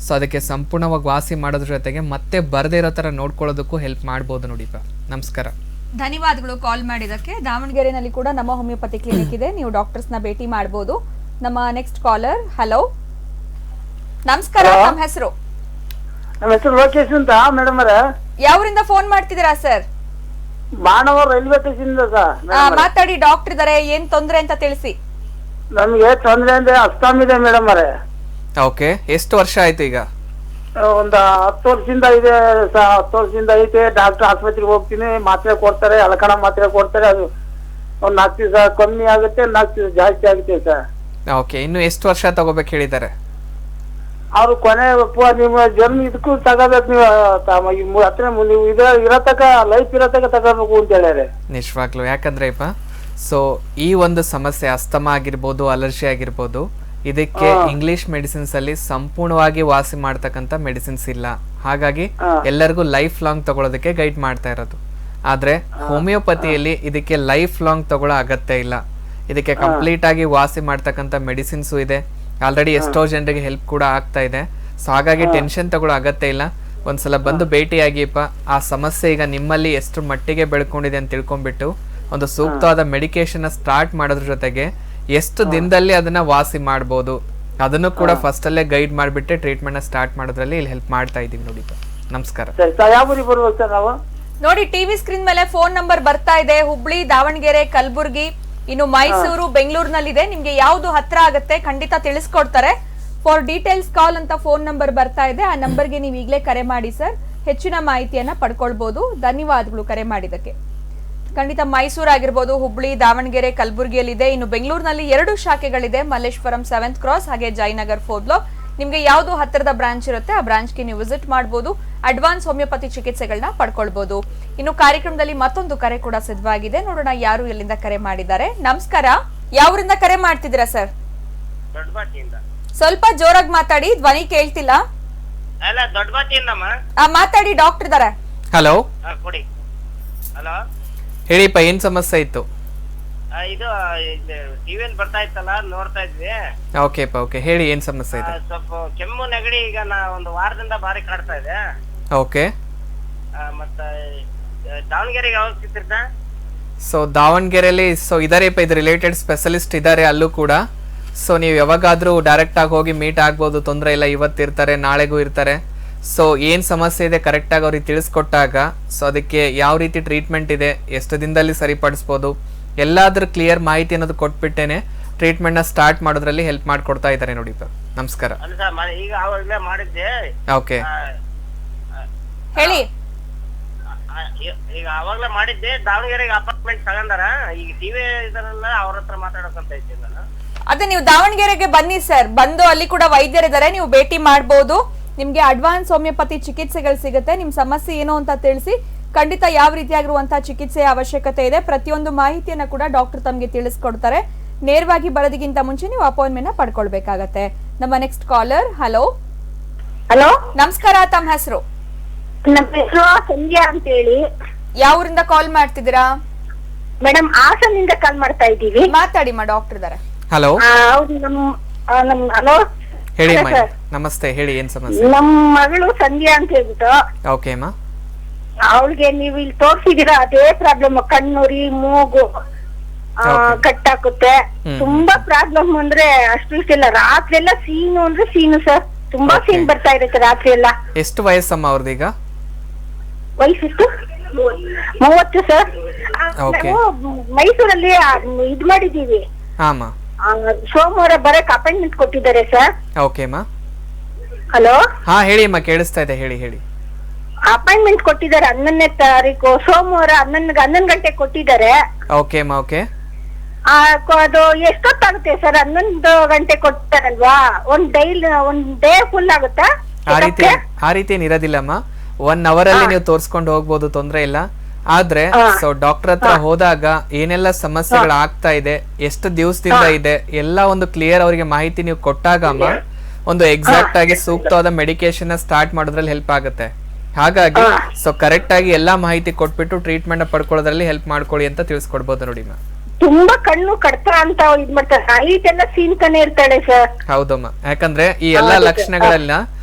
ಸೊ ಅದಕ್ಕೆ ಸಂಪೂರ್ಣವಾಗಿ ವಾಸಿ ಮಾಡೋದ್ರ ಜೊತೆಗೆ ಮತ್ತೆ ಬರದೇ ಇರೋ ಥರ ನೋಡ್ಕೊಳ್ಳೋದಕ್ಕೂ ಹೆಲ್ಪ್ ಮಾಡ್ಬೋದು ನೋಡಿಪ್ಪ. ನಮಸ್ಕಾರ, ಧನ್ಯವಾದಗಳು ಕಾಲ್ ಮಾಡಿದಕ್ಕೆ. ದಾವಣಗೆರೆನಲ್ಲಿ ಕೂಡ ನಮ್ಮ ಹೋಮಿಯೋಪತಿ ಕ್ಲಿನಿಕ್ ಇದೆ, ನೀವು ಡಾಕ್ಟರ್ಸ್ನ ಭೇಟಿ ಮಾಡಬಹುದು. ನಮ್ಮ ನೆಕ್ಸ್ಟ್ ಕಾಲರ್. ಹಲೋ ನಮಸ್ಕಾರ, ನಮ್ಮ ಹೆಸರು? ನಮ್ಮ ಹೆಸರು ಲೋಕೇಶ್ ಅಂತ ಮೇಡಮ್ ಅವರ. ಯಾವರಿಂದ ಫೋನ್ ಮಾಡ್ತಿದ್ದೀರಾ ಸರ್? ಮಾನವ ರೈಲ್ವೆ ಸ್ಟೇಷನ್ ಮಾತಾಡಿ, ಡಾಕ್ಟರ್ ಇದಾರೆ, ಏನ್ ತೊಂದ್ರೆ ಅಂತ ತಿಳಿಸಿ. ನಮ್ಗೆ ತೊಂದ್ರೆ ಅಂದ್ರೆ ಅಸ್ತಮ್ ಇದೆ ಮೇಡಮ್ ಅವರೇ. ಓಕೆ, ಎಷ್ಟು ವರ್ಷ ಆಯ್ತು ಈಗ? ಒಂದು 10 ವರ್ಷದಿಂದ ಇದೆ. 10 ವರ್ಷದಿಂದ ಐತೆ. ಡಾಕ್ಟರ್ ಆಸ್ಪತ್ರೆಗೆ ಹೋಗ್ತೀನಿ, ಮಾತ್ರೆ ಕೊಡ್ತಾರೆ, ಅಲಕಣ ಮಾತ್ರೆ ಕೊಡ್ತಾರೆ. ಅದು ಒಂದ್ 4 ದಿವಸ ಕಮ್ಮಿ ಆಗುತ್ತೆ, 4 ದಿವಸ ಜಾಸ್ತಿ ಆಗುತ್ತೆ ಸರ್. ಓಕೆ, ಇನ್ನು ಎಷ್ಟು ವರ್ಷ ತಗೋಬೇಕು ಹೇಳಿದ್ದಾರೆ? ಅವ್ರು ಕೊನೆ ನಿಮ್ಮ ಜನ್ಮ ಇದಕ್ಕೂ ತಗೋಬೇಕು, ನೀವು ಹತ್ರ ನೀವು ಇರತಕ್ಕ ಲೈಫ್ ಇರತಕ್ಕ ತಗೋಬೇಕು ಅಂತ ಹೇಳ್ಯಾರೆ. ನಿಜವಾಗ್ಲು, ಯಾಕಂದ್ರೆ ಸೊ ಈ ಒಂದು ಸಮಸ್ಯೆ ಅಸ್ತಮಾ ಆಗಿರ್ಬೋದು, ಅಲರ್ಜಿ ಆಗಿರ್ಬೋದು, ಇದಕ್ಕೆ ಇಂಗ್ಲಿಷ್ ಮೆಡಿಸಿನ್ಸ್ ಅಲ್ಲಿ ಸಂಪೂರ್ಣವಾಗಿ ವಾಸಿ ಮಾಡ್ತಕ್ಕಂಥ ಮೆಡಿಸಿನ್ಸ್ ಇಲ್ಲ. ಹಾಗಾಗಿ ಎಲ್ಲರಿಗೂ ಲೈಫ್ ಲಾಂಗ್ ತಗೊಳ್ಳೋದಕ್ಕೆ ಗೈಡ್ ಮಾಡ್ತಾ ಇರೋದು. ಆದ್ರೆ ಹೋಮಿಯೋಪತಿಯಲ್ಲಿ ಇದಕ್ಕೆ ಲೈಫ್ ಲಾಂಗ್ ತಗೊಳ್ಳೋ ಅಗತ್ಯ ಇಲ್ಲ. ಇದಕ್ಕೆ ಕಂಪ್ಲೀಟ್ ಆಗಿ ವಾಸಿ ಮಾಡ್ತಕ್ಕಂಥ ಮೆಡಿಸಿನ್ಸು ಇದೆ. ಆಲ್ರೆಡಿ ಎಷ್ಟೋ ಜನರಿಗೆ ಹೆಲ್ಪ್ ಕೂಡ ಆಗ್ತಾ ಇದೆ. ಸೊ ಹಾಗಾಗಿ ಟೆನ್ಷನ್ ತಗೊಳ್ಳೋ ಅಗತ್ಯ ಇಲ್ಲ. ಒಂದ್ಸಲ ಬಂದು ಭೇಟಿಯಾಗಿಪ್ಪ. ಆ ಸಮಸ್ಯೆ ಈಗ ನಿಮ್ಮಲ್ಲಿ ಎಷ್ಟು ಮಟ್ಟಿಗೆ ಬೆಳ್ಕೊಂಡಿದೆ ಅಂತ ತಿಳ್ಕೊಂಡ್ಬಿಟ್ಟು ಒಂದು ಸೂಕ್ತವಾದ ಮೆಡಿಕೇಶನ್ ಸ್ಟಾರ್ಟ್ ಮಾಡೋದ್ರ ಜೊತೆಗೆ ಎಷ್ಟು ದಿನದಲ್ಲಿ ಅದನ್ನ ವಾಸಿ ಮಾಡ್ಬೋದು ಅದನ್ನು ಕೂಡ ಫಸ್ಟ್ ಅಲ್ಲೇ ಗೈಡ್ ಮಾಡಿಬಿಟ್ಟೆ ಟ್ರೀಟ್ಮೆಂಟ್ ನ ಸ್ಟಾರ್ಟ್ ಮಾಡೋದ್ರಲ್ಲಿ ಇಲ್ಲಿ ಹೆಲ್ಪ್ ಮಾಡ್ತಾ ಇದೀವಿ ನೋಡಿ. ನಮಸ್ಕಾರ. ನೋಡಿ, ಟಿವಿ ಸ್ಕ್ರೀನ್ ಮೇಲೆ ಫೋನ್ ನಂಬರ್ ಬರ್ತಾ ಇದೆ. ಹುಬ್ಳಿ, ದಾವಣಗೆರೆ, ಕಲಬುರ್ಗಿ, ಇನ್ನು ಮೈಸೂರು, ಬೆಂಗಳೂರಿನಲ್ಲಿದೆ. ನಿಮ್ಗೆ ಯಾವ್ದು ಹತ್ರ ಆಗುತ್ತೆ ಖಂಡಿತ ತಿಳಿಸ್ಕೊಡ್ತಾರೆ. ಫಾರ್ ಡೀಟೇಲ್ಸ್ ಕಾಲ್ ಅಂತ ಫೋನ್ ನಂಬರ್ ಬರ್ತಾ ಇದೆ. ಆ ನಂಬರ್ಗೆ ನೀವು ಈಗಲೇ ಕರೆ ಮಾಡಿ ಸರ್, ಹೆಚ್ಚಿನ ಮಾಹಿತಿಯನ್ನ ಪಡ್ಕೊಳ್ಬಹುದು. ಧನ್ಯವಾದಗಳು ಕರೆ ಮಾಡಿದಕ್ಕೆ. ಖಂಡಿತ ಮೈಸೂರು ಆಗಿರ್ಬೋದು, ಹುಬ್ಳಿ, ದಾವಣಗೆರೆ, ಕಲಬುರ್ಗಿಯಲ್ಲಿದೆ. ಇನ್ನು ಬೆಂಗಳೂರಿನಲ್ಲಿ 2 ಶಾಖೆಗಳಿದೆ, ಮಲ್ಲೇಶ್ವರಂ 7th ಕ್ರಾಸ್ ಹಾಗೆ ಜಯನಗರ್ 4th ಬ್ಲಾಕ್. ನಿಮ್ಗೆ ಯಾವ್ದು ಹತ್ತಿರದ ಬ್ರಾಂಚ್ ಇರುತ್ತೆ ಆ ಬ್ರಾಂಚ್ಗೆ ನೀವು ವಿಸಿಟ್ ಮಾಡಬಹುದು. ಅಡ್ವಾನ್ಸ್ ಹೋಮಿಯೋಪತಿ ಚಿಕಿತ್ಸೆಗಳನ್ನ ಪಡ್ಕೊಳ್ಬಹುದು. ಇನ್ನು ಕಾರ್ಯಕ್ರಮದಲ್ಲಿ ಮತ್ತೊಂದು ಕರೆ ಕೂಡ ಸಿದ್ಧವಾಗಿದೆ, ನೋಡೋಣ ಯಾರು ಎಲ್ಲಿಂದ ಕರೆ ಮಾಡಿದ್ದಾರೆ. ನಮಸ್ಕಾರ, ಯಾವರಿಂದ ಕರೆ ಮಾಡ್ತಿದ್ದೀರಾ ಸರ್? ಸ್ವಲ್ಪ ಜೋರಾಗಿ ಮಾತಾಡಿ, ಧ್ವನಿ ಕೇಳ್ತಿಲ್ಲ. ಮಾತಾಡಿ, ಡಾಕ್ಟರ್ ಇದಾರೆ. ಹಲೋ, ಹೇಳಿಪ್ಪ, ಏನ್ ಸಮಸ್ಯೆ ಇತ್ತು? ಇದು ಟಿವಿಯಲ್ಲಿ ಬರ್ತಾ ಇತ್ತಲ್ಲ ನೋಡ್ತಾ ಇದ್ವಿ. ಓಕೆಪ್ಪ, ಓಕೆ, ಹೇಳಿ ಏನು ಸಮಸ್ಯೆ ಇದೆ? ಸ್ವಲ್ಪ ಕೆಮ್ಮು ನೆಗಡಿ ಈಗ ಒಂದು ವಾರದಿಂದ ಭಾರಿ ಕಾಡ್ತಾ ಇದೆ. ಓಕೆ. ಮತ್ತೆ ದಾವಣಗೆರೆಗೆ ಯಾವಾಗ ಸಿಗ್ತಿರ್ತಾ? ಸೊ ದಾವಣಗೆರೆಯಲ್ಲಿ ಇದಾರೆಪ್ಪ, ಇದು ರಿಲೇಟೆಡ್ ಸ್ಪೆಷಲಿಸ್ಟ್ ಇದ್ದಾರೆ ಅಲ್ಲೂ ಕೂಡ. ಸೊ ನೀವು ಯಾವಾಗಾದರೂ ಡೈರೆಕ್ಟಾಗಿ ಹೋಗಿ ಮೀಟ್ ಆಗ್ಬೋದು, ತೊಂದರೆ ಇಲ್ಲ. ಇವತ್ತಿರ್ತಾರೆ, ನಾಳೆಗೂ ಇರ್ತಾರೆ. ಸೊ ಏನು ಸಮಸ್ಯೆ ಇದೆ ಕರೆಕ್ಟಾಗಿ ಅವ್ರಿಗೆ ತಿಳಿಸ್ಕೊಟ್ಟಾಗ ಸೊ ಅದಕ್ಕೆ ಯಾವ ರೀತಿ ಟ್ರೀಟ್ಮೆಂಟ್ ಇದೆ, ಎಷ್ಟು ದಿನದಲ್ಲಿ ಸರಿಪಡಿಸ್ಬೋದು, ಎಲ್ಲಾದ್ರ ಕ್ಲಿಯರ್ ಮಾಹಿತಿ ಅನ್ನೋದು ಕೊಟ್ಬಿಟ್ಟೇನೆ ಟ್ರೀಟ್ಮೆಂಟ್ನ ಸ್ಟಾರ್ಟ್ ಮಾಡೋದ್ರಲ್ಲಿ ಹೆಲ್ಪ್ ಮಾಡಿಕೊಡ್ತಾ ಇದ್ದಾರೆ ನೋಡಿಪ್ಪ. ನಮಸ್ಕಾರ. ಈಗ ಆವಾಗಲೇ ಮಾಡಿದ್ದೆ. ಓಕೆ, ಹೇಳಿ. ಈಗ ಆವಾಗಲೇ ಮಾಡಿದ್ದೆ. ದಾವಣಗೆರೆಗೆ ಅಪಾರ್ಟ್ಮೆಂಟ್ ತಗೊಂಡಾರ. ಈಗ ಟಿವಿ ಇದಾರಲ್ಲ, ಅವ್ರ ಹತ್ರ ಮಾತಾಡೋಕಂತ ಇದ್ದೀನಿ ನಾನು. ಅದೇ ನೀವು ದಾವಣಗೆರೆಗೆ ಬನ್ನಿ ಸರ್, ಬಂದು ಅಲ್ಲಿ ಕೂಡ ವೈದ್ಯರಿದ್ದಾರೆ, ನೀವು ಭೇಟಿ ಮಾಡಬಹುದು. ನಿಮ್ಗೆ ಅಡ್ವಾನ್ಸ್ ಹೋಮಿಯೋಪತಿ ಚಿಕಿತ್ಸೆಗಳು ಸಿಗುತ್ತೆ. ನಿಮ್ ಸಮಸ್ಯೆ ಏನು ಅಂತ ತಿಳಿಸಿ ಖಂಡಿತ ಯಾವ ರೀತಿಯಾಗಿರುವಂತಹ ಚಿಕಿತ್ಸೆಯ ಅವಶ್ಯಕತೆ ಇದೆ ಪ್ರತಿಯೊಂದು ಮಾಹಿತಿಯನ್ನ ಕೂಡ ಡಾಕ್ಟರ್ ತಮಗೆ ತಿಳಿಸ್ಕೊಡ್ತಾರೆ. ನೇರವಾಗಿ ಬರೋದಕ್ಕಿಂತ ಮುಂಚೆ ನೀವು ಅಪಾಯಿಂಟ್ಮೆಂಟ್ ನ ಪಡ್ಕೊಳ್ಬೇಕಾಗತ್ತೆ. ನಮ್ಮ ನೆಕ್ಸ್ಟ್ ಕಾಲರ್. ಹಲೋ ಹಲೋ, ನಮಸ್ಕಾರ, ತಮ್ಮ ಹೆಸರು? ನಮ್ಮ ಹೆಸರು ಸಂಧ್ಯಾ ಅಂತ ಹೇಳಿ. ಯಾವ ಊರಿಂದ ಕಾಲ್ ಮಾಡ್ತಿದ್ದೀರಾ ಮೇಡಮ್? ಹಾಸನಿಂದ ಕಾಲ್ ಮಾಡ್ತಾ ಇದ್ದೀವಿ. ಮಾತಾಡಿ ಮಾ, ಡಾಕ್ಟರ್ ಇದಾರೆ. ಹಲೋ, ಹೌದು. ಹಲೋ, ಹೇಳಿ ಅಮ್ಮ. ನಮಸ್ತೆ, ಹೇಳಿ ಏನು ಸಮಸ್ಯೆ? ನಮ್ಮ ಮಗಳು ಸಂಧ್ಯಾ ಅಂತ ಹೇಳ್ಬಿಟ್ಟು. ಓಕೆ ಅಮ್ಮ. ಅವಳಿಗೆ ನೀವು ಇಲ್ಲಿ ತೋರ್ಸಿದೀರಾ, ಅದೇ ಪ್ರಾಬ್ಲಮ್. ಕಣ್ಣುರಿ, ಮೂಗು ಕಟ್ಟಾಕುತ್ತೆ. ತುಂಬಾ ಪ್ರಾಬ್ಲಮ್ ಅಂದ್ರೆ ಅಷ್ಟು ಇಷ್ಟಿಲ್ಲ. ರಾತ್ರಿ ಎಲ್ಲ ಸೀನು ಅಂದ್ರೆ ಸೀನು ಸರ್, ತುಂಬಾ ಸೀನ್ ಬರ್ತಾ ಇರುತ್ತೆ ರಾತ್ರಿ ಎಲ್ಲ. ಎಷ್ಟು ವಯಸ್ಸಮ್ಮ ಅವ್ರದೀಗ? ವಯಸ್ಸು 30 ಸರ್. Okay. ನಾವು ಮೈಸೂರಲ್ಲಿ ಇದ್ ಮಾಡಿದೀವಿ. ಹಾಂ ಸೋಮವಾರ ಬರಕ್ ಅಪಾಯಿಂಟ್ಮೆಂಟ್ ಕೊಟ್ಟಿದ್ದಾರೆ ಸರ್. ಓಕೆ ಅಮ್ಮ. ಹಲೋ, ಹಾಂ ಹೇಳಿ ಅಮ್ಮ, ಕೇಳಿಸ್ತಾ ಇದೆ, ಹೇಳಿ ಹೇಳಿ. ಅಪಾಯಿಂಟ್ಮೆಂಟ್ ಕೊಟ್ಟಿದ್ದಾರೆ 11ನೇ ತಾರೀಕು ಸೋಮವಾರ 11 ಗಂಟೆಗೆ ಕೊಟ್ಟಿದ್ದಾರೆ. ಓಕೆ ಅಮ್ಮ. ಓಕೆ. ಅದು ಎಷ್ಟೊತ್ತಾಗುತ್ತೆ ಸರ್? 11 ಗಂಟೆ ಕೊಡ್ತಾರಲ್ವಾ? ಒಂದ್ ಡೇ ಫುಲ್ ಆಗುತ್ತಾ? ಆ ರೀತಿ ಏನ್ ಇರೋದಿಲ್ಲಮ್ಮ. 1 hour ಅಲ್ಲಿ ನೀವು ತೋರ್ಸ್ಕೊಂಡು ಹೋಗ್ಬೋದು, ತೊಂದ್ರೆ ಇಲ್ಲ. ಆದ್ರೆ ಸೊ ಡಾಕ್ಟರ್ ಹತ್ರ ಹೋದಾಗ ಏನೆಲ್ಲ ಸಮಸ್ಯೆಗಳು ಆಗ್ತಾ ಇದೆ, ಎಷ್ಟು ದಿವಸದಿಂದ ಇದೆ, ಎಲ್ಲ ಒಂದು ಕ್ಲಿಯರ್ ಅವರಿಗೆ ಮಾಹಿತಿ ನೀವು ಕೊಟ್ಟಾಗ ಅಮ್ಮ ಒಂದು ಎಕ್ಸಾಕ್ಟ್ ಆಗಿ ಸೂಕ್ತವಾದ ಮೆಡಿಕೇಶನ್ ಸ್ಟಾರ್ಟ್ ಮಾಡೋದ್ರಲ್ಲಿ ಹೆಲ್ಪ್ ಆಗುತ್ತೆ. ಹಾಗಾಗಿ ಸೊ ಕರೆಕ್ಟ್ ಆಗಿ ಎಲ್ಲಾ ಮಾಹಿತಿ ಕೊಟ್ಬಿಟ್ಟು ಟ್ರೀಟ್ಮೆಂಟ್ ಪಡ್ಕೊಳ್ಳೋದ್ರಲ್ಲಿ ಹೆಲ್ಪ್ ಮಾಡ್ಕೊಳ್ಳಿ ಅಂತ ತಿಳಿಸ್ಕೊಡ್ಬೋದು ನೋಡಿ ಮ್ಯಾಮ್. ತುಂಬಾ ಕಣ್ಣು ಕಡ್ತಾ ಅಂತ ಇದ್ ಮಾಡ್ತಾರೆ, ನೈಟ್ ಎಲ್ಲ ಸೀನ್ತಾನೆ ಇರ್ತಾಳೆ ಸರ್. ಹೌದಮ್ಮ, ಯಾಕಂದ್ರೆ ಈ ಎಲ್ಲಾ ಲಕ್ಷಣಗಳೆಲ್ಲ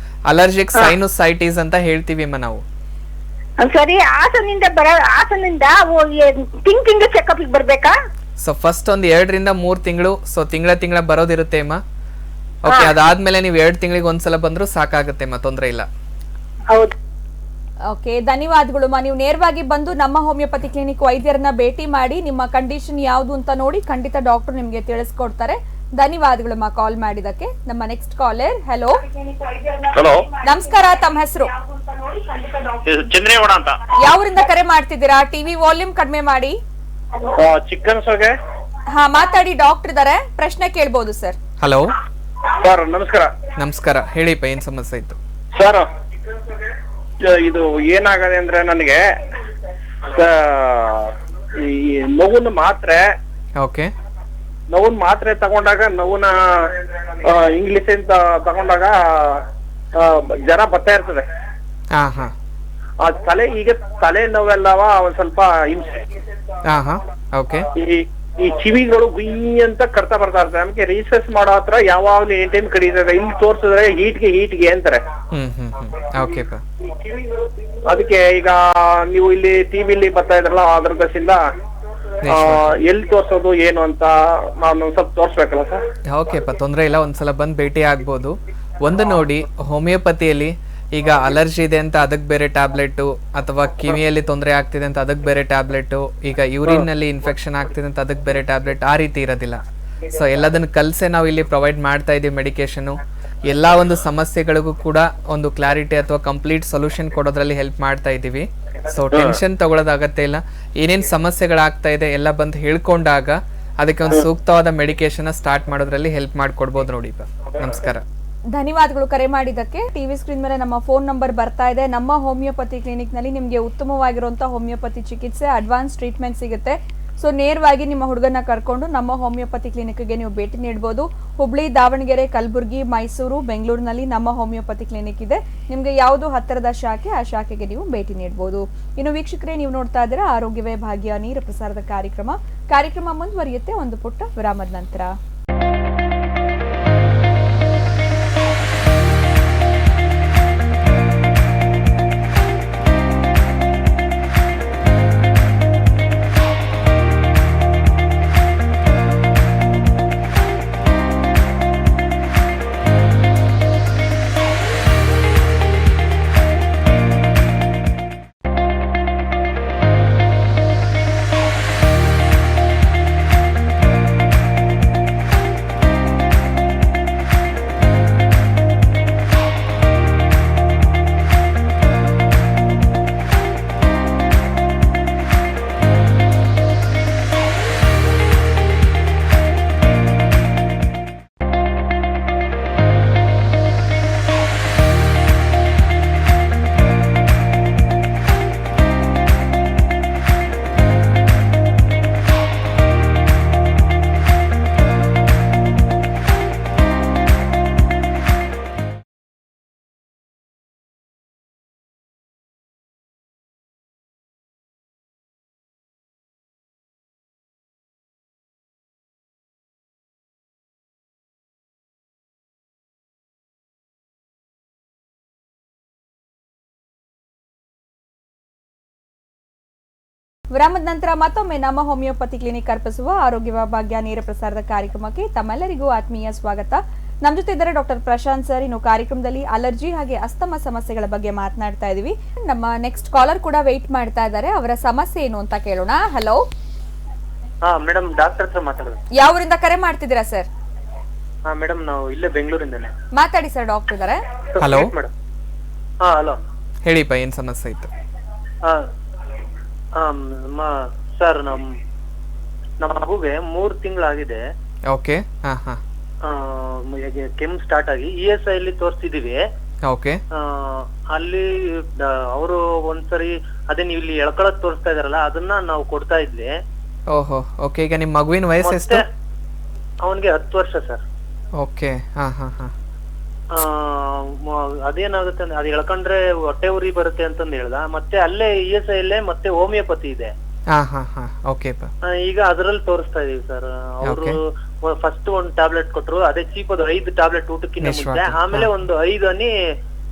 ಅಲರ್ಜಿಕ್ ಸೈನುಸೈಟಿಸ್ ಅಂತ ಹೇಳ್ತೀವಿ ಅಮ್ಮ ನಾವು. ಸರಿ, ಹಾಸನಿಂದ ತಿಂಗ್ ಚೆಕಪ್ ಬರ್ಬೇಕಾ? ಸೊ ಫಸ್ಟ್ ಒಂದ್ 2 ರಿಂದ 3 ತಿಂಗಳು ಸೊ ತಿಂಗಳ ಬರೋದಿರುತ್ತೆ ಅಮ್ಮ. ಓಕೆ, ಅದಾದ್ಮೇಲೆ ನೀವು 2 ತಿಂಗಳಿಗೆ ಒಂದ್ಸಲ ಬಂದ್ರು ಸಾಕಾಗುತ್ತೆ ಅಮ್ಮ, ತೊಂದ್ರೆ ಇಲ್ಲ. ಹೌದು. ಓಕೆ, ಧನ್ಯವಾದಗಳು ಮಾ. ನೀವು ನೇರವಾಗಿ ಬಂದು ನಮ್ಮ ಹೋಮಿಯೋಪತಿ ಕ್ಲಿನಿಕ್ ವೈದ್ಯರನ್ನ ಭೇಟಿ ಮಾಡಿ ನಿಮ್ಮ ಕಂಡೀಷನ್ ಯಾವುದು ಅಂತ ನೋಡಿ ಖಂಡಿತ ಡಾಕ್ಟರ್ ನಿಮ್ಗೆ ತಿಳಿಸ್ಕೊಡ್ತಾರೆ. ಧನ್ಯವಾದಗಳು ಮಾ ಕಾಲ್ ಮಾಡಿದಕ್ಕೆ. ನಮ್ಮ ನೆಕ್ಸ್ಟ್ ಕಾಲರ್. ಹಲೋ, ಹಲೋ, ನಮಸ್ಕಾರ, ತಮ್ಮ ಹೆಸರು? ಚಂದ್ರೇಗೌಡ ಅಂತ. ಯಾವೂರಿಂದ ಕರೆ ಮಾಡ್ತಿದ್ದೀರಾ? ಟಿವಿ ವಾಲ್ಯೂಮ್ ಕಡಿಮೆ ಮಾಡಿ. ಚಿಕನ್ ಸೊಗೆ. ಹಾ, ಮಾತಾಡಿ, ಡಾಕ್ಟರ್ ಇದಾರೆ, ಪ್ರಶ್ನೆ ಕೇಳ್ಬೋದು ಸರ್. ಹಲೋ ಸರ್, ನಮಸ್ಕಾರ. ನಮಸ್ಕಾರ, ಹೇಳಿಪ್ಪ, ಏನ್ ಸಮಸ್ಯೆ ಇತ್ತು? ಸರ್, ಇದು ಏನಾಗದೆ ಅಂದ್ರೆ ನನಗೆ ಈ ನೋವಿನ ಮಾತ್ರೆ ತಗೊಂಡಾಗ ನೋವಿನ ಇಂಗ್ಲಿಷ್ ಅಂತ ತಗೊಂಡಾಗ ಜ್ವರ ಬರ್ತಾ ಇರ್ತದೆ. ಆ ತಲೆ ನೋವೆಲ್ಲವ ಒಂದ್ ಸ್ವಲ್ಪ ಹಿಂಸೆ. ಈ ಕಿವಿಗಳು ಗುಯ್ ಅಂತ ಕಡ್ತಾ ಬರ್ತಾ ಇರ್ತದೆ. ನಮ್ಗೆ ರಿಸರ್ಚ್ ಮಾಡೋ ಹತ್ರ ಯಾವಾಗ್ಲೂ ಏನ್ ಟೈಮ್ ಕಡಿತದೆ. ಇಲ್ಲಿ ತೋರ್ಸಿದ್ರೆ ಹೀಟ್ಗೆ ಅಂತಾರೆ. ಅದಕ್ಕೆ ಈಗ ನೀವು ಇಲ್ಲಿ ಟಿವಿಲಿ ಬರ್ತಾ ಇದ್ರಲ್ಲ, ಅದ್ರ ದಶಿಂದ ಎಲ್ಲಿ ತೋರ್ಸೋದು ಏನು ಅಂತ ನಾನು ಸ್ವಲ್ಪ ತೋರ್ಸ್ಬೇಕಲ್ಲ ಸರ್? ಓಕೆಪ್ಪ, ತೊಂದ್ರೆ ಇಲ್ಲ, ಒಂದ್ಸಲ ಬಂದ್ ಭೇಟಿ ಆಗ್ಬೋದು. ಒಂದು ನೋಡಿ, ಹೋಮಿಯೋಪತಿಯಲ್ಲಿ ಈಗ ಅಲರ್ಜಿ ಇದೆ ಅಂತ ಅದಕ್ಕೆ ಬೇರೆ ಟ್ಯಾಬ್ಲೆಟು, ಅಥವಾ ಕಿವಿಯಲ್ಲಿ ತೊಂದರೆ ಆಗ್ತಿದೆ ಅಂತ ಅದಕ್ಕೆ ಬೇರೆ ಟ್ಯಾಬ್ಲೆಟು, ಈಗ ಯೂರಿನ್ ನಲ್ಲಿ ಇನ್ಫೆಕ್ಷನ್ ಆಗ್ತಿದೆ ಅಂತ ಅದಕ್ಕೆ ಬೇರೆ ಟ್ಯಾಬ್ಲೆಟ್, ಆ ರೀತಿ ಇರೋದಿಲ್ಲ. ಸೊ ಎಲ್ಲದನ್ನ ಕಲ್ಸೆ ನಾವು ಇಲ್ಲಿ ಪ್ರೊವೈಡ್ ಮಾಡ್ತಾ ಇದೀವಿ ಮೆಡಿಕೇಶನ್. ಎಲ್ಲಾ ಒಂದು ಸಮಸ್ಯೆಗಳಿಗೂ ಕೂಡ ಒಂದು ಕ್ಲಾರಿಟಿ ಅಥವಾ ಕಂಪ್ಲೀಟ್ ಸೊಲ್ಯೂಷನ್ ಕೊಡೋದ್ರಲ್ಲಿ ಹೆಲ್ಪ್ ಮಾಡ್ತಾ ಇದೀವಿ. ಸೊ ಟೆನ್ಷನ್ ತಗೊಳ್ಳೋದು ಅಗತ್ಯ ಇಲ್ಲ. ಏನೇನ್ ಸಮಸ್ಯೆಗಳಾಗ್ತಾ ಇದೆ ಎಲ್ಲ ಬಂದು ಹೇಳ್ಕೊಂಡಾಗ ಅದಕ್ಕೆ ಒಂದು ಸೂಕ್ತವಾದ ಮೆಡಿಕೇಶನ್ ಸ್ಟಾರ್ಟ್ ಮಾಡೋದ್ರಲ್ಲಿ ಹೆಲ್ಪ್ ಮಾಡ್ಕೊಡ್ಬೋದು ನೋಡಿ. ನಮಸ್ಕಾರ, ಧನ್ಯವಾದಗಳು ಕರೆ ಮಾಡಿದ್ದಕ್ಕೆ. ಟಿವಿ ಸ್ಕ್ರೀನ್ ಮೇಲೆ ನಮ್ಮ ಫೋನ್ ನಂಬರ್ ಬರ್ತಾ ಇದೆ. ನಮ್ಮ ಹೋಮಿಯೋಪತಿ ಕ್ಲಿನಿಕ್ ನಲ್ಲಿ ನಿಮಗೆ ಉತ್ತಮವಾಗಿರುವಂತಹ ಹೋಮಿಯೋಪತಿ ಚಿಕಿತ್ಸೆ, ಅಡ್ವಾನ್ಸ್ ಟ್ರೀಟ್ಮೆಂಟ್ ಸಿಗುತ್ತೆ. ಸೊ ನೇರವಾಗಿ ನಿಮ್ಮ ಹುಡುಗನ ಕರ್ಕೊಂಡು ನಮ್ಮ ಹೋಮಿಯೋಪತಿ ಕ್ಲಿನಿಕ್ಗೆ ನೀವು ಭೇಟಿ ನೀಡಬಹುದು. ಹುಬ್ಳಿ, ದಾವಣಗೆರೆ, ಕಲಬುರಗಿ, ಮೈಸೂರು, ಬೆಂಗಳೂರಿನಲ್ಲಿ ನಮ್ಮ ಹೋಮಿಯೋಪತಿ ಕ್ಲಿನಿಕ್ ಇದೆ. ನಿಮಗೆ ಯಾವುದು ಹತ್ತಿರದ ಶಾಖೆ ಆ ಶಾಖೆಗೆ ನೀವು ಭೇಟಿ ನೀಡಬಹುದು. ಇನ್ನು ವೀಕ್ಷಕರೇ, ನೀವು ನೋಡ್ತಾ ಇದ್ದೀರಾ ಆರೋಗ್ಯವೇ ಭಾಗ್ಯ ನೇರ ಪ್ರಸಾರದ ಕಾರ್ಯಕ್ರಮ ಮುಂದುವರಿಯುತ್ತೆ ಒಂದು ಪುಟ್ಟ ವಿರಾಮದ ನಂತರ. ವಿರಾಮದ ನಂತರ ಮತ್ತೊಮ್ಮೆ ನಮ್ಮ ಹೋಮಿಯೋಪತಿ ಕ್ಲಿನಿಕ್ ಅರ್ಪಿಸುವ ಆರೋಗ್ಯ ಭಾಗ್ಯ ನೇರ ಪ್ರಸಾರದ ಕಾರ್ಯಕ್ರಮಕ್ಕೆ ತಮ್ಮೆಲ್ಲರಿಗೂ ಆತ್ಮೀಯ ಸ್ವಾಗತ. ನಮ್ಮ ಜೊತೆ ಇದ್ದಾರೆ ಡಾಕ್ಟರ್ ಪ್ರಶಾಂತ್ ಸರ್. ಇನ್ನು ಕಾರ್ಯಕ್ರಮದಲ್ಲಿ ಅಲರ್ಜಿ ಹಾಗೆ ಅಸ್ತಮ ಸಮಸ್ಯೆಗಳ ಬಗ್ಗೆ ಮಾತನಾಡ್ತಾ ಇದೀವಿ. ನಮ್ಮ ನೆಕ್ಸ್ಟ್ ಕಾಲರ್ ಕೂಡ ವೇಟ್ ಮಾಡ್ತಾ ಇದ್ದಾರೆ. ಅವರ ಸಮಸ್ಯೆ ಏನು ಅಂತ ಕೇಳೋಣ. ಹಲೋ ಮೇಡಮ್, ಡಾಕ್ಟರ್ ಹತ್ರ ಮಾತಾಡೋದು. ಯಾವೂರಿಂದ ಕರೆ ಮಾಡ್ತಿದ್ದೀರಾ ಸರ್? ಮೇಡಮ್, ನಾವು ಇಲ್ಲೇ ಬೆಂಗಳೂರಿಂದನೇ. ಮಾತಾಡಿ ಸರ್, ಡಾಕ್ಟರ್ ಇದ್ದಾರೆ. Hello madam. ಹಲೋ ಹೇಳಿಪ್ಪ, ಏನ್ ಸಮಸ್ಯೆ ಇತ್ತು? ಸರ್, ನಮ್ಮ ಮಗುಗೆ 3 ತಿಂಗಳಾಗಿದೆ. ಓಕೆ. ಕೆಮ್ಮು ಸ್ಟಾರ್ಟ್ ಆಗಿ ESI ಅಲ್ಲಿ ತೋರಿಸ್ತಿದೀವಿ. ಓಕೆ. ಅಲ್ಲಿ ಅವರು ಒಂದ್ಸರಿ ಅದೇ ನೀವು ಇಲ್ಲಿ ಎಳ್ಕೊಳಕ್ ತೋರಿಸ್ತಾ ಇದಾರಲ್ಲ, ಅದನ್ನ ನಾವು ಕೊಡ್ತಾ ಇದ್ವಿ. ಓಹೋ, ಓಕೆ. ಈಗ ನಿಮ್ಮ ಮಗುವಿನ ವಯಸ್ಸು ಎಷ್ಟು? ಅವನ್ಗೆ 10 ವರ್ಷ ಸರ್. ಓಕೆ. ಅದೇನಾಗುತ್ತೆ ಅಂದ್ರೆ ಅದು ಎಳ್ಕೊಂಡ್ರೆ ಹೊಟ್ಟೆ ಉರಿ ಬರುತ್ತೆ ಅಂತಂದು ಹೇಳ್ದ. ಮತ್ತೆ ಅಲ್ಲೇ ESI ಅಲ್ಲೇ ಮತ್ತೆ ಹೋಮಿಯೋಪತಿ ಇದೆ. ಓಕೆ. ಈಗ ಅದ್ರಲ್ಲಿ ತೋರಿಸ್ತಾ ಇದೀವಿ ಸರ್. ಅವರು ಫಸ್ಟ್ 1 ಟ್ಯಾಬ್ಲೆಟ್ ಕೊಟ್ರು, ಅದೇ ಚೀಪ್, ಅದು 5 ಟ್ಯಾಬ್ಲೆಟ್ ಊಟಕ್ಕಿಂತ ಮುಂಚೆ. ಆಮೇಲೆ ಒಂದು 5 ಹನಿ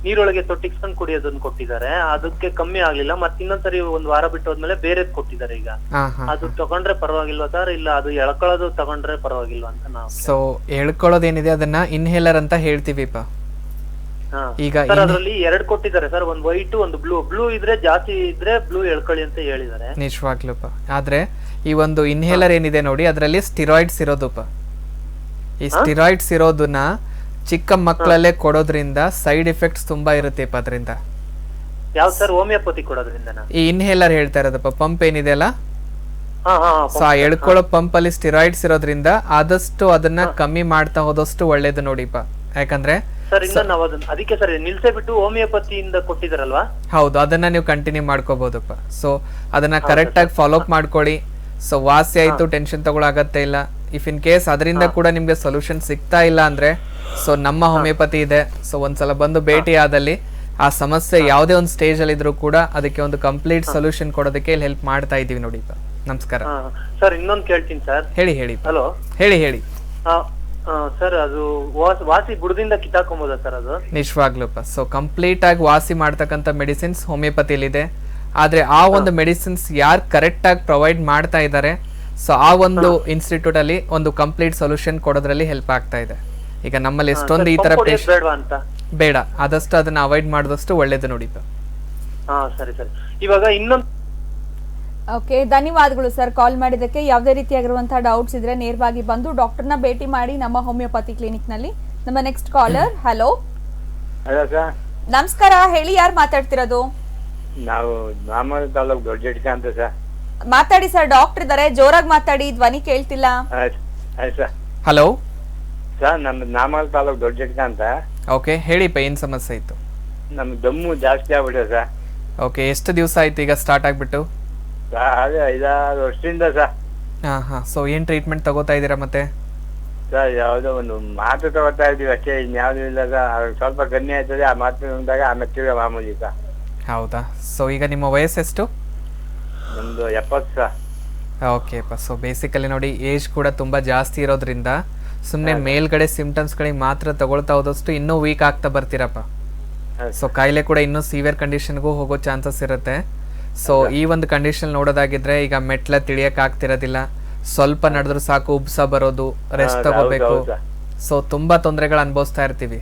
ನೀರೊಳಗೆ ತೊಟ್ಟಿಸ್ಕೊಂಡು ಕುಡಿಯೋದನ್ನ ಕೊಟ್ಟಿದ್ದಾರೆ. ಅದಕ್ಕೆ ಕಮ್ಮಿ ಆಗ್ಲಿಲ್ಲ. ಮತ್ತೆ ಇನ್ನೊಂದ್ಸರಿ 1 ವಾರ ಬಿಟ್ಟು ಹೋದ್ಮೇಲೆ ಬೇರೆದ್ ಕೊಟ್ಟಿದ್ದಾರೆ. ಈಗ ಅದು ತಗೊಂಡ್ರೆ ಪರವಾಗಿಲ್ವಾ ಸರ್? ಇಲ್ಲ ಅದು ಎಳ್ಕೊಳ್ಳೋದು ತಗೊಂಡ್ರೆ ಪರವಾಗಿಲ್ವಾ ಅಂತ ನಾವು. ಸೊ ಎಳ್ಕೊಳ್ಳೋದೇನಿದೆ ಅದನ್ನ ಇನ್ಹೇಲರ್ ಅಂತ ಹೇಳ್ತೀವಿಪ್ಪ. ಈಗ ಅದ್ರಲ್ಲಿ 2 ಕೊಟ್ಟಿದ್ದಾರೆ ಸರ್, ಒಂದು ವೈಟ್ ಒಂದು ಬ್ಲೂ ಇದ್ರೆ ಜಾಸ್ತಿ ಇದ್ರೆ ಬ್ಲೂ ಎಳ್ಕೊಳ್ಳಿ ಅಂತ ಹೇಳಿದ್ದಾರೆ. ನಿಜವಾಗ್ಲೂಪ. ಆದ್ರೆ ಈ ಒಂದು ಇನ್ಹೇಲರ್ ಏನಿದೆ ನೋಡಿ, ಅದರಲ್ಲಿ ಸ್ಟಿರಾಯ್ಡ್ಸ್ ಇರೋದಪ್ಪ. ಈ ಸ್ಟಿರಾಯ್ಡ್ಸ್ ಇರೋದನ್ನ ಚಿಕ್ಕ ಮಕ್ಕಳಲ್ಲೇ ಕೊಡೋದ್ರಿಂದ ಸೈಡ್ ಎಫೆಕ್ಟ್ಸ್ ತುಂಬಾ ಇರುತ್ತೆಪ್ಪ ಅದರಿಂದ. ಯಾವ ಸರ್? ಹೋಮಿಯೋಪತಿ ಕೊಡೋದ್ರಿಂದ? ಈ ಇನ್ಹೇಲರ್ ಹೇಳ್ತಾ ಇರೋದಪ್ಪ, ಪಂಪ್ ಏನಿದೆ ಅಲ್ಲ, ಸೊ ಆ ಎಳ್ಕೊಳ್ಳೋ ಪಂಪ್ ಅಲ್ಲಿ ಸ್ಟಿರಾಯ್ಡ್ಸ್ ಇರೋದ್ರಿಂದ ಆದಷ್ಟು ಅದನ್ನ ಕಮ್ಮಿ ಮಾಡ್ತಾ ಹೋದಷ್ಟು ಒಳ್ಳೇದು ನೋಡಿಪ್ಪ. ಯಾಕಂದ್ರೆ ಸರ್ ಇಂದ ನಾವು ಅದಕ್ಕೆ ಸರ್ ನಿಲ್ಸೇ ಬಿಟ್ಟು ಹೋಮಿಯೋಪತಿಯಿಂದ ಕೊಟ್ಟಿದಾರಲ್ವಾ? ಹೌದು, ಅದನ್ನ ನೀವು ಕಂಟಿನ್ಯೂ ಮಾಡ್ಕೋಬಹುದಪ್ಪ. ಸೊ ಅದನ್ನ ಕರೆಕ್ಟ್ ಆಗಿ ಫಾಲೋ ಅಪ್ ಮಾಡ್ಕೊಳ್ಳಿ. ಸೊ ವಾಸಿ ಆಯ್ತು, ಟೆನ್ಷನ್ ತಗೊಳಾಗತ್ತೆ ಇಲ್ಲ. ಇಫ್ ಇನ್ ಕೇಸ್ ಅದರಿಂದ ಕೂಡ ನಿಮ್ಗೆ ಸೊಲ್ಯೂಷನ್ ಸಿಗ್ತಾ ಇಲ್ಲ ಅಂದ್ರೆ, ಸೊ ನಮ್ಮ ಹೋಮಿಯೋಪತಿ ಇದೆ. ಸೊ ಒಂದ್ಸಲ ಬಂದು ಭೇಟಿ ಆದಲ್ಲಿ ಆ ಸಮಸ್ಯೆ ಯಾವುದೇ ಒಂದು ಸ್ಟೇಜ್ ಅಲ್ಲಿ ಇದ್ರೂ ಕೂಡ ಅದಕ್ಕೆ ಒಂದು ಕಂಪ್ಲೀಟ್ ಸೊಲ್ಯೂಷನ್ ಕೊಡೋದಕ್ಕೆ ಇಲ್ಲಿ ಹೆಲ್ಪ್ ಮಾಡ್ತಾ ಇದೀವಿ ನೋಡಿಪ್ಪ. ನಮಸ್ಕಾರ ಸರ್. ಇನ್ನೊಂದು ಕೇಳ್ತೀನಿ ಸರ್. ಹೇಳಿ. ಹಲೋ, ಹೇಳಿ. ಸರ್, ಅದು ವಾಸಿ ಬುಡದಿಂದ ಕಿತ್ತಾಕೊಂಬೋದಾ ಸರ್? ಅದು ನಿಜವಾಗ್ಲೂಪ್ಪ. ಸೊ ಕಂಪ್ಲೀಟ್ ಆಗಿ ವಾಸಿ ಮಾಡ್ತಕ್ಕಂಥ ಮೆಡಿಸಿನ್ಸ್ ಹೋಮಿಯೋಪತಿಲಿದೆ. ಆದ್ರೆ ಆ ಒಂದು ಮೆಡಿಸಿನ್ಸ್ ಯಾರು ಕರೆಕ್ಟ್ ಆಗಿ ಪ್ರೊವೈಡ್ ಮಾಡ್ತಾ ಇದ್ದಾರೆ, ಸೊ ಆ ಒಂದು ಇನ್ಸ್ಟಿಟ್ಯೂಟ್ ಅಲ್ಲಿ ಒಂದು ಕಂಪ್ಲೀಟ್ ಸೊಲ್ಯೂಷನ್ ಕೊಡೋದ್ರಲ್ಲಿ ಹೆಲ್ಪ್ ಆಗ್ತಾ ಇದೆ. ಈಗ ನಮ್ಮಲ್ಲಿ ಎಷ್ಟೊಂದು ಈ ತರ ಬೇಡ, ಆದಷ್ಟು ಅದನ್ನ ಅವಾಯ್ಡ್ ಮಾಡಿದಷ್ಟು ಒಳ್ಳೇದು ನೋಡಿಪ್ಪ. ಸರಿ. ಇವಾಗ ಇನ್ನೊಂದು ಓಕೆ, ಧನ್ಯವಾದಗಳು ಸರ್ ಕಾಲ್ ಮಾಡಿದ್ದಕ್ಕೆ. ಯಾವುದೇ ರೀತಿಯಾಗಿರುವಂತಹ ಡೌಟ್ಸ್ ಇದ್ರೆ ನೇರವಾಗಿ ಬಂದು ಡಾಕ್ಟರ್ನ ಭೇಟಿ ಮಾಡಿ ನಮ್ಮ ಹೋಮಿಯೋಪತಿ ಕ್ಲಿನಿಕ್ ನಲ್ಲಿ. ನಮ್ಮ ನೆಕ್ಸ್ಟ್ ಕಾಲರ್. ಹಲೋ ನಮಸ್ಕಾರ, ಹೇಳಿ, ಯಾರು ಮಾತಾಡ್ತಿರೋದು? ನಾವು ನಾಮಲ್ ತಾಲೂಕ್ ದೊಡ್ಡ ಅಂತ ಸರ್. ಮಾತಾಡಿ ಸರ್, ಡಾಕ್ಟರ್ ಇದಾರೆ, ಜೋರಾಗಿ ಮಾತಾಡಿ, ಧ್ವನಿ ಕೇಳ್ತಿಲ್ಲ. ಹಲೋ ಸರ್, ನಮ್ದು ನಾಮಲ್ ತಾಲೂಕ್ ದೊಡ್ಡ ಅಂತ. ಓಕೆ, ಹೇಳಿಪ್ಪ, ಏನ್ ಸಮಸ್ಯೆ ಇತ್ತು? ನಮ್ ದಮ್ಮು ಜಾಸ್ತಿ ಆಗ್ಬಿಟ್ಟೆ ಸರ್. ಓಕೆ, ಎಷ್ಟು ದಿವಸ ಆಯ್ತು ಈಗ ಸ್ಟಾರ್ಟ್ ಆಗ್ಬಿಟ್ಟು? ಅದೇ 5-6 ವರ್ಷದಿಂದ ಸರ್. ಸೊ ಏನು ಟ್ರೀಟ್ಮೆಂಟ್ ತಗೋತಾ ಇದ್ದೀರಾ ಮತ್ತೆ? ಸರ್ ಯಾವುದೋ ಒಂದು ಮಾತು ತಗೋತಾ ಇದೀವಿ ಅಷ್ಟೇ, ಇನ್ಯಾವುದೂ ಇಲ್ಲ ಸರ್. ಅದು ಸ್ವಲ್ಪ ಕಮ್ಮಿ ಆಯ್ತದೆ, ಆ ಮಾತು ನುಂದಾಗ ಆಮೇಲೆ ತಿರ್ಗಾ ಮಾಮೂಲಿ ಸರ್. ಹೌದಾ? ಸೊ ಈಗ ನಿಮ್ಮ ವಯಸ್ಸೆಷ್ಟು? ನಮ್ದು 70 ಸರ್. ಓಕೆಪ್ಪ. ಸೊ ಬೇಸಿಕಲಿ ನೋಡಿ, ಏಜ್ ಕೂಡ ತುಂಬ ಜಾಸ್ತಿ ಇರೋದ್ರಿಂದ ಸುಮ್ಮನೆ ಮೇಲ್ಗಡೆ ಸಿಂಪ್ಟಮ್ಸ್ಗಳಿಗೆ ಮಾತ್ರ ತಗೊಳ್ತಾ ಹೋದಷ್ಟು ಇನ್ನೂ ವೀಕ್ ಆಗ್ತಾ ಬರ್ತೀರಪ್ಪ. ಸೊ ಕಾಯಿಲೆ ಕೂಡ ಇನ್ನೂ ಸಿವಿಯರ್ ಕಂಡೀಷನ್ಗೂ ಹೋಗೋ ಚಾನ್ಸಸ್ ಇರುತ್ತೆ. ಸೊ ಈ ಒಂದು ಕಂಡೀಷನ್ ನೋಡೋದಾಗಿದ್ರೆ ಈಗ ಮೆಟ್ಲ ತಿಳಿಯಕ್ ಆಗ್ತಿರೋದಿಲ್ಲ, ಸ್ವಲ್ಪ ನಡೆದ್ರು ಸಾಕು ಉಬ್ಸ ಬರೋದು, ರೆಸ್ಟ್ ತಗೋಬೇಕು. ಸೊ ತುಂಬಾ ತೊಂದರೆಗಳು ಅನುಭವಿಸ್ತಾ ಇರ್ತೀವಿ.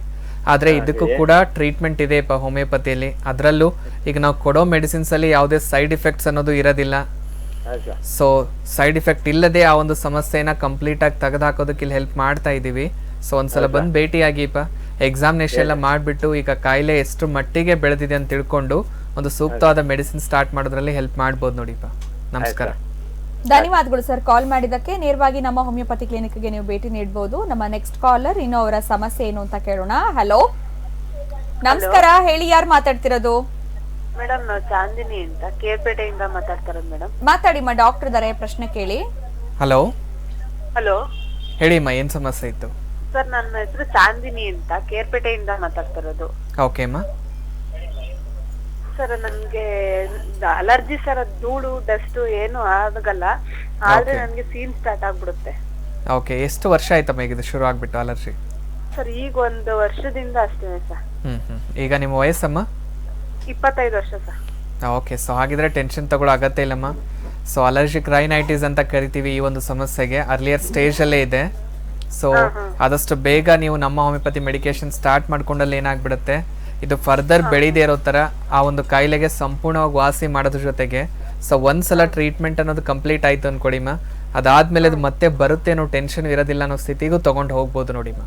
ಆದ್ರೆ ಇದಕ್ಕೂ ಕೂಡ ಟ್ರೀಟ್ಮೆಂಟ್ ಇದೆಯಪ್ಪ ಹೋಮಿಯೋಪತಿಯಲ್ಲಿ. ಅದರಲ್ಲೂ ಈಗ ನಾವು ಕೊಡೋ ಮೆಡಿಸಿನ್ಸ್ ಅಲ್ಲಿ ಯಾವುದೇ ಸೈಡ್ ಎಫೆಕ್ಟ್ಸ್ ಅನ್ನೋದು ಇರೋದಿಲ್ಲ. ಸೊ ಸೈಡ್ ಎಫೆಕ್ಟ್ ಇಲ್ಲದೆ ಆ ಒಂದು ಸಮಸ್ಯೆನ ಕಂಪ್ಲೀಟ್ ಆಗಿ ತೆಗೆದುಹಾಕೋದಕ್ಕೆ ಇಲ್ಲಿ ಹೆಲ್ಪ್ ಮಾಡ್ತಾ ಇದೀವಿ. ಸೊ ಒಂದ್ಸಲ ಬಂದು ಭೇಟಿಯಾಗಿಪ್ಪ, ಎಕ್ಸಾಮಿನೇಷನ್ ಎಲ್ಲ ಮಾಡಿಬಿಟ್ಟು ಈಗ ಕಾಯಿಲೆ ಎಷ್ಟು ಮಟ್ಟಿಗೆ ಬೆಳೆದಿದೆ ಅಂತ ತಿಳ್ಕೊಂಡು ಒಂದು ಸೂಕ್ತವಾದ ಮೆಡಿಸಿನ್ ಸ್ಟಾರ್ಟ್ ಮಾಡೋದ್ರಲ್ಲಿ ಹೆಲ್ಪ್ ಮಾಡ್ಬೋದು ನೋಡಿಪ್ಪ. ನಮಸ್ಕಾರ. ಧನ್ಯವಾದಗಳು ಸರ್ ಕಾಲ್ ಮಾಡಿದ್ದಕ್ಕೆ. ನೇರವಾಗಿ ನಮ್ಮ ಹೋಮಿಯೋಪತಿ ಕ್ಲಿನಿಕ್ಗೆ ನೀವು ಭೇಟಿ ನೀಡಬಹುದು. ನಮ್ಮ ನೆಕ್ಸ್ಟ್ ಕಾಲರ್ ಇನ್ನು ಅವರ ಸಮಸ್ಯೆ ಏನು ಅಂತ ಕೇಳೋಣ. ಹಲೋ, ನಮಸ್ಕಾರ. ಹೇಳಿ, ಯಾರು ಮಾತಾಡ್ತಿರೋದು? ಮೇಡಮ್ ನಾವು ಚಾಂದಿನಿ ಅಂತ ಕೇರ್ಪೇಟೆಯಿಂದ ಮಾತಾಡ್ತಿರೋದು ಮೇಡಮ್. ಮಾತಾಡಿಮ್ಮ, ಡಾಕ್ಟರ್ ಇದಾರೆ, ಪ್ರಶ್ನೆ ಕೇಳಿ. ಹಲೋ ಹಲೋ, ಹೇಳಿಮ್ಮ, ಏನ್ ಸಮಸ್ಯೆ ಇತ್ತು? ಸರ್ ನನ್ನ ಹೆಸರು ಚಾಂದಿನಿ ಅಂತ ಕೇರ್ಪೇಟೆಯಿಂದ ಮಾತಾಡ್ತಿರೋದು. ಓಕೆ ಅಮ್ಮ. ಸರ್ ನನ್ಗೆ ಅಲರ್ಜಿ ಸರ್, ಧೂಳು ಡಸ್ಟ್ ಏನು ಆಗಲ್ಲ, ಆದ್ರೆ ನನ್ಗೆ ಸೀನ್ ಸ್ಟಾರ್ಟ್ ಆಗ್ಬಿಡುತ್ತೆ. ಓಕೆ, ಎಷ್ಟು ವರ್ಷ ಆಯ್ತಮ್ಮ ಈಗ ಇದು ಶುರು ಆಗ್ಬಿಟ್ಟು ಅಲರ್ಜಿ? ಸರ್ ಈಗ 1 ವರ್ಷದಿಂದ ಅಷ್ಟೇ ಸರ್. ಈಗ ನಿಮ್ಮ ವಯಸ್ಸಮ್ಮ? 25 ವರ್ಷ ಸರ್. ಓಕೆ, ಸೊ ಹಾಗಿದ್ರೆ ಟೆನ್ಷನ್ ತಗೊಳ್ಳೋ ಅಗತ್ಯ ಇಲ್ಲಮ್ಮ. ಸೊ ಅಲರ್ಜಿಕ್ ರೈನೈಟಿಸ್ ಅಂತ ಕರಿತೀವಿ ಈ ಒಂದು ಸಮಸ್ಯೆಗೆ. ಅರ್ಲಿಯರ್ ಸ್ಟೇಜ್ ಅಲ್ಲೇ ಇದೆ. ಸೊ ಆದಷ್ಟು ಬೇಗ ನೀವು ನಮ್ಮ ಹೋಮಿಯೋಪತಿ ಮೆಡಿಕೇಶನ್ ಸ್ಟಾರ್ಟ್ ಮಾಡ್ಕೊಂಡಲ್ಲಿ ಏನಾಗ್ಬಿಡುತ್ತೆ, ಇದು ಫರ್ದರ್ ಬೆಳೀದೇ ಇರೋ ತರ ಆ ಒಂದು ಕಾಯಿಲೆಗೆ ಸಂಪೂರ್ಣವಾಗಿ ವಾಸಿ ಮಾಡೋದ್ರ ಜೊತೆಗೆ ಸೊ ಒಂದ್ಸಲ ಟ್ರೀಟ್ಮೆಂಟ್ ಅನ್ನೋದು ಕಂಪ್ಲೀಟ್ ಆಯ್ತು ಅನ್ಕೊಡಿಮ್ಮ, ಅದಾದ್ಮೇಲೆ ಅದು ಮತ್ತೆ ಬರುತ್ತೆ ಅನ್ನೋ ಟೆನ್ಷನ್ ಇರೋದಿಲ್ಲ ಅನ್ನೋ ಸ್ಥಿತಿಗೂ ತಗೊಂಡು ಹೋಗ್ಬೋದು ನೋಡಿಮ್ಮ.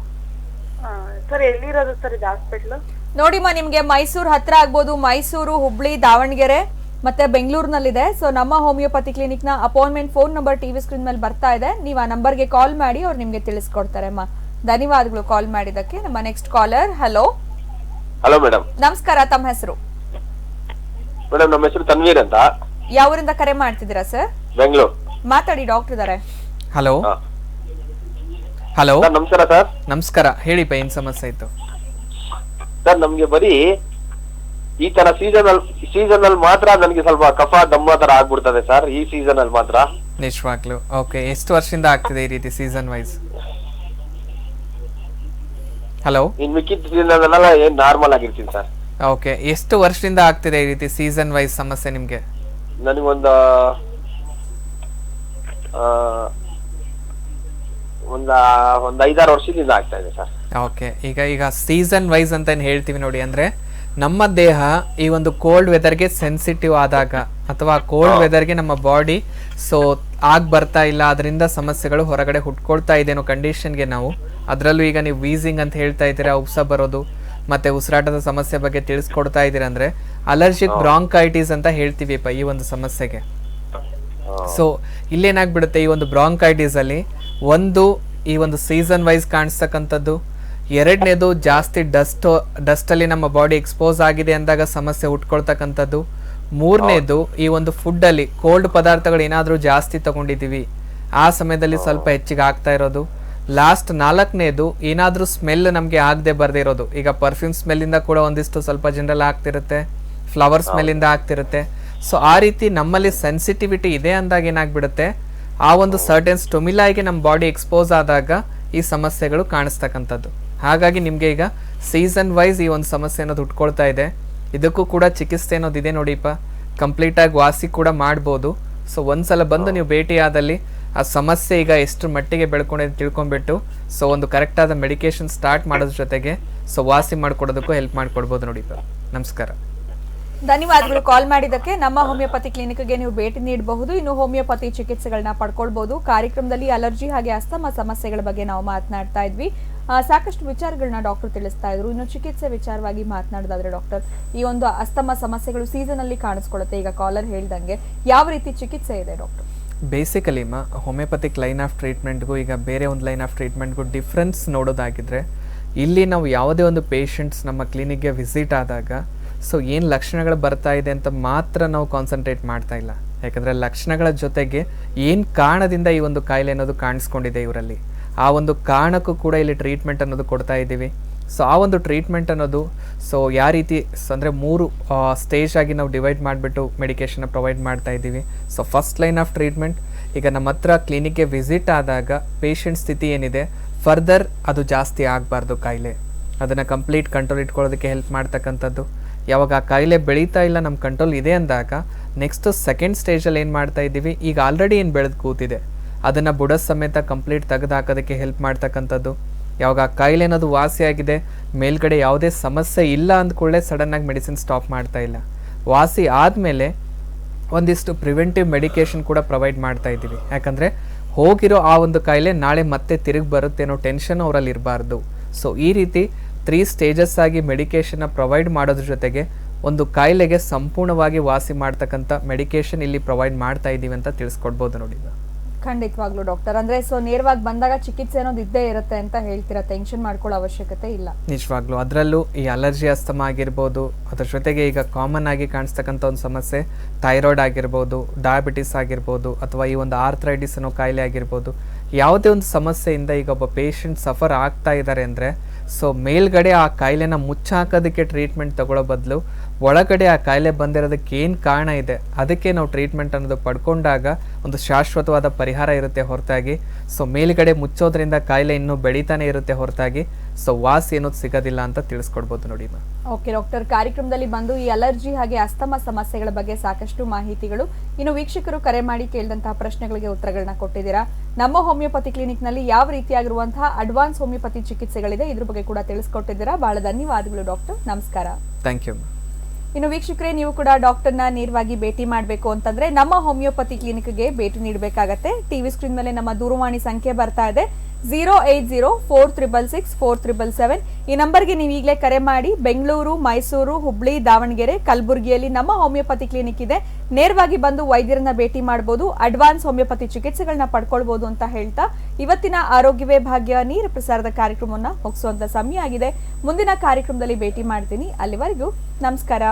ಸರ್ ಎಲ್ಲಿರೋದು ಸರ್ ಇದು ಹಾಸ್ಪಿಟಲ್? ನೋಡಿಮ್ಮ, ನಿಮ್ಗೆ ಮೈಸೂರು ಹತ್ರ ಆಗ್ಬೋದು. ಮೈಸೂರು, ಹುಬ್ಳಿ, ದಾವಣಗೆರೆ ಮತ್ತೆ ಬೆಂಗಳೂರಿನಲ್ಲಿದೆ. ಸೊ ನಮ್ಮ ಹೋಮಿಯೋಪತಿ ಕ್ಲಿನಿಕ್ ನ appointment phone number TV screen ಮೇಲೆ ಬರ್ತಾ ಇದೆ. ನೀವು ಆ ನಂಬರ್ಗೆ ಕಾಲ್ ಮಾಡಿ, ಅವ್ರು ನಿಮ್ಗೆ ತಿಳಿಸ್ಕೊಡ್ತಾರೆ ಅಮ್ಮ. ಧನ್ಯವಾದಗಳು ಕಾಲ್ ಮಾಡಿದಕ್ಕೆ. ನಮ್ಮ next caller. Hello. Hello madam. ನಮಸ್ಕಾರ, ತಮ್ಮ ಹೆಸರು? ಮೇಡಮ್ ನಮ್ಮ ಹೆಸರು ತನ್ವೀರ್ ಅಂತ. ಯಾವೂರಿಂದ ಕರೆ ಮಾಡ್ತಿದ್ದೀರಾ ಸರ್? ಬೆಂಗಳೂರು. ಮಾತಾಡಿ, ಡಾಕ್ಟರ್ ಇದಾರೆ. ಹಲೋ. ಹಲೋ, ನಮಸ್ಕಾರ ಸರ್. ನಮಸ್ಕಾರ, ಹೇಳಿಪ್ಪ, ಏನ್ ಸಮಸ್ಯೆ ಇತ್ತು? ಸರ್ ನಮ್ಗೆ ಬರೀ ಈ ತರ ಸೀಸನ್ ಅಲ್ಲಿ ಮಾತ್ರ ನನಗೆ ಸ್ವಲ್ಪ ಕಫ ದಮ್ಮ ತರ ಆಗ್ಬಿಡ್ತದೆ ಸರ್, ಈ ಸೀಸನ್ ಅಲ್ಲಿ ಮಾತ್ರ. ನಿಜವಾಗ್ಲು? ಓಕೆ, ಎಷ್ಟು ವರ್ಷದಿಂದ ಆಗ್ತಿದೆ ಈ ರೀತಿ ಸೀಸನ್ ವೈಸ್? ಹಲೋ. ಇನ್ ಮಿಕ್ಕಿದ ಸೀಸನ್ ಅಲ್ಲ, ಏನ್ ನಾರ್ಮಲ್ ಆಗಿರ್ತೀನಿ ಸರ್. ಓಕೆ, ಎಷ್ಟು ವರ್ಷದಿಂದ ಆಗ್ತಿದೆ ಈ ರೀತಿ ಸೀಸನ್ ವೈಸ್ ಸಮಸ್ಯೆ ನಿಮ್ಗೆ? ನನಗೊಂದು ಒಂದು 5-6 ವರ್ಷದಿಂದ ಆಗ್ತಾ ಇದೆ ಸರ್. ಓಕೆ, ಈಗ ಸೀಸನ್ ವೈಸ್ ಅಂತ ಏನ್ ಹೇಳ್ತೀವಿ ನೋಡಿ, ಅಂದ್ರೆ ನಮ್ಮ ದೇಹ ಈ ಒಂದು ಕೋಲ್ಡ್ ವೆದರ್ಗೆ ಸೆನ್ಸಿಟಿವ್ ಆದಾಗ ಅಥವಾ ಕೋಲ್ಡ್ ವೆದರ್ಗೆ ನಮ್ಮ ಬಾಡಿ ಸೊ ಬರ್ತಾ ಇಲ್ಲ, ಅದರಿಂದ ಸಮಸ್ಯೆಗಳು ಹೊರಗಡೆ ಹುಟ್ಕೊಳ್ತಾ ಇದೆ ಅನ್ನೋ ಕಂಡೀಷನ್ಗೆ ನಾವು, ಅದರಲ್ಲೂ ಈಗ ನೀವು ವೀಸಿಂಗ್ ಅಂತ ಹೇಳ್ತಾ ಇದ್ದೀರಾ, ಉಪ್ಸ ಬರೋದು ಮತ್ತೆ ಉಸಿರಾಟದ ಸಮಸ್ಯೆ ಬಗ್ಗೆ ತಿಳಿಸ್ಕೊಡ್ತಾ ಇದ್ದೀರಾ, ಅಂದ್ರೆ ಅಲರ್ಜಿಕ್ ಬ್ರಾಂಕೈಟಿಸ್ ಅಂತ ಹೇಳ್ತೀವಿಪ್ಪ ಈ ಒಂದು ಸಮಸ್ಯೆಗೆ. ಸೊ ಇಲ್ಲೇನಾಗ್ಬಿಡುತ್ತೆ, ಈ ಒಂದು ಬ್ರಾಂಕೈಟಿಸ್ ಅಲ್ಲಿ ಈ ಒಂದು ಸೀಸನ್ ವೈಸ್ ಕಾಣಿಸ್ತಕ್ಕಂಥದ್ದು, ಎರಡನೇದು ಜಾಸ್ತಿ ಡಸ್ಟ್ ಅಲ್ಲಿ ನಮ್ಮ ಬಾಡಿ ಎಕ್ಸ್ಪೋಸ್ ಆಗಿದೆ ಅಂದಾಗ ಸಮಸ್ಯೆ ಹುಟ್ಕೊಳ್ತಕ್ಕಂಥದ್ದು, ಮೂರನೇದು ಈ ಒಂದು ಫುಡ್ ಅಲ್ಲಿ ಕೋಲ್ಡ್ ಪದಾರ್ಥಗಳು ಏನಾದ್ರೂ ಜಾಸ್ತಿ ತಗೊಂಡಿದೀವಿ ಆ ಸಮಯದಲ್ಲಿ ಸ್ವಲ್ಪ ಹೆಚ್ಚಿಗೆ ಆಗ್ತಾ ಇರೋದು, ಲಾಸ್ಟ್ 4ನೇದು ಏನಾದ್ರೂ ಸ್ಮೆಲ್ ನಮ್ಗೆ ಆಗದೆ ಬರ್ದೇ ಇರೋದು. ಈಗ ಪರ್ಫ್ಯೂಮ್ ಸ್ಮೆಲ್ ಇಂದ ಕೂಡ ಒಂದಿಷ್ಟು ಸ್ವಲ್ಪ ಜನರಲ್ ಆಗ್ತಿರುತ್ತೆ, ಫ್ಲವರ್ ಸ್ಮೆಲ್ ಇಂದ ಆಗ್ತಿರುತ್ತೆ. ಸೊ ಆ ರೀತಿ ನಮ್ಮಲ್ಲಿ ಸೆನ್ಸಿಟಿವಿಟಿ ಇದೆ ಅಂದಾಗ ಏನಾಗ್ಬಿಡುತ್ತೆ, ಆ ಒಂದು ಸರ್ಟೆನ್ ಸ್ಟೊಮಿಲಾಯಿಗೆ ನಮ್ಮ ಬಾಡಿ ಎಕ್ಸ್ಪೋಸ್ ಆದಾಗ ಈ ಸಮಸ್ಯೆಗಳು ಕಾಣಿಸ್ತಕ್ಕಂಥದ್ದು. ಹಾಗಾಗಿ ನಿಮ್ಗೆ ಈಗ ಸೀಸನ್ ವೈಸ್ ಈ ಒಂದು ಸಮಸ್ಯೆ ಅನ್ನೋದು ಹುಟ್ಕೊಳ್ತಾ ಇದೆ. ಇದಕ್ಕೂ ಕೂಡ ಚಿಕಿತ್ಸೆ ಅನ್ನೋದು ಇದೆ ನೋಡಿಪ್ಪ, ಕಂಪ್ಲೀಟ್ ಆಗಿ ವಾಸಿ ಕೂಡ ಮಾಡ್ಬೋದು. ಸೊ ಒಂದ್ಸಲ ಬಂದು ನೀವು ಭೇಟಿ ಆದಲ್ಲಿ ಆ ಸಮಸ್ಯೆ ಈಗ ಎಷ್ಟು ಮಟ್ಟಿಗೆ ಬೆಳ್ಕೊಂಡಿದೆ ತಿಳ್ಕೊಂಡ್ಬಿಟ್ಟು ಸೊ ಒಂದು ಕರೆಕ್ಟ್ ಆದ ಮೆಡಿಕೇಶನ್ ಸ್ಟಾರ್ಟ್ ಮಾಡೋದ್ರ ಜೊತೆಗೆ ಸೊ ವಾಸಿ ಮಾಡ್ಕೊಡೋದಕ್ಕೂ ಹೆಲ್ಪ್ ಮಾಡ್ಕೊಡ್ಬೋದು ನೋಡಿಪ್ಪ. ನಮಸ್ಕಾರ. ಧನ್ಯವಾದಗಳು ಕಾಲ್ ಮಾಡಿದ್ದಕ್ಕೆ. ನಮ್ಮ ಹೋಮಿಯೋಪತಿ ಕ್ಲಿನಿಕ್ಗೆ ನೀವು ಭೇಟಿ ನೀಡಬಹುದು. ಇನ್ನು ಹೋಮಿಯೋಪತಿ ಚಿಕಿತ್ಸೆಗಳನ್ನ ಪಡ್ಕೊಳ್ಬಹುದು. ಕಾರ್ಯಕ್ರಮದಲ್ಲಿ ಅಲರ್ಜಿ ಹಾಗೆ ಅಸ್ತಮ ಸಮಸ್ಯೆಗಳ ಬಗ್ಗೆ ನಾವು ಮಾತನಾಡ್ತಾ ಇದ್ವಿ. ಸಾಕಷ್ಟು ವಿಚಾರಗಳನ್ನ ಡಾಕ್ಟರ್ ತಿಳಿಸ್ತಾ ಇದ್ರು. ಇನ್ನು ಚಿಕಿತ್ಸೆ ವಿಚಾರವಾಗಿ ಮಾತನಾಡೋದಾದ್ರೆ ಡಾಕ್ಟರ್, ಈ ಒಂದು ಅಸ್ತಮ ಸಮಸ್ಯೆಗಳು ಸೀಸನ್ ಅಲ್ಲಿ ಕಾಣಿಸ್ಕೊಳ್ಳುತ್ತೆ, ಈಗ ಕಾಲರ್ ಹೇಳ್ದಂಗೆ ಯಾವ ರೀತಿ ಚಿಕಿತ್ಸೆ ಇದೆ doctor? Basically homeopathic line of ಟ್ರೀಟ್ಮೆಂಟ್ಗೂ ಈಗ ಬೇರೆ ಒಂದು ಲೈನ್ ಆಫ್ ಟ್ರೀಟ್ಮೆಂಟ್ಗೂ ಡಿಫ್ರೆನ್ಸ್ ನೋಡೋದಾಗಿದ್ರೆ, ಇಲ್ಲಿ ನಾವು ಯಾವುದೇ ಒಂದು ಪೇಷಂಟ್ಸ್ ನಮ್ಮ ಕ್ಲಿನಿಕ್ಗೆ ವಿಸಿಟ್ ಆದಾಗ ಸೊ ಏನು ಲಕ್ಷಣಗಳು ಬರ್ತಾ ಇದೆ ಅಂತ ಮಾತ್ರ ನಾವು ಕಾನ್ಸಂಟ್ರೇಟ್ ಮಾಡ್ತಾ ಇಲ್ಲ. ಯಾಕಂದರೆ ಲಕ್ಷಣಗಳ ಜೊತೆಗೆ ಏನು ಕಾರಣದಿಂದ ಈ ಒಂದು ಕಾಯಿಲೆ ಅನ್ನೋದು ಕಾಣಿಸ್ಕೊಂಡಿದೆ ಇವರಲ್ಲಿ, ಆ ಒಂದು ಕಾರಣಕ್ಕೂ ಕೂಡ ಇಲ್ಲಿ ಟ್ರೀಟ್ಮೆಂಟ್ ಅನ್ನೋದು ಕೊಡ್ತಾ ಇದ್ದೀವಿ. ಸೊ ಆ ಒಂದು ಟ್ರೀಟ್ಮೆಂಟ್ ಅನ್ನೋದು ಸೊ ಯಾವ ರೀತಿ ಅಂದರೆ 3 ಸ್ಟೇಜ್ ಆಗಿ ನಾವು ಡಿವೈಡ್ ಮಾಡಿಬಿಟ್ಟು ಮೆಡಿಕೇಷನ್ನ ಪ್ರೊವೈಡ್ ಮಾಡ್ತಾ ಇದ್ದೀವಿ. So first line of treatment, ಈಗ ನಮ್ಮ ಹತ್ರ ಕ್ಲಿನಿಕ್ಗೆ ವಿಸಿಟ್ ಆದಾಗ ಪೇಷಂಟ್ ಸ್ಥಿತಿ ಏನಿದೆ ಫರ್ದರ್ ಅದು ಜಾಸ್ತಿ ಆಗಬಾರ್ದು, ಕಾಯಿಲೆ ಅದನ್ನು ಕಂಪ್ಲೀಟ್ ಕಂಟ್ರೋಲ್ ಇಟ್ಕೊಳ್ಳೋದಕ್ಕೆ ಹೆಲ್ಪ್ ಮಾಡ್ತಕ್ಕಂಥದ್ದು. ಯಾವಾಗ ಆ ಕಾಯಿಲೆ ಬೆಳೀತಾ ಇಲ್ಲ, ನಮ್ಮ ಕಂಟ್ರೋಲ್ ಇದೆ ಅಂದಾಗ ನೆಕ್ಸ್ಟ್ ಸೆಕೆಂಡ್ ಸ್ಟೇಜಲ್ಲಿ ಏನು ಮಾಡ್ತಾ ಇದ್ದೀವಿ, ಈಗ ಆಲ್ರೆಡಿ ಏನು ಬೆಳೆದು ಕೂತಿದೆ ಅದನ್ನು ಬುಡ ಸಮೇತ ಕಂಪ್ಲೀಟ್ ತೆಗೆದು ಹಾಕೋದಕ್ಕೆ ಹೆಲ್ಪ್ ಮಾಡ್ತಕ್ಕಂಥದ್ದು. ಯಾವಾಗ ಆ ಕಾಯಿಲೆ ಅನ್ನೋದು ವಾಸಿಯಾಗಿದೆ, ಮೇಲ್ಗಡೆ ಯಾವುದೇ ಸಮಸ್ಯೆ ಇಲ್ಲ ಅಂದ್ಕೊಳ್ಳೆ ಸಡನ್ನಾಗಿ ಮೆಡಿಸಿನ್ ಸ್ಟಾಪ್ ಮಾಡ್ತಾ ಇಲ್ಲ. ವಾಸಿ ಆದಮೇಲೆ ಒಂದಿಷ್ಟು ಪ್ರಿವೆಂಟಿವ್ ಮೆಡಿಕೇಷನ್ ಕೂಡ ಪ್ರೊವೈಡ್ ಮಾಡ್ತಾ ಇದ್ದೀವಿ. ಯಾಕಂದರೆ ಹೋಗಿರೋ ಆ ಒಂದು ಕಾಯಿಲೆ ನಾಳೆ ಮತ್ತೆ ತಿರುಗಿ ಬರುತ್ತೆ ಅನ್ನೋ ಟೆನ್ಷನ್ ಅವರಲ್ಲಿ ಇರಬಾರ್ದು. ಸೊ ಈ ರೀತಿ 3 ಸ್ಟೇಜಸ್ ಆಗಿ ಮೆಡಿಕೇಷನ್ನ ಪ್ರೊವೈಡ್ ಮಾಡೋದ್ರ ಜೊತೆಗೆ ಒಂದು ಕಾಯಿಲೆಗೆ ಸಂಪೂರ್ಣವಾಗಿ ವಾಸಿ ಮಾಡ್ತಕ್ಕಂಥ ಮೆಡಿಕೇಷನ್ ಇಲ್ಲಿ ಪ್ರೊವೈಡ್ ಮಾಡ್ತಾ ಇದ್ದೀವಿ ಅಂತ ತಿಳಿಸ್ಕೊಡ್ಬೋದು ನೋಡಿ. ಖಂಡಿತವಾಗ್ಲೂ ಡಾಕ್ಟರ್, ಅಂದ್ರೆ ಸೊ ನೇರವಾಗಿ ಬಂದಾಗ ಚಿಕಿತ್ಸೆ ಅನ್ನೋದು ಇದ್ದೇ ಇರುತ್ತೆ ಅಂತ ಹೇಳ್ತೀರಾ, ಟೆನ್ಷನ್ ಮಾಡ್ಕೊಳ್ಳೋ ಅವಶ್ಯಕತೆ ಇಲ್ಲ. ನಿಜವಾಗ್ಲೂ ಅದರಲ್ಲೂ ಈ ಅಲರ್ಜಿ ಅಸ್ತಮಾ ಆಗಿರ್ಬೋದು, ಅದ್ರ ಜೊತೆಗೆ ಈಗ ಕಾಮನ್ ಆಗಿ ಕಾಣಿಸ್ತಕ್ಕಂಥ ಒಂದು ಸಮಸ್ಯೆ ಥೈರಾಯ್ಡ್ ಆಗಿರ್ಬೋದು, ಡಯಾಬಿಟಿಸ್ ಆಗಿರ್ಬೋದು, ಅಥವಾ ಈ ಒಂದು ಆರ್ಥ್ರೈಟಿಸ್ ಅನ್ನೋ ಕಾಯಿಲೆ ಆಗಿರ್ಬೋದು, ಯಾವುದೇ ಒಂದು ಸಮಸ್ಯೆಯಿಂದ ಈಗ ಒಬ್ಬ ಪೇಷಂಟ್ ಸಫರ್ ಆಗ್ತಾ ಇದ್ದಾರೆ ಅಂದರೆ ಸೊ ಮೇಲ್ಗಡೆ ಆ ಕಾಯಿಲೆನ ಮುಚ್ಚಾಕೋದಕ್ಕೆ ಟ್ರೀಟ್ಮೆಂಟ್ ತಗೊಳ್ಳೋ ಬದಲು ಒಳಗಡೆ ಆ ಕಾಯಿಲೆ ಬಂದಿರೋದಕ್ಕೆ ಏನು ಕಾರಣ ಇದೆ ಅದಕ್ಕೆ ನಾವು ಟ್ರೀಟ್ಮೆಂಟ್ ಅನ್ನೋದು ಪಡ್ಕೊಂಡಾಗ ಒಂದು ಶಾಶ್ವತವಾದ ಪರಿಹಾರ ಇರುತ್ತೆ ಹೊರತಾಗಿ ಸೊ ಮೇಲ್ಗಡೆ ಮುಚ್ಚೋದ್ರಿಂದ ಕಾಯಿಲೆ ಇನ್ನೂ ಬೆಳೀತಾನೆ ಇರುತ್ತೆ ಹೊರತಾಗಿ ಸೊ ವಾಸಿ ಅನ್ನೋದು ಸಿಗೋದಿಲ್ಲ ಅಂತ ತಿಳಿಸ್ಕೊಡ್ಬೋದು ನೋಡಿ. ಓಕೆ ಡಾಕ್ಟರ್, ಕಾರ್ಯಕ್ರಮದಲ್ಲಿ ಬಂದು ಈ ಅಲರ್ಜಿ ಹಾಗೆ ಅಸ್ತಮಾ ಸಮಸ್ಯೆಗಳ ಬಗ್ಗೆ ಸಾಕಷ್ಟು ಮಾಹಿತಿಗಳು, ಇನ್ನು ವೀಕ್ಷಕರು ಕರೆ ಮಾಡಿ ಕೇಳಿದಂತಹ ಪ್ರಶ್ನೆಗಳಿಗೆ ಉತ್ತರಗಳನ್ನ ಕೊಟ್ಟಿದ್ದೀರಾ. ನಮ್ಮ ಹೋಮಿಯೋಪತಿ ಕ್ಲಿನಿಕ್ ನಲ್ಲಿ ಯಾವ ರೀತಿಯಾಗಿರುವಂತಹ ಅಡ್ವಾನ್ಸ್ ಹೋಮಿಯೋಪತಿ ಚಿಕಿತ್ಸೆಗಳಿದೆ ಇದ್ರ ಬಗ್ಗೆ ಕೂಡ ತಿಳಿಸ್ಕೊಟ್ಟಿದ್ದೀರಾ. ಬಹಳ ಧನ್ಯವಾದಗಳು ಡಾಕ್ಟರ್, ನಮಸ್ಕಾರ. Thank you. ಇನ್ನು ವೀಕ್ಷಕರೇ, ನೀವು ಕೂಡ ಡಾಕ್ಟರ್ನ ನೇರವಾಗಿ ಭೇಟಿ ಮಾಡಬೇಕು ಅಂತಂದ್ರೆ ನಮ್ಮ ಹೋಮಿಯೋಪತಿ ಕ್ಲಿನಿಕ್ಗೆ ಭೇಟಿ ನೀಡಬೇಕಾಗತ್ತೆ. ಟಿವಿ ಸ್ಕ್ರೀನ್ ಮೇಲೆ ನಮ್ಮ ದೂರವಾಣಿ ಸಂಖ್ಯೆ ಬರ್ತಾ ಇದೆ 08046664777. ಈ ನಂಬರ್ಗೆ ನೀವು ಈಗಲೇ ಕರೆ ಮಾಡಿ. ಬೆಂಗಳೂರು, ಮೈಸೂರು, ಹುಬ್ಳಿ, ದಾವಣಗೆರೆ, ಕಲಬುರಗಿಯಲ್ಲಿ ನಮ್ಮ ಹೋಮಿಯೋಪತಿ ಕ್ಲಿನಿಕ್ ಇದೆ. ನೇರವಾಗಿ ಬಂದು ವೈದ್ಯರನ್ನ ಭೇಟಿ ಮಾಡಬಹುದು, ಅಡ್ವಾನ್ಸ್ ಹೋಮಿಯೋಪತಿ ಚಿಕಿತ್ಸೆಗಳನ್ನ ಪಡ್ಕೊಳ್ಬಹುದು ಅಂತ ಹೇಳ್ತಾ ಇವತ್ತಿನ ಆರೋಗ್ಯವೇ ಭಾಗ್ಯ ನೇರ ಪ್ರಸಾರದ ಕಾರ್ಯಕ್ರಮವನ್ನ ಮುಗಿಸುವಂತ ಸಮಯ ಆಗಿದೆ. ಮುಂದಿನ ಕಾರ್ಯಕ್ರಮದಲ್ಲಿ ಭೇಟಿ ಮಾಡ್ತೀನಿ. ಅಲ್ಲಿವರೆಗೂ ನಮಸ್ಕಾರ.